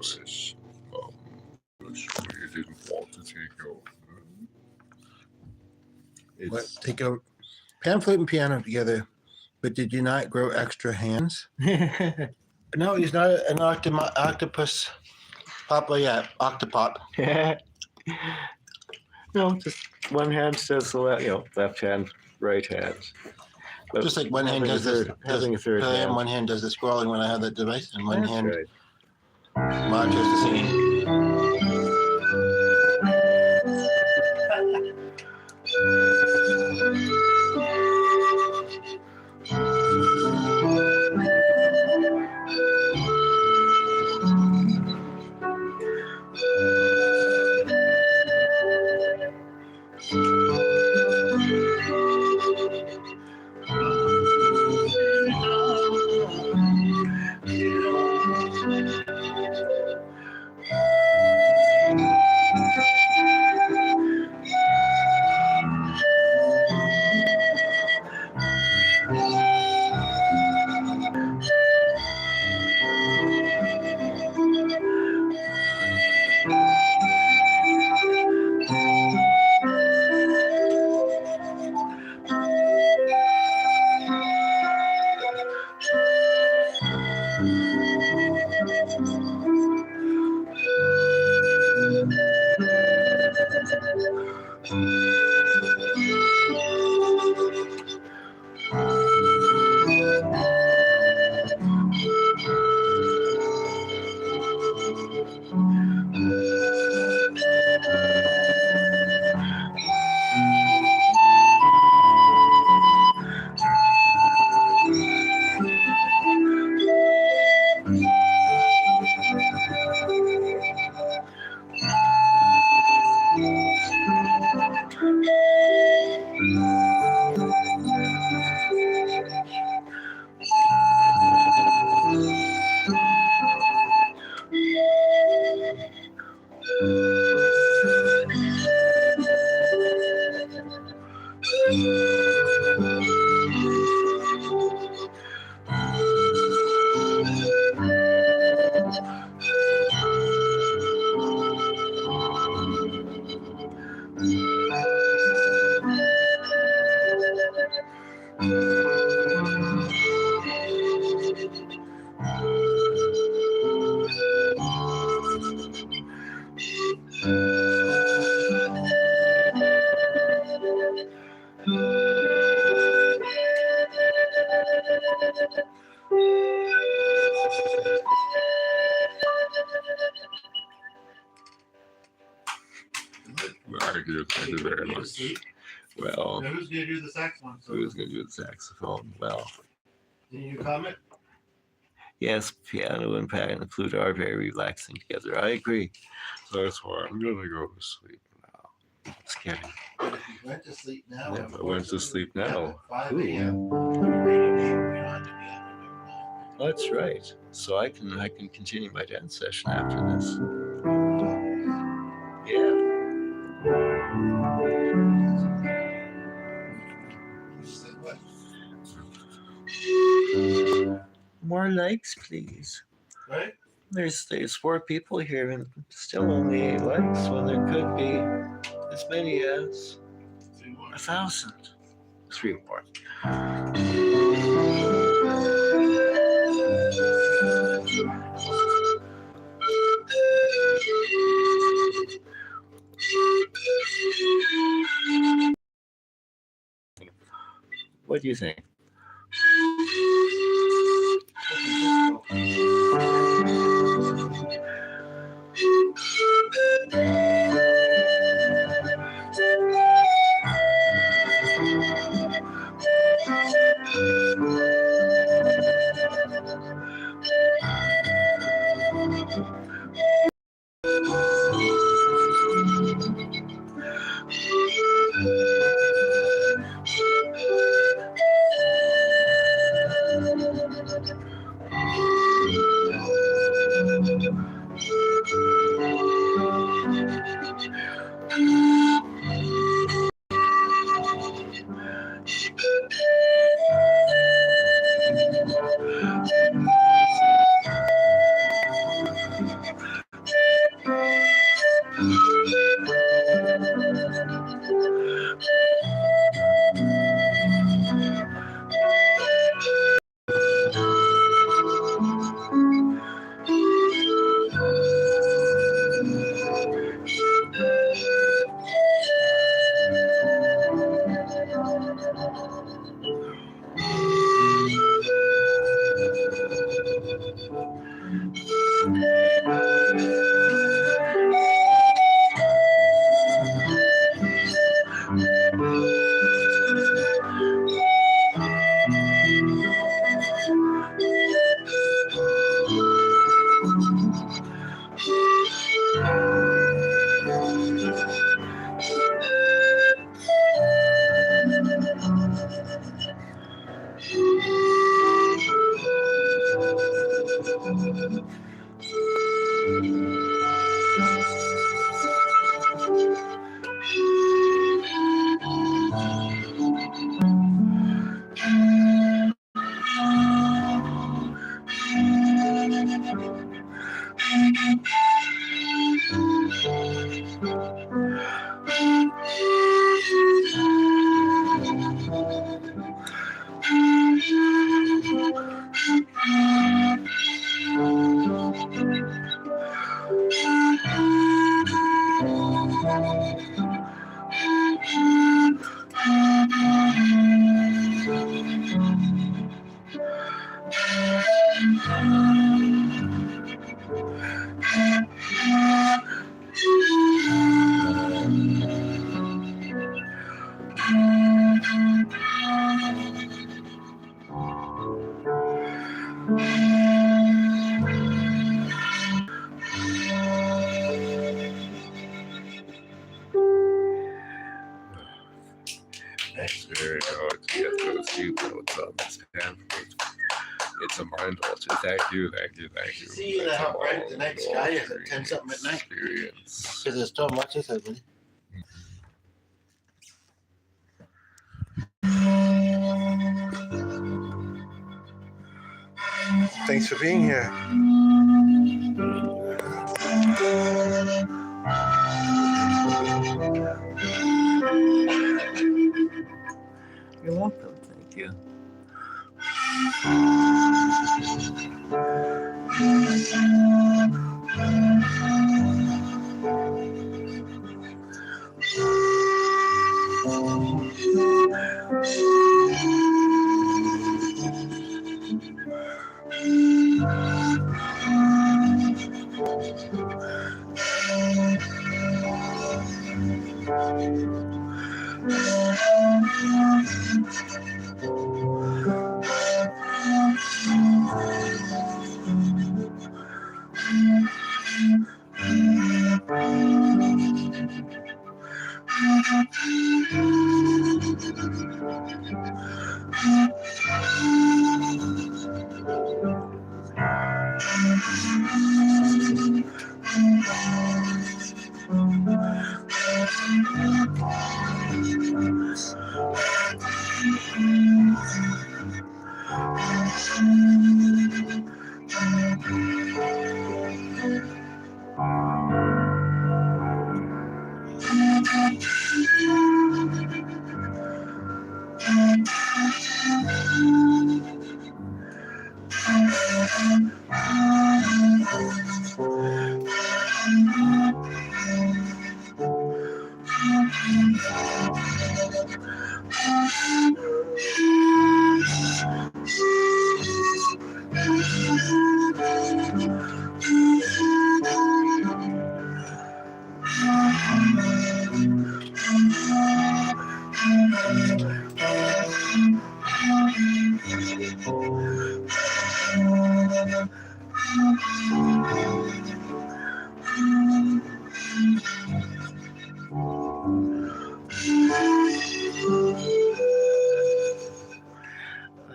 flourish. Sure you didn't want to take over. What? It's Take a pan, flute, and piano together. But did you not grow extra hands? No, he's not an octopus papa yet. Octopop. No, just one hand does the left hand, right hand. But Just like one hand does this, having a third play, and hand. one hand does the scrolling when I have that device, and one That's hand right. monitors the singing. thank you very much. Well, Now who's gonna do the saxophone? who's going to do the saxophone? Well, Can you comment? Yes, piano and pan and flute are very relaxing together. I agree. that's why I'm going to go to sleep now. It's kidding. But if you went to sleep now, Yeah, if I went to sleep now. at 5 Ooh. a.m. radio show, we don't have to be up That's right. So I can continue my dance session after this. Yeah. What? More likes, please. Right? There's 4 people here and still only 8 likes when there could be as many as 1,000. 3 or 4. What do you think? Miss Hanford. It's a mind alter. Thank you. See how bright the night sky is at 10 something at night. Experience. Because it's so much as everybody. Thanks for being here. You're welcome. Thank you.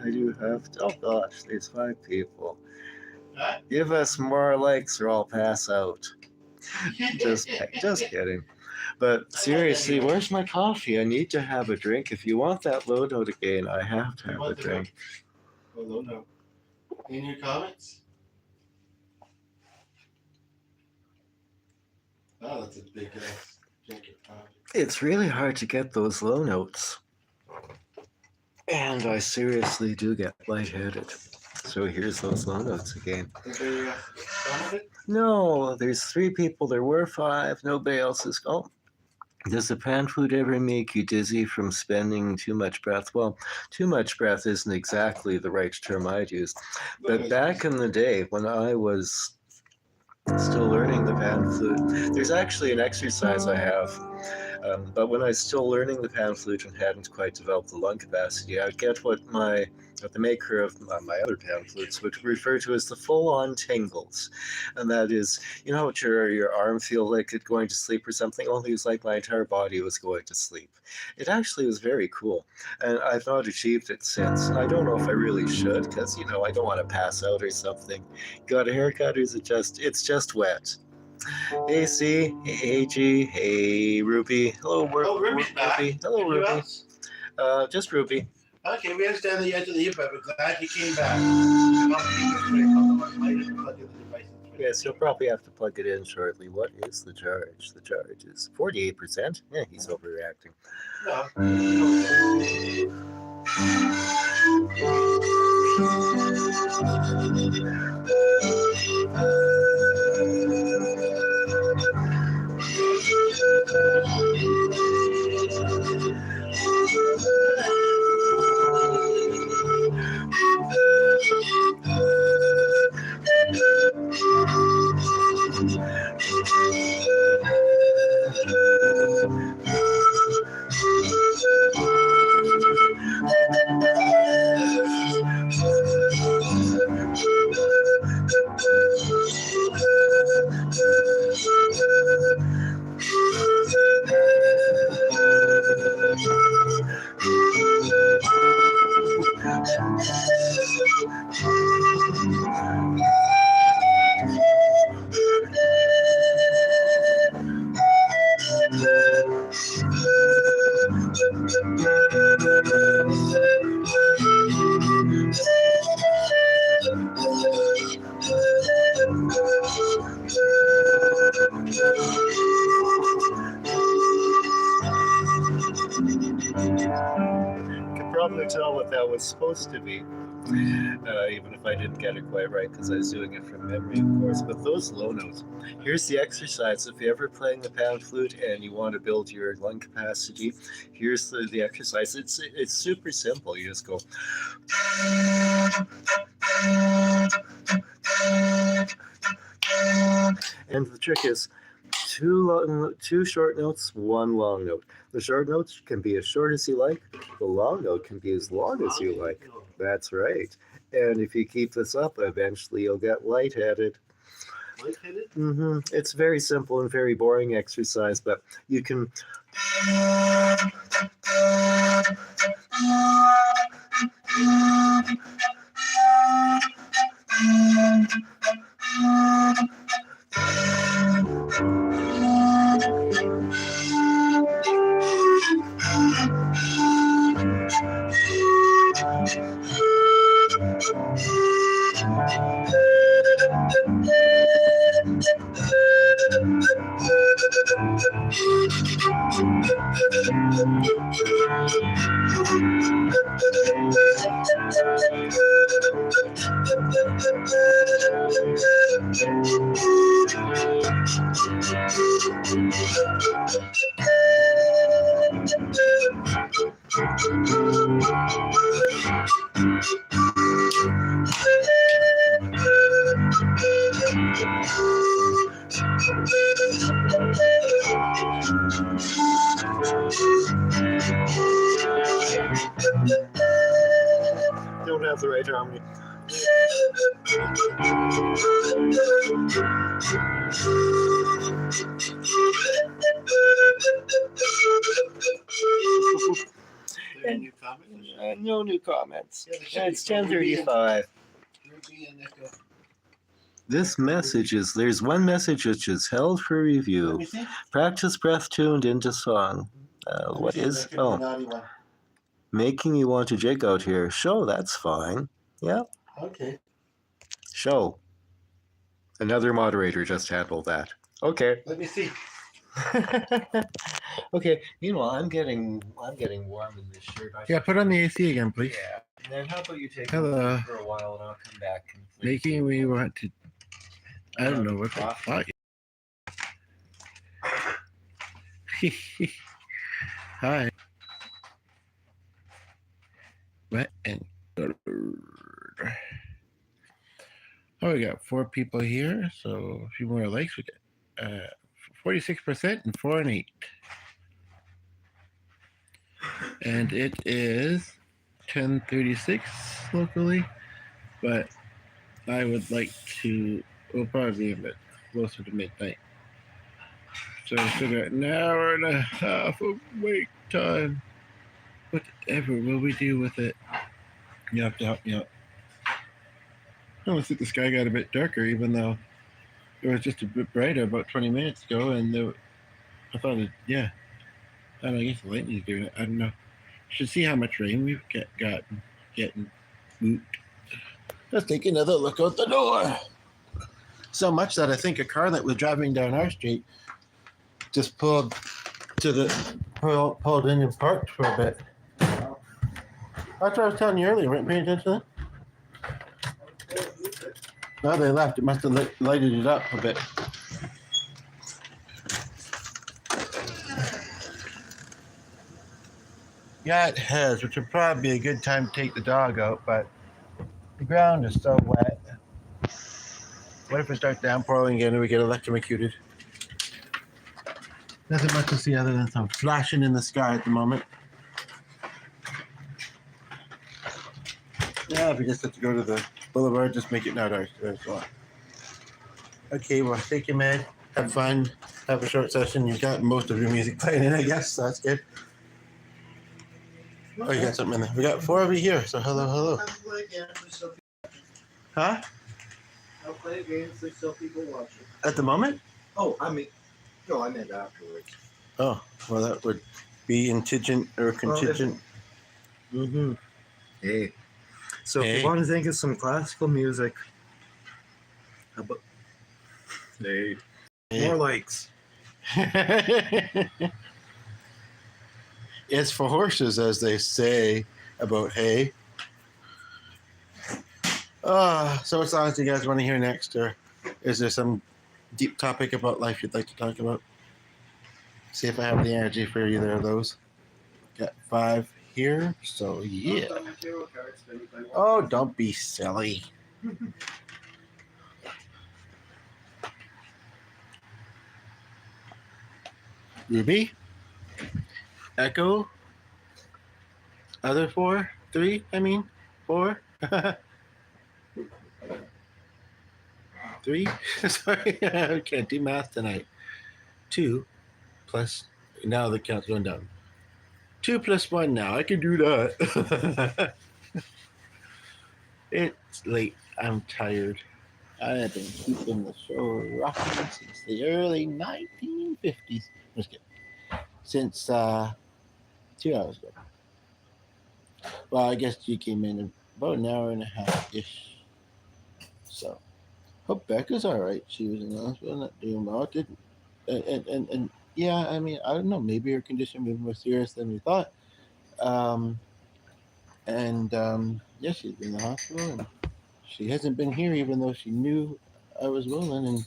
I do have to, oh gosh, there's 5 people. Huh? Give us more likes or I'll pass out. Just kidding. But seriously, where's my coffee? I need to have a drink. If you want that low note again, I have to have a drink. Hello, no. In your comments? Oh, that's a big ass drink of coffee. It's really hard to get those low notes. And I seriously do get lightheaded. So here's those low notes again. Anybody else commented? No, there's 3 people. There were 5. Nobody else is. Oh, does the pan food ever make you dizzy from spending too much breath? Well, too much breath isn't exactly the right term I'd use. But back in the day when I was still learning the pan flute, there's actually an exercise I have. But when I was still learning the pan flute and hadn't quite developed the lung capacity, I'd get what the maker of my other pan flutes would refer to as the full-on tingles. And that is, you know, your arm feel like it's going to sleep or something, only it's like my entire body was going to sleep. It actually was very cool. And I've not achieved it since. I don't know if I really should, because, you know, I don't want to pass out or something. Got a haircut, or is it it's just wet? Hey C, hey G, hey Ruby. Hello, Ruby's back. Ruby. Hello, Who Ruby. else? Just Ruby. Okay, we understand that you had to leave, but we're glad you came back. Yes, you'll probably have to plug it in shortly. What is the charge? The charge is 48%. Yeah, he's overreacting. Could probably tell what that was supposed to be, even if I didn't get it quite right because I was doing it from memory, of course. But those low notes. Here's the exercise. If you're ever playing the pan flute and you want to build your lung capacity, here's the exercise. It's super simple. You just go. And the trick is two short notes, one long note. The short notes can be as short as you like. The long note can be as long as you like. That's right. And if you keep this up, eventually you'll get lightheaded. Lightheaded? It's very simple and very boring exercise, but you can. Don't have the right harmony. Any new comments? No new comments. Yeah, there should be It's 10:35. Ruby and Nico. This message is there's one message which is held for Let review. me see. Practice breath tuned into song. Let me What see. is? That could be a Oh, naughty one. making you want to jig out here. Show, that's fine. Yeah, Okay. show. Another moderator just handled that. Okay. Let me see. Okay. Meanwhile, I'm getting warm in this shirt. Yeah, put on the AC again, please. Yeah. And then how about you take Hello. it for a while and I'll come back and Making me want to. I don't know what the fuck. Hi. Wet and oh, we got 4 people here, so a few more likes. We got 46% and 4 and 8. And it is 10:36 locally, but I would like to. We'll probably be a bit closer to midnight. So I still got an hour and a half of wait time. Whatever will we do with it? You have to help me out. I almost think the sky got a bit darker, even though it was just a bit brighter about 20 minutes ago, and I thought it, yeah. I don't know, I guess the lightning's doing it. I don't know. Should see how much rain we've gotten getting. Let's take another look out the door. So much that I think a car that was driving down our street just pulled in and parked for a bit. That's what I was telling you earlier. Weren't paying attention to that? No, they left. It must have lighted it up a bit. Yeah, it has, which would probably be a good time to take the dog out, but the ground is so wet. What if it starts downpouring again and we get electrocuted? Nothing much to see other than some flashing in the sky at the moment. Yeah, if we just have to go to the boulevard, just make it not ours. Okay, well, take your med, have fun, have a short session. You've got most of your music playing in, I guess, so that's good. Oh, you got something in there. We got 4 of you here, so hello, hello. Huh? I'll play games so still people watching. At the moment? Oh, I meant afterwards. Oh, well, that would be intigent or contingent. Mm-hmm. Hey. So if Hey. you want to think of some classical music, how about hey. More likes. It's for horses, as they say about hay. So what songs do you guys want to hear next, or is there some deep topic about life you'd like to talk about? See if I have the energy for either of those. Got 5 here, so yeah. Oh, don't be silly. Ruby, Echo, other 4, 3, I mean, 4. 3. Sorry, I can't do math tonight. 2 plus, now the count's going down. 2 plus 1 now. I can do that. It's late. I'm tired. I have been keeping the show rocking since the early 1950s. Just kidding. Since 2 hours ago. Well, I guess you came in about an hour and a half ish. So, hope Becca's all right. She was in the hospital, not doing well. Didn't and yeah, I mean, I don't know. Maybe her condition was more serious than we thought. Yeah, she's been in the hospital, and she hasn't been here, even though she knew I was willing, and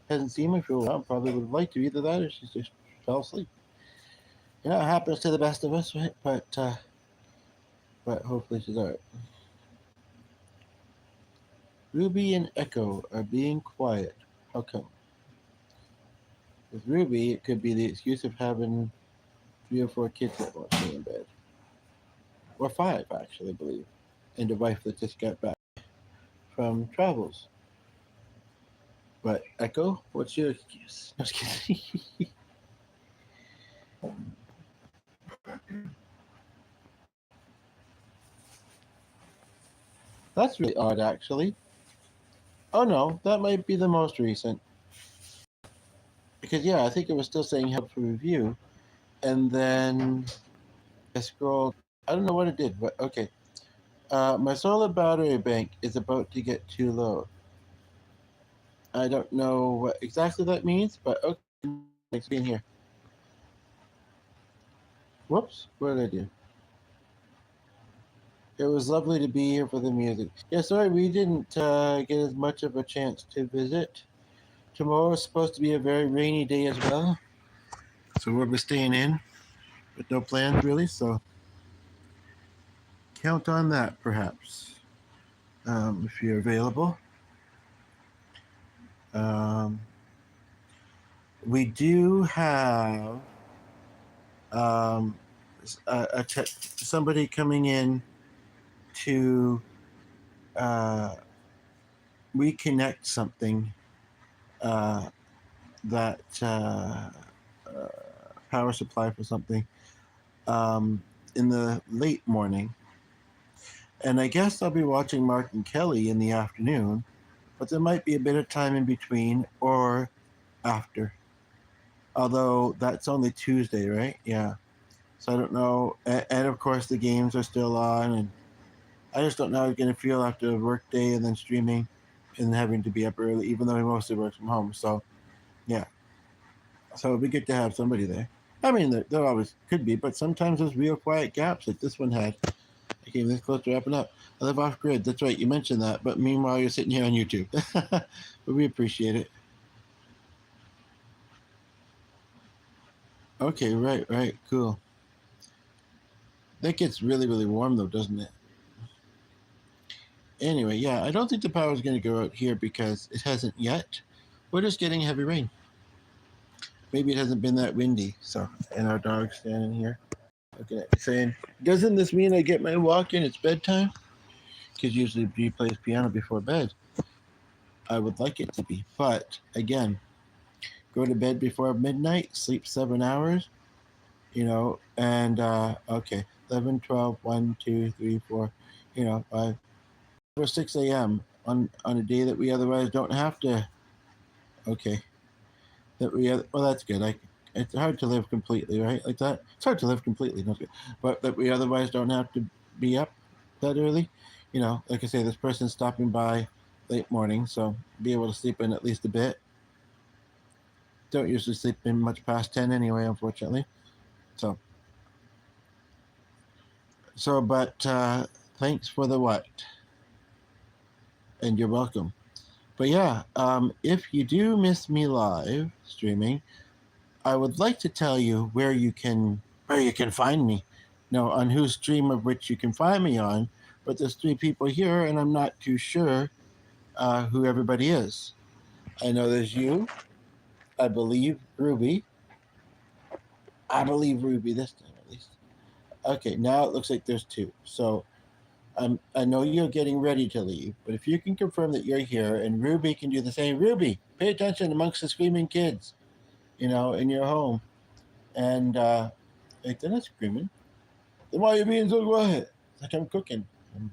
hasn't seen me for a while. Probably would have liked to. Either that, or she just fell asleep. You know, it happens to the best of us, right? But hopefully she's all right. Ruby and Echo are being quiet. How come? With Ruby, it could be the excuse of having 3 or 4 kids that won't stay in bed. Or 5, actually, I believe. And a wife that just got back from travels. But Echo, what's your excuse? No, just kidding. That's really odd, actually. Oh no, that might be the most recent. Because yeah, I think it was still saying help for review, and then I scrolled. I don't know what it did, but okay. My solar battery bank is about to get too low. I don't know what exactly that means, but okay. Thanks for being here. Whoops, what did I do? It was lovely to be here for the music. Yeah, sorry we didn't get as much of a chance to visit. Tomorrow is supposed to be a very rainy day as well, so we'll be staying in with no plans really. So count on that, perhaps, if you're available. Um, we do have um, somebody coming in to reconnect something that power supply for something in the late morning. And I guess I'll be watching Mark and Kelly in the afternoon, but there might be a bit of time in between or after. Although that's only Tuesday, right? Yeah. So I don't know. And of course, the games are still on, and I just don't know how it's going to feel after a work day and then streaming and having to be up early, even though he mostly works from home. So, yeah. So it'd be good to have somebody there. I mean, there always could be, but sometimes there's real quiet gaps like this one had. I came this close to wrapping up. I live off grid. That's right. You mentioned that. But meanwhile, you're sitting here on YouTube. But we appreciate it. Okay, right. Cool. That gets really, really warm, though, doesn't it? Anyway, yeah, I don't think the power is going to go out here because it hasn't yet. We're just getting heavy rain. Maybe it hasn't been that windy. So, and our dog's standing here looking at me saying, doesn't this mean I get my walk in? It's bedtime? Because usually he plays piano before bed. I would like it to be. But, again, go to bed before midnight, sleep 7 hours, and okay, 11, 12, 1, 2, 3, 4, 5 or 6 a.m. on a day that we otherwise don't have to. Okay, well, that's good. It's hard to live completely, right? Like that. It's hard to live completely, not good, but that we otherwise don't have to be up that early. Like I say, this person's stopping by late morning, so be able to sleep in at least a bit. Don't usually sleep in much past 10 anyway, unfortunately. So, but thanks for the what, and you're welcome. But yeah, if you do miss me live streaming, I would like to tell you where you can find me. No, on whose stream of which you can find me on. But there's three people here, and I'm not too sure who everybody is. I know there's you. I believe Ruby. I believe Ruby this time at least. Okay, now it looks like there's two. So I know you're getting ready to leave, but if you can confirm that you're here and Ruby can do the same, Ruby, pay attention amongst the screaming kids, in your home. And wait, they're not screaming. Then why are you being so quiet? It's like I'm cooking. I'm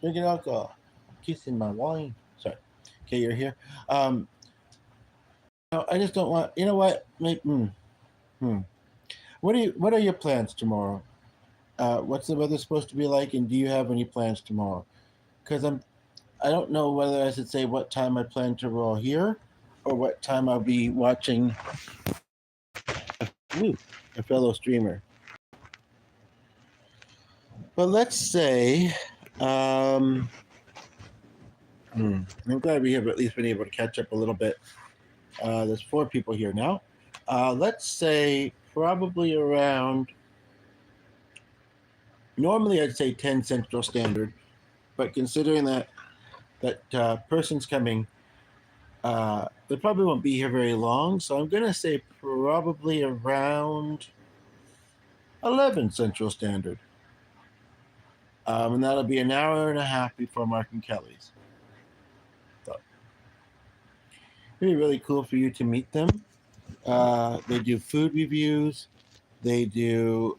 drinking alcohol. I'm kissing my wine. Sorry. Okay, you're here. No, I just don't want. You know what? Hmm. What are your plans tomorrow? What's the weather supposed to be like, and do you have any plans tomorrow? Because I don't know whether I should say what time I plan to roll here, or what time I'll be watching ooh, a fellow streamer. But let's say, I'm glad we have at least been able to catch up a little bit. There's four people here now. Let's say probably around. Normally, I'd say 10 Central Standard, but considering that person's coming, they probably won't be here very long. So I'm gonna say probably around 11 Central Standard, and that'll be an hour and a half before Mark and Kelly's. So it'd be really cool for you to meet them. They do food reviews. They do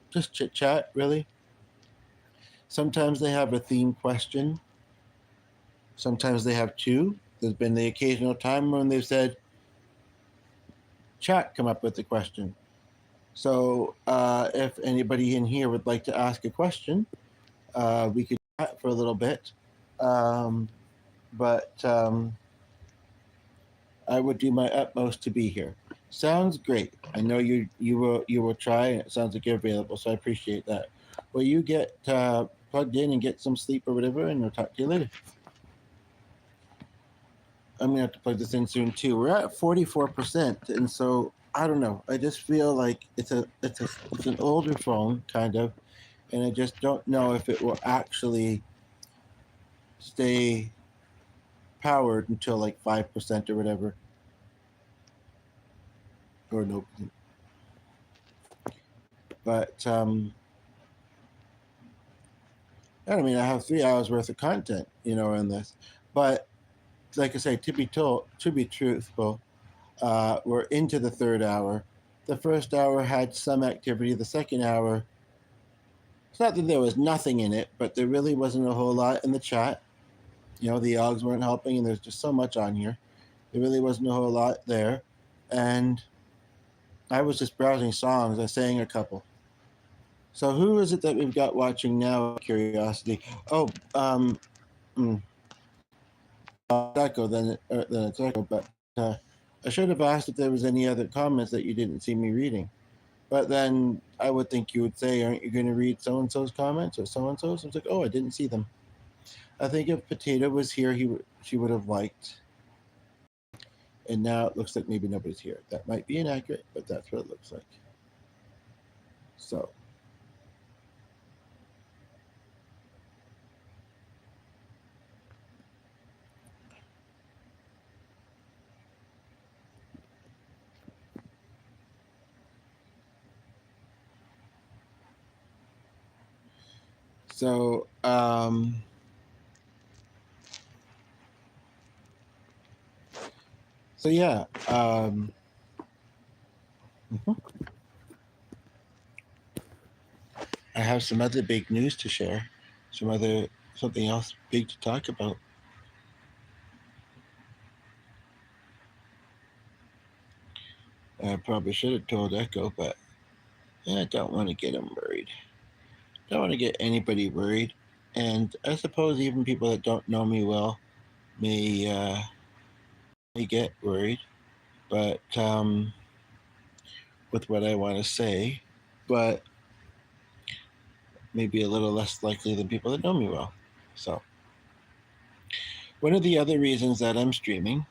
just chit chat, really. Sometimes they have a theme question. Sometimes they have two. There's been the occasional time when they've said, chat, come up with the question. So if anybody in here would like to ask a question, we could chat for a little bit. But I would do my utmost to be here. Sounds great. I know you will try, and it sounds like you're available, so I appreciate that. Well, you get plugged in and get some sleep or whatever, and we'll talk to you later. I'm gonna have to plug this in soon too. We're at 44%, and so I don't know. I just feel like it's an older phone, kind of, and I just don't know if it will actually stay powered until like 5% or whatever, or no. But I mean, I have 3 hours worth of content, in this. But like I say, to be truthful, we're into the third hour. The first hour had some activity. The second hour, it's not that there was nothing in it, but there really wasn't a whole lot in the chat. The Ogs weren't helping, and there's just so much on here. There really wasn't a whole lot there. And I was just browsing songs. I sang a couple. So who is it that we've got watching now? Curiosity. Oh, Echo. Then it's Echo. But I should have asked if there was any other comments that you didn't see me reading. But then I would think you would say, "Aren't you going to read so and so's comments or so and so's?" I was like, "Oh, I didn't see them." I think if Potato was here, she would have liked. And now it looks like maybe nobody's here. That might be inaccurate, but that's what it looks like. So. So, so yeah. Mhm. I have some other big news to share. Something else big to talk about. I probably should have told Echo, but I don't want to get him worried. Don't want to get anybody worried. And I suppose even people that don't know me well may get worried, but with what I want to say, but maybe a little less likely than people that know me well. So, one of the other reasons that I'm streaming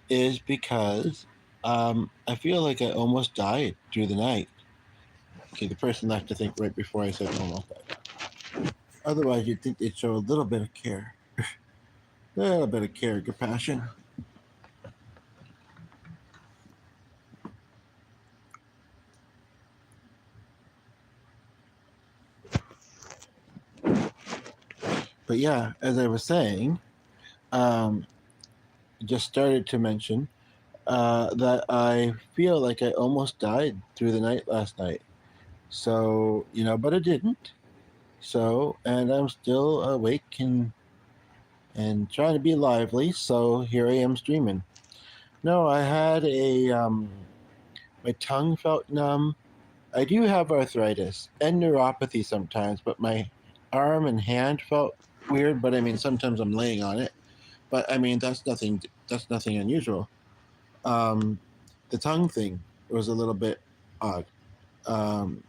is because I feel like I almost died through the night. Okay, the person left to think right before I said almost died. Otherwise, you'd think they'd show a little bit of care, a little bit of care, compassion. But yeah, as I was saying, just started to mention that I feel like I almost died through the night last night. So, but I didn't. So, and I'm still awake and trying to be lively. So here I am streaming. No, I had my tongue felt numb. I do have arthritis and neuropathy sometimes, but my arm and hand felt weird. But I mean, sometimes I'm laying on it. But I mean, that's nothing. That's nothing unusual. Um, the tongue thing was a little bit odd. Um,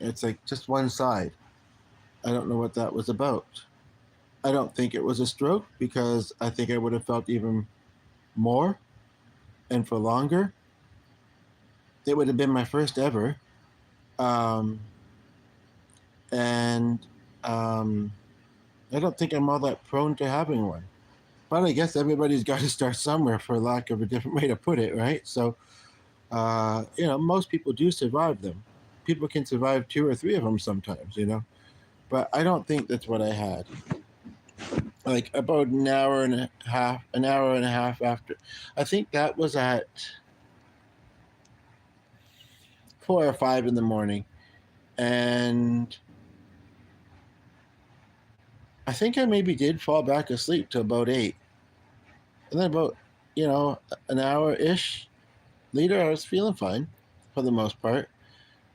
it's like just one side. I don't know what that was about. I don't think it was a stroke because I think I would have felt even more and for longer. It would have been my first ever. Um, and I don't think I'm all that prone to having one. But I guess everybody's got to start somewhere, for lack of a different way to put it, right? So, most people do survive them. People can survive two or three of them sometimes. But I don't think that's what I had. Like about an hour and a half after. I think that was at 4 or 5 in the morning. And I think I maybe did fall back asleep to about 8. And then about, an hour ish later, I was feeling fine for the most part.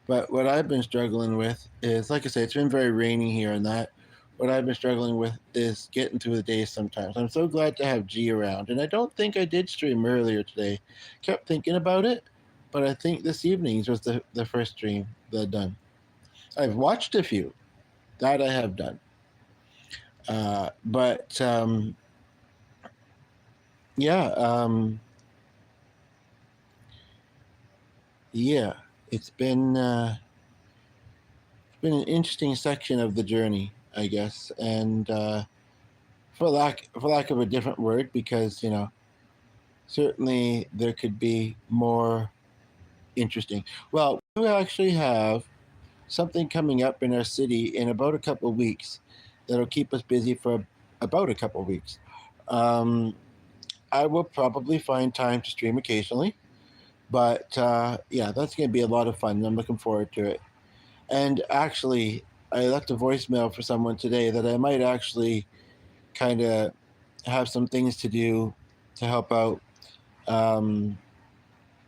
But what I've been struggling with is, like I say, it's been very rainy here and that. What I've been struggling with is getting through the day sometimes. I'm so glad to have G around. And I don't think I did stream earlier today. Kept thinking about it, but I think this evening's was the first stream that I've done. I've watched a few. That I have done. But yeah, yeah, it's been an interesting section of the journey, I guess, and for lack of a different word, because certainly there could be more interesting. Well, we actually have something coming up in our city in about a couple of weeks that'll keep us busy for about a couple of weeks. Um, I will probably find time to stream occasionally, but yeah, that's going to be a lot of fun. I'm looking forward to it. And actually, I left a voicemail for someone today that I might actually kind of have some things to do to help out, um,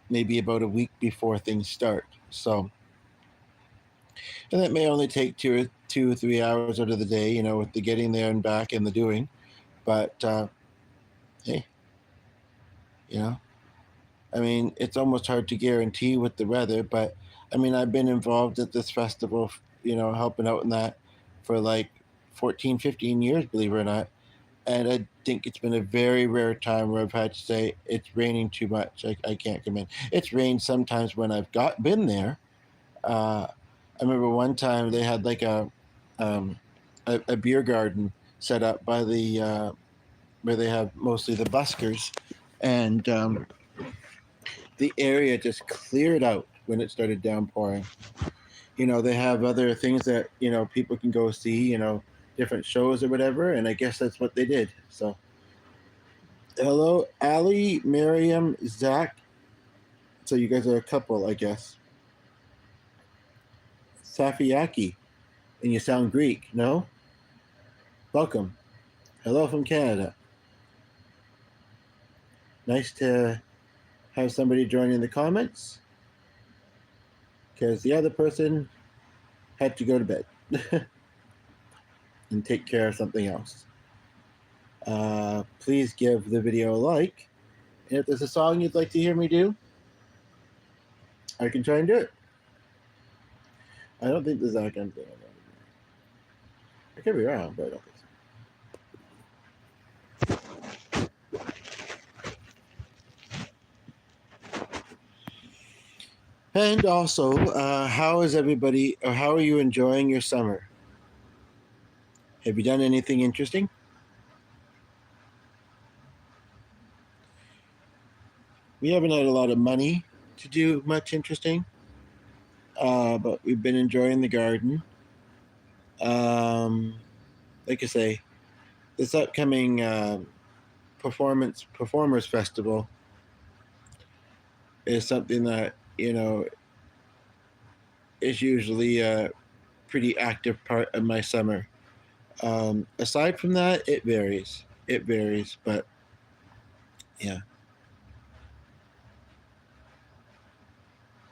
maybe about a week before things start. So, and that may only take 2 or 3 hours out of the day, with the getting there and back and the doing. But hey, you know, I mean, it's almost hard to guarantee with the weather, but I mean, I've been involved at this festival, helping out in that for like 14, 15 years, believe it or not. And I think it's been a very rare time where I've had to say it's raining too much. I can't come in. It's rained sometimes when I've been there. I remember one time they had like um, a beer garden set up by the where they have mostly the buskers, and the area just cleared out when it started downpouring. They have other things that people can go see. Different shows or whatever, and I guess that's what they did. So, hello, Ali, Miriam, Zach. So you guys are a couple, I guess. Safiyaki, and you sound Greek. No? Welcome. Hello from Canada. Nice to have somebody join in the comments because the other person had to go to bed and take care of something else. Please give the video a like. And if there's a song you'd like to hear me do, I can try and do it. I don't think there's that kind of thing. I could be wrong, but I don't think so. And also, how is everybody, or how are you enjoying your summer? Have you done anything interesting? We haven't had a lot of money to do much interesting, but we've been enjoying the garden. Like I say, this upcoming performers festival is something that is usually a pretty active part of my summer. Aside from that, it varies. But yeah.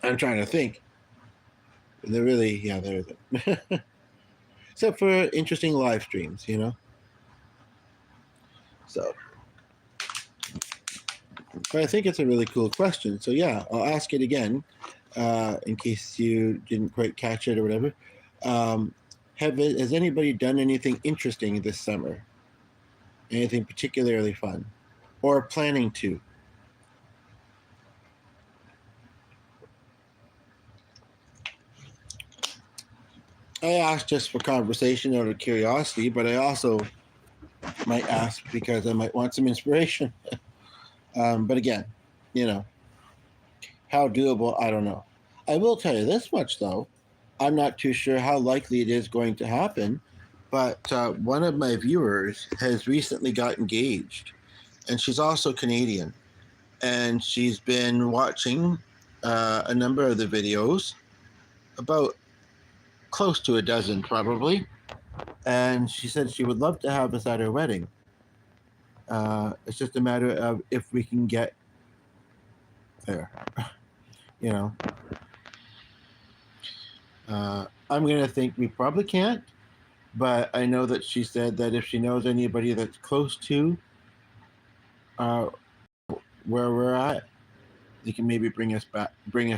I'm trying to think. There isn't. Except for interesting live streams, So, but I think it's a really cool question. So yeah, I'll ask it again, in case you didn't quite catch it or whatever. Has anybody done anything interesting this summer? Anything particularly fun, or planning to? I asked just for conversation out of curiosity, but I also might ask because I might want some inspiration. But again, how doable, I don't know. I will tell you this much, though. I'm not too sure how likely it is going to happen, but one of my viewers has recently got engaged, and she's also Canadian. And she's been watching a number of the videos, about close to a dozen probably, and she said she would love to have us at her wedding. It's just a matter of if we can get there. I'm going to think we probably can't, but I know that she said that if she knows anybody that's close to uh, where we're at, they can maybe bring us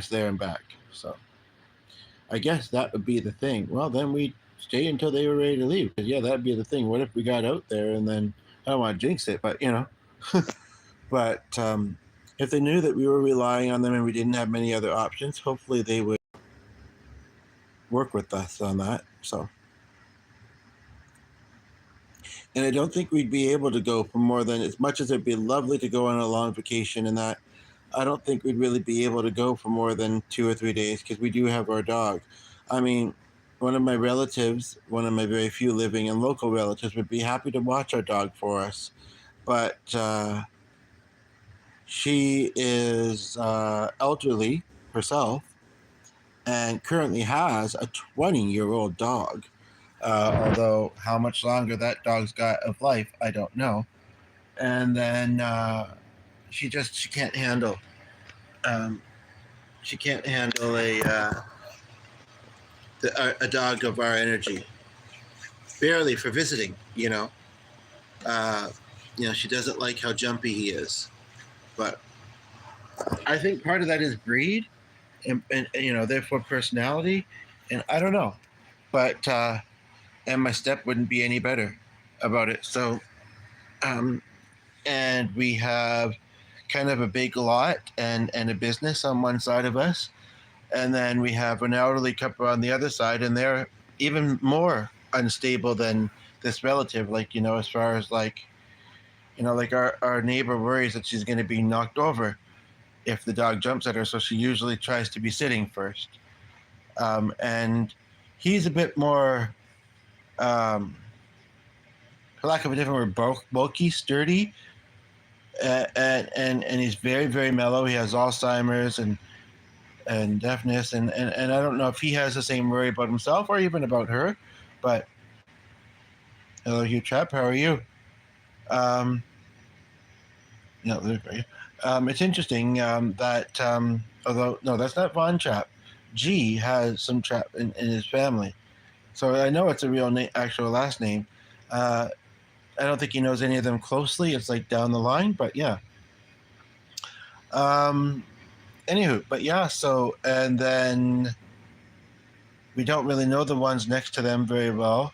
there and back. So I guess that would be the thing. Well, then we stay until they were ready to leave. Yeah, that'd be the thing. What if we got out there and then, I don't want to jinx it, but but if they knew that we were relying on them and we didn't have many other options, hopefully they would work with us on that. So, and I don't think we'd be able to go for more than, as much as it'd be lovely to go on a long vacation and that, I don't think we'd really be able to go for more than 2 or 3 days because we do have our dog. I mean, one of my relatives, one of my very few living and local relatives, would be happy to watch our dog for us, but she is elderly herself and currently has a 20-year-old dog. Although how much longer that dog's got of life, I don't know. And then she can't handle a dog of our energy, barely for visiting. She doesn't like how jumpy he is, but I think part of that is breed, and therefore personality, and I don't know, but and my step wouldn't be any better about it. So, and we have kind of a big lot and a business on one side of us, and then we have an elderly couple on the other side, and they're even more unstable than this relative. Like, as far as like our neighbor worries that she's going to be knocked over if the dog jumps at her, so she usually tries to be sitting first. And he's a bit more, for lack of a different word, bulky, sturdy, and he's very, very mellow. He has Alzheimer's, and and deafness, and I don't know if he has the same worry about himself or even about her. But hello, Hugh Trap, how are you? Um, no, there you go. It's interesting that although no, that's not Von Trap. G has some trap in his family, so I know it's a real actual last name. Uh, I don't think he knows any of them closely. It's like down the line, but yeah. Um, Anywho, but yeah. So and then we don't really know the ones next to them very well.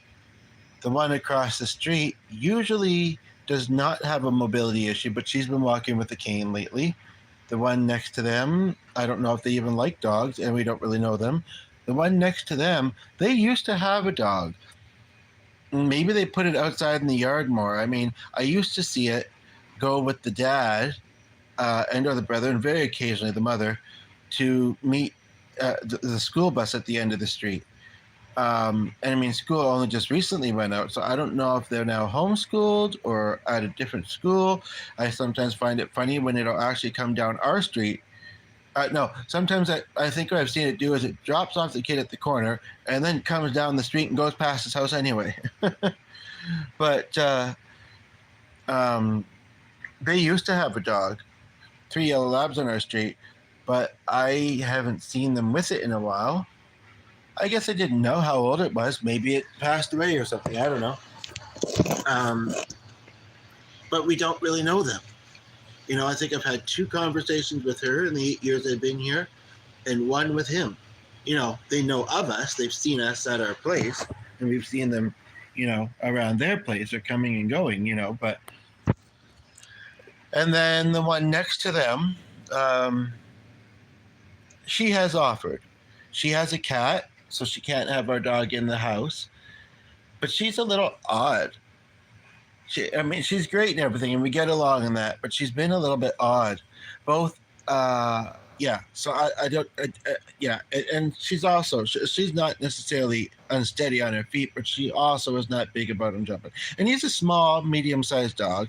The one across the street usually does not have a mobility issue, but she's been walking with a cane lately. The one next to them, I don't know if they even like dogs, and we don't really know them. The one next to them, they used to have a dog. Maybe they put it outside in the yard more. I mean, I used to see it go with the dad and or the brother, and very occasionally the mother, to meet the school bus at the end of the street. And I mean, school only just recently went out, so I don't know if they're now homeschooled or at a different school. I sometimes find it funny when it'll actually come down our street. No, sometimes I think what I've seen it do is it drops off the kid at the corner and then comes down the street and goes past his house anyway. But um, they used to have a dog, 3 yellow labs on our street, but I haven't seen them with it in a while. I guess I didn't know how old it was. Maybe it passed away or something. I don't know. Um, but we don't really know them. You know, I think I've had 2 conversations with her in the 8 years I've been here, and one with him. You know, they know of us. They've seen us at our place, and we've seen them, you know, around their place or coming and going, you know. But and then the one next to them, she has offered. She has a cat, so she can't have our dog in the house. But she's a little odd. I mean, she's great and everything, and we get along in that. But she's been a little bit odd, both. Yeah. So I don't. Yeah, and she's also she's not necessarily unsteady on her feet, but she also is not big about him jumping. And he's a small, medium-sized dog.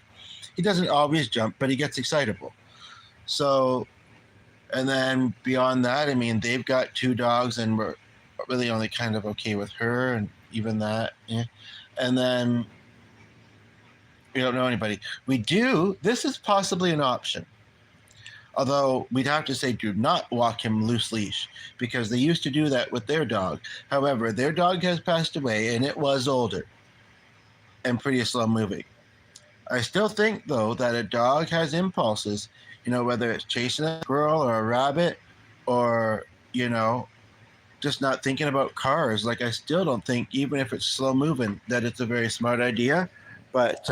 He doesn't always jump, but he gets excitable. So, and then beyond that, I mean, they've got 2 dogs, and we're really only kind of okay with her, and even that. Yeah. And then we don't know anybody. We do. This is possibly an option. Although we'd have to say do not walk him loose leash because they used to do that with their dog. However, their dog has passed away and it was older and pretty slow moving. I still think, though, that a dog has impulses, you know, whether it's chasing a squirrel or a rabbit or, you know, just not thinking about cars. Like, I still don't think, even if it's slow moving, that it's a very smart idea. But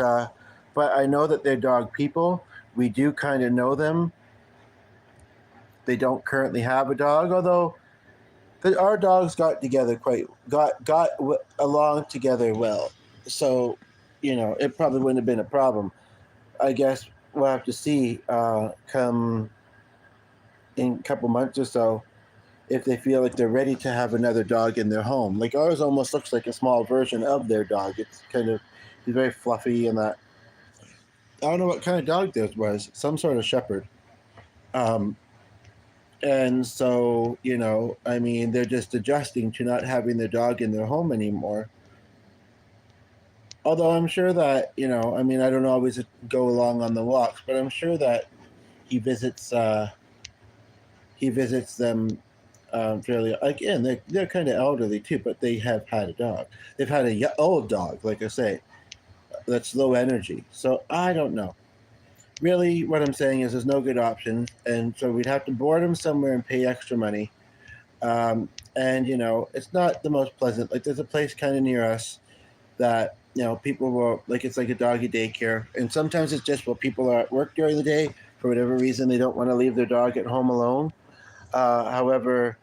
I know that they're dog people. We do kind of know them. They don't currently have a dog, although our dogs got along together well. So, you know, it probably wouldn't have been a problem. I guess we'll have to see come in a couple months or so if they feel like they're ready to have another dog in their home. Like ours almost looks like a small version of their dog. It's kind of, he's very fluffy and that. I don't know what kind of dog this was. Some sort of shepherd. And so, you know, I mean, they're just adjusting to not having their dog in their home anymore. Although I'm sure that, you know, I mean, I don't always go along on the walks, but I'm sure that he visits them fairly. Again, they're kind of elderly too, but they have had a dog. They've had a old dog, like I say, that's low energy. So I don't know. Really, what I'm saying is there's no good option, and so we'd have to board them somewhere and pay extra money. And you know, it's not the most pleasant. Like there's a place kind of near us that, you know, people will like, it's like a doggy daycare, and sometimes it's just, well, people are at work during the day for whatever reason they don't want to leave their dog at home alone. However,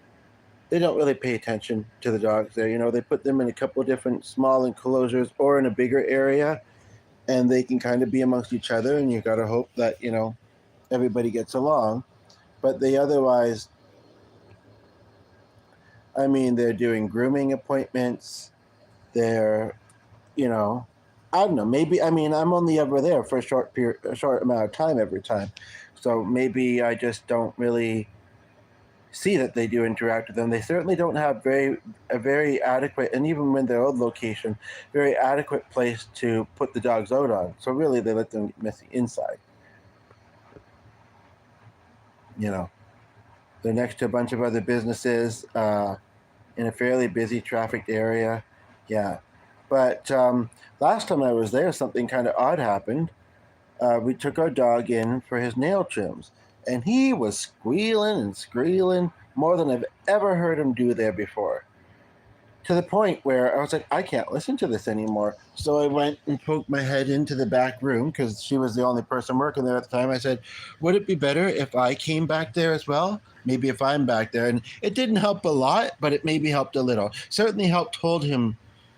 they don't really pay attention to the dogs there. You know, they put them in a couple of different small enclosures or in a bigger area, and they can kind of be amongst each other, and you got to hope that, you know, everybody gets along. But they otherwise, I mean, they're doing grooming appointments. They're, you know, I don't know. Maybe, I mean, I'm only ever there for a short amount of time every time, so maybe I just don't really see that they do interact with them. They certainly don't have a very adequate, and even when their old location, very adequate place to put the dogs out on. So really, they let them get messy inside. You know, they're next to a bunch of other businesses in a fairly busy trafficked area. Yeah, but last time I was there, something kind of odd happened. We took our dog in for his nail trims, and he was squealing and squealing more than I've ever heard him do there before. To the point where I was like, I can't listen to this anymore. So I went and poked my head into the back room because she was the only person working there at the time. I said, would it be better if I came back there as well? Maybe if I'm back there. And it didn't help a lot, but it maybe helped a little. Certainly helped hold him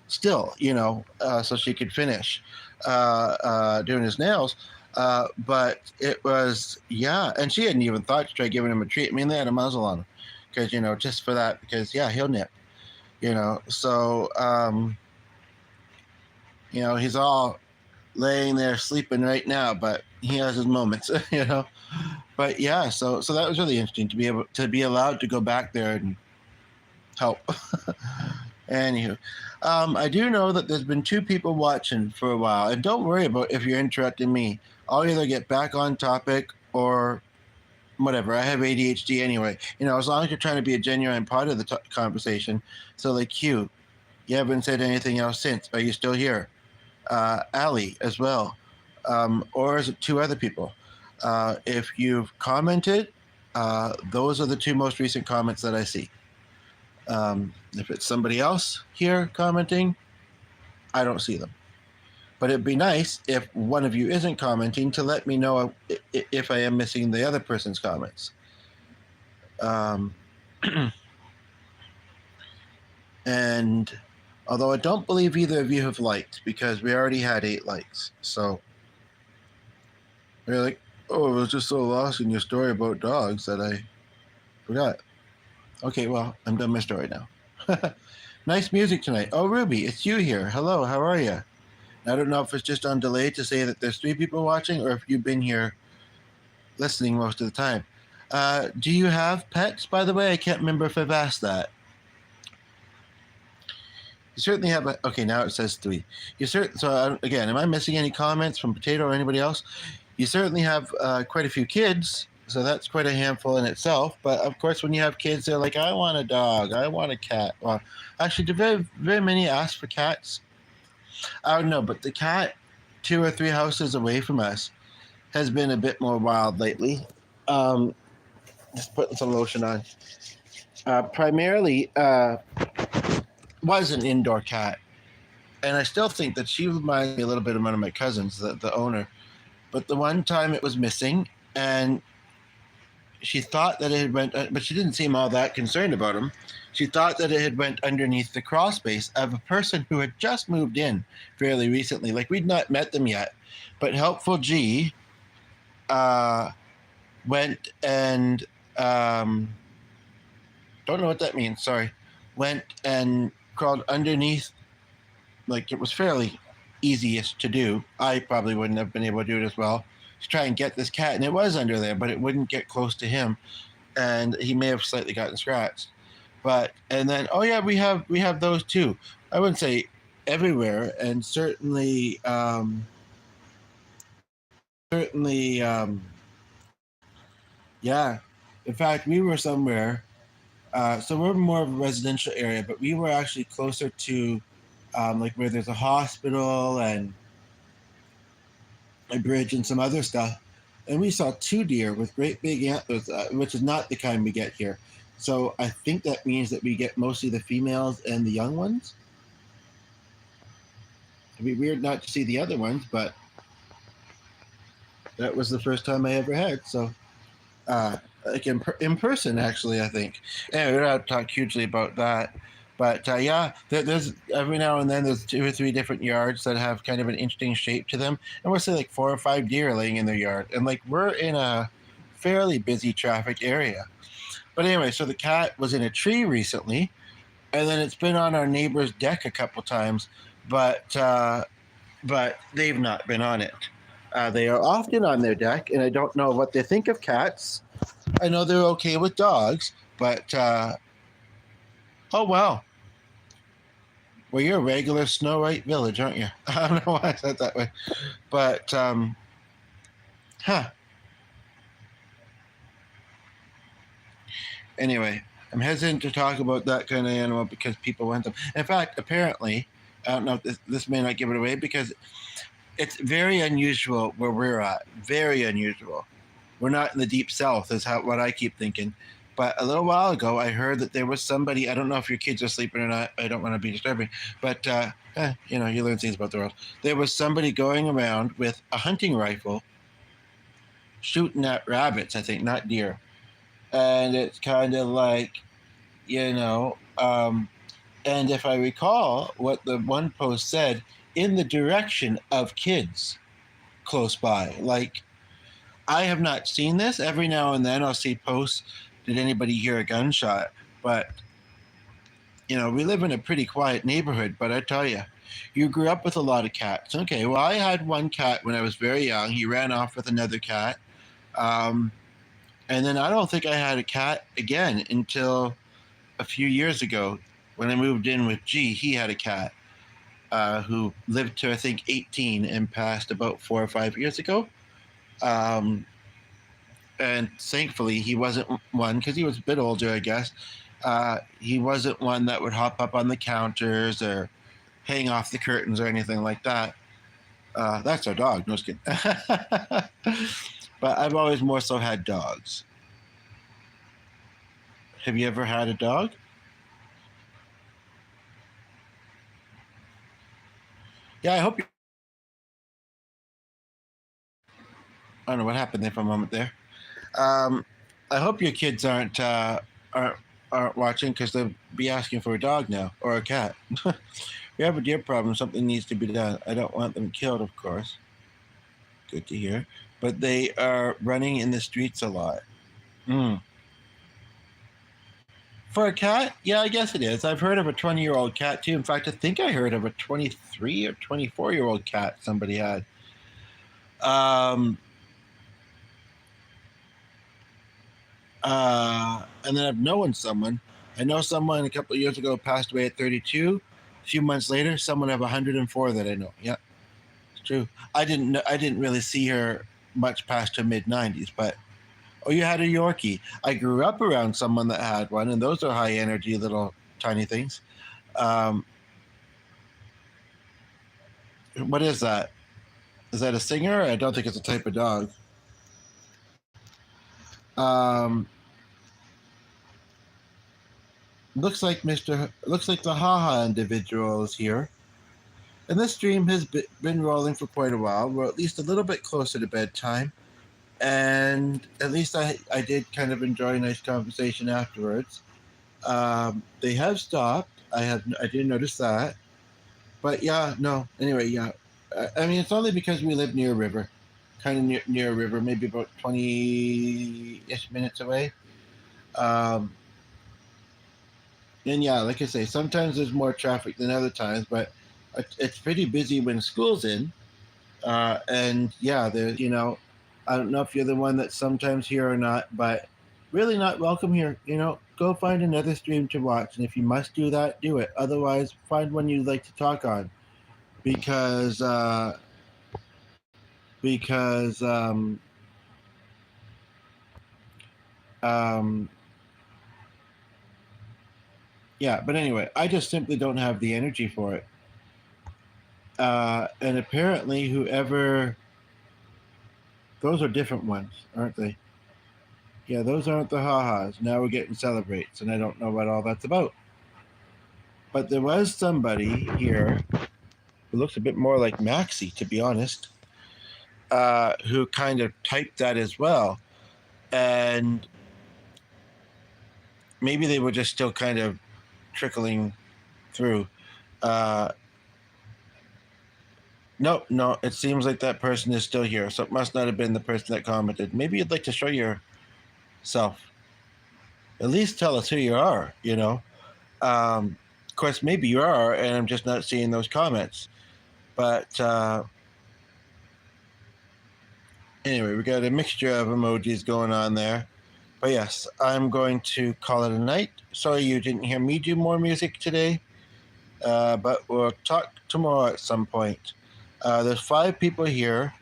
still, so she could finish doing his nails. But it was, yeah. And she hadn't even thought to try giving him a treat. I mean, they had a muzzle on him because, just for that, because, yeah, he'll nip. So he's all laying there sleeping right now, but he has his moments. But yeah, so that was really interesting to be allowed to go back there and help. Anywho, I do know that there's been 2 people watching for a while, and don't worry about if you're interrupting me. I'll either get back on topic or whatever. I have ADHD anyway. As long as you're trying to be a genuine part of the conversation. So like you haven't said anything else since. Are you still here? Ali as well. Or is it 2 other people? If you've commented, those are the 2 most recent comments that I see. If it's somebody else here commenting, I don't see them. But it'd be nice if one of you isn't commenting to let me know if I am missing the other person's comments. And although I don't believe either of you have liked, because we already had 8 likes. So you're like, oh, I was just so lost in your story about dogs that I forgot. Okay, well, I'm done my story now. Nice music tonight. Oh, Ruby, it's you here. Hello, how are you? I don't know if it's just on delay to say that there's 3 people watching or if you've been here listening most of the time. Do you have pets, by the way? I can't remember if I've asked that. You certainly have okay, now it says 3. So again, am I missing any comments from Potato or anybody else? You certainly have quite a few kids, so that's quite a handful in itself. But of course, when you have kids, they're like, I want a dog, I want a cat. Well, actually, do very, very many ask for cats? I don't know, but the cat 2 or 3 houses away from us has been a bit more wild lately. Just putting some lotion on. Primarily was an indoor cat, and I still think that she reminds me a little bit of one of my cousins, the owner. But the one time it was missing, and she thought that it had went, but she didn't seem all that concerned about him. She thought that it had went underneath the crawl space of a person who had just moved in fairly recently. Like, we'd not met them yet, but Helpful G went and don't know what that means. Sorry, went and crawled underneath. Like, it was fairly easiest to do. I probably wouldn't have been able to do it as well, to try and get this cat, and it was under there, but it wouldn't get close to him, and he may have slightly gotten scratched. But and then we have those too. I wouldn't say everywhere, and certainly yeah. In fact, we were somewhere. So we're more of a residential area, but we were actually closer to like where there's a hospital and a bridge and some other stuff. And we saw 2 deer with great big antlers, which is not the kind we get here. So I think that means that we get mostly the females and the young ones. It'd be weird not to see the other ones, but that was the first time I ever had. So like in person, actually, I think. Anyway, we're not talk hugely about that. But yeah, there's every now and then there's 2 or 3 different yards that have kind of an interesting shape to them. And we'll say like 4 or 5 deer laying in their yard. And like, we're in a fairly busy traffic area. But anyway, so the cat was in a tree recently, and then it's been on our neighbor's deck a couple times, but they've not been on it. They are often on their deck, and I don't know what they think of cats. I know they're okay with dogs, but oh wow. Well, you're a regular Snow White village, aren't you? I don't know why I said that way, but huh. Anyway, I'm hesitant to talk about that kind of animal because people want them. In fact, apparently, I don't know if this may not give it away because it's very unusual where we're at. Very unusual. We're not in the deep south, is what I keep thinking. But a little while ago, I heard that there was somebody. I don't know if your kids are sleeping or not. I don't want to be disturbing, but you know, you learn things about the world. There was somebody going around with a hunting rifle, shooting at rabbits. I think, not deer. And it's kind of like, you know, and if I recall what the one post said, in the direction of kids close by. Like, I have not seen this. Every now and then I'll see posts. Did anybody hear a gunshot? But, you know, we live in a pretty quiet neighborhood, but I tell you, you grew up with a lot of cats. Okay, well, I had one cat when I was very young. He ran off with another cat. And then I don't think I had a cat again until a few years ago when I moved in with G. He had a cat who lived to, I think, 18 and passed about 4 or 5 years ago. And thankfully, he wasn't one, because he was a bit older, I guess. He wasn't one that would hop up on the counters or hang off the curtains or anything like that. That's our dog. No, just kidding. But I've always more so had dogs. Have you ever had a dog? Yeah, I hope you. I don't know what happened there for a moment there. I hope your kids aren't watching, because they'll be asking for a dog now or a cat. We have a deer problem. Something needs to be done. I don't want them killed, of course. Good to hear. But they are running in the streets a lot. Mm. For a cat, yeah, I guess it is. I've heard of a 20-year-old cat too. In fact, I think I heard of a 23 or 24-year-old cat somebody had. And then I've known someone. I know someone a couple of years ago passed away at 32. A few months later, someone of 104 that I know. Yeah, it's true. I didn't really see her much past her mid 90s, but oh, you had a Yorkie. I grew up around someone that had one, and those are high energy little tiny things. What is that? Is that a singer? I don't think it's a type of dog. Looks like the haha individual is here. And this stream has been rolling for quite a while. We're at least a little bit closer to bedtime. And at least I did kind of enjoy a nice conversation afterwards. They have stopped. I did notice that. But yeah, no. Anyway, yeah. I mean, it's only because we live near a river. Kind of near a river, maybe about 20-ish minutes away. And yeah, like I say, sometimes there's more traffic than other times, but it's pretty busy when school's in. And yeah, there's, you know, I don't know if you're the one that's sometimes here or not, but really not welcome here. You know, go find another stream to watch. And if you must do that, do it. Otherwise, find one you'd like to talk on. Because yeah, but anyway, I just simply don't have the energy for it. And apparently, those are different ones, aren't they? Yeah, those aren't the ha-has. Now we're getting celebrates, and I don't know what all that's about. But there was somebody here who looks a bit more like Maxie, to be honest, who kind of typed that as well. And maybe they were just still kind of trickling through. No, it seems like that person is still here, so it must not have been the person that commented. Maybe you'd like to show yourself. At least tell us who you are, you know. Of course, maybe you are, and I'm just not seeing those comments. But anyway, we got a mixture of emojis going on there. But yes, I'm going to call it a night. Sorry you didn't hear me do more music today, but we'll talk tomorrow at some point. There's 5 people here.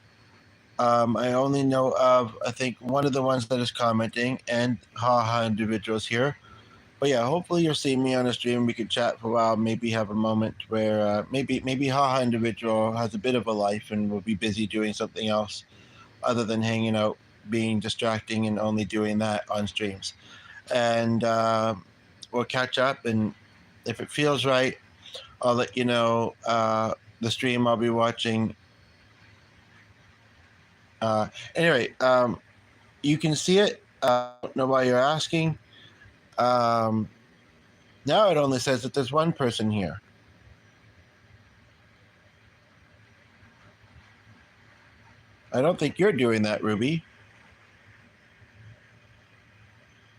I only know of, I think, one of the ones that is commenting, and haha individuals here. But yeah, hopefully you'll see me on the stream. We could chat for a while. Maybe have a moment where maybe haha individual has a bit of a life and will be busy doing something else other than hanging out, being distracting, and only doing that on streams. And we'll catch up. And if it feels right, I'll let you know the stream I'll be watching. Anyway, you can see it. I don't know why you're asking. Now it only says that there's one person here. I don't think you're doing that, Ruby.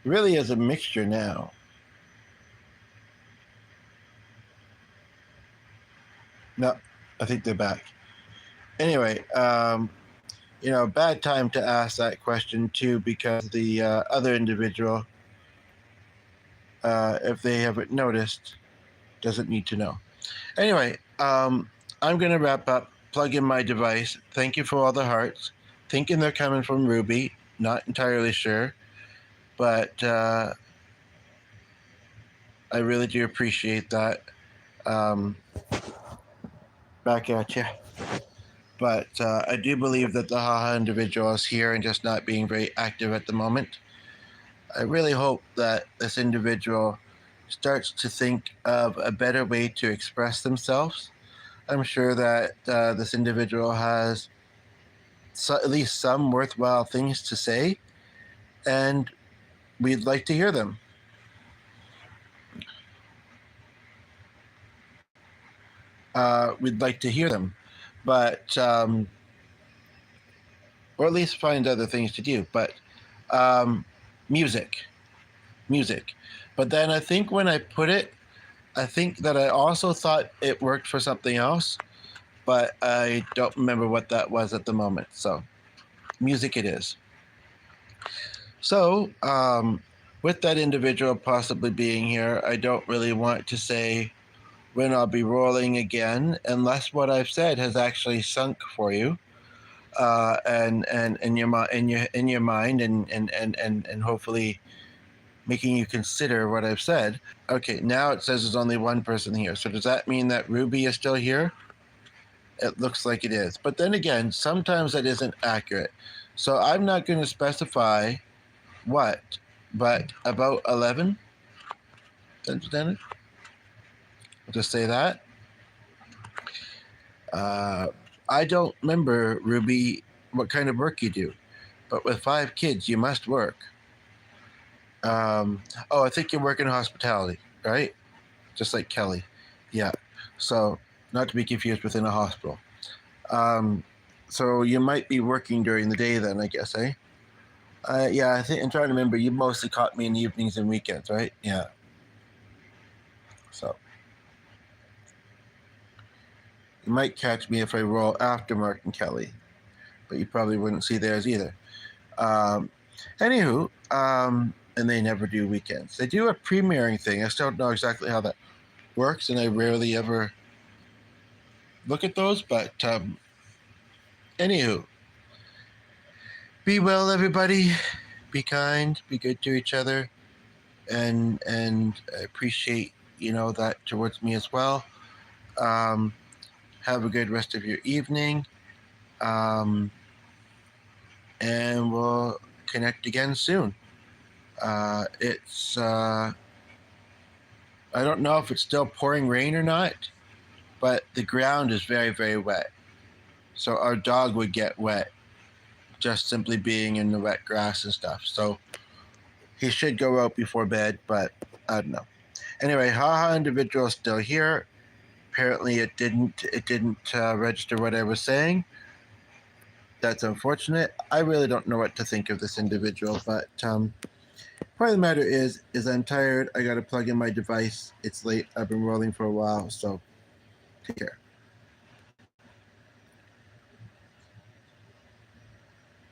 It really is a mixture now. No, I think they're back. Anyway, bad time to ask that question too, because the other individual, if they haven't noticed, doesn't need to know. Anyway, I'm going to wrap up, plug in my device. Thank you for all the hearts. Thinking they're coming from Ruby. Not entirely sure. But I really do appreciate that. Back at you. But I do believe that the haha individual is here and just not being very active at the moment. I really hope that this individual starts to think of a better way to express themselves. I'm sure that this individual has at least some worthwhile things to say, and we'd like to hear them. We'd like to hear them, but or at least find other things to do. But music. But then I think when I put it, I think that I also thought it worked for something else, but I don't remember what that was at the moment. So music it is. So with that individual possibly being here, I don't really want to say when I'll be rolling again, unless what I've said has actually sunk for you, and in your mind, and hopefully making you consider what I've said. Okay, now it says there's only one person here. So does that mean that Ruby is still here? It looks like it is. But then again, sometimes that isn't accurate. So I'm not going to specify what, but about 11? I'll just say that. I don't remember, Ruby, what kind of work you do. But with 5 kids, you must work. I think you work in hospitality, right? Just like Kelly. Yeah. So not to be confused within a hospital. So you might be working during the day then, I guess, eh? Yeah, I think I'm trying to remember. You mostly caught me in the evenings and weekends, right? Yeah. So you might catch me if I roll after Mark and Kelly, but you probably wouldn't see theirs either. Anywho, and they never do weekends. They do a premiering thing. I still don't know exactly how that works, and I rarely ever look at those. But anywho, be well, everybody. Be kind. Be good to each other, and I appreciate that towards me as well. Have a good rest of your evening, and we'll connect again soon. It's I don't know if it's still pouring rain or not, but the ground is very, very wet. So our dog would get wet just simply being in the wet grass and stuff. So he should go out before bed, but I don't know. Anyway, haha individual is still here. Apparently it didn't register what I was saying. That's unfortunate. I really don't know what to think of this individual, but part of the matter is I'm tired. I got to plug in my device. It's late. I've been rolling for a while, so take care.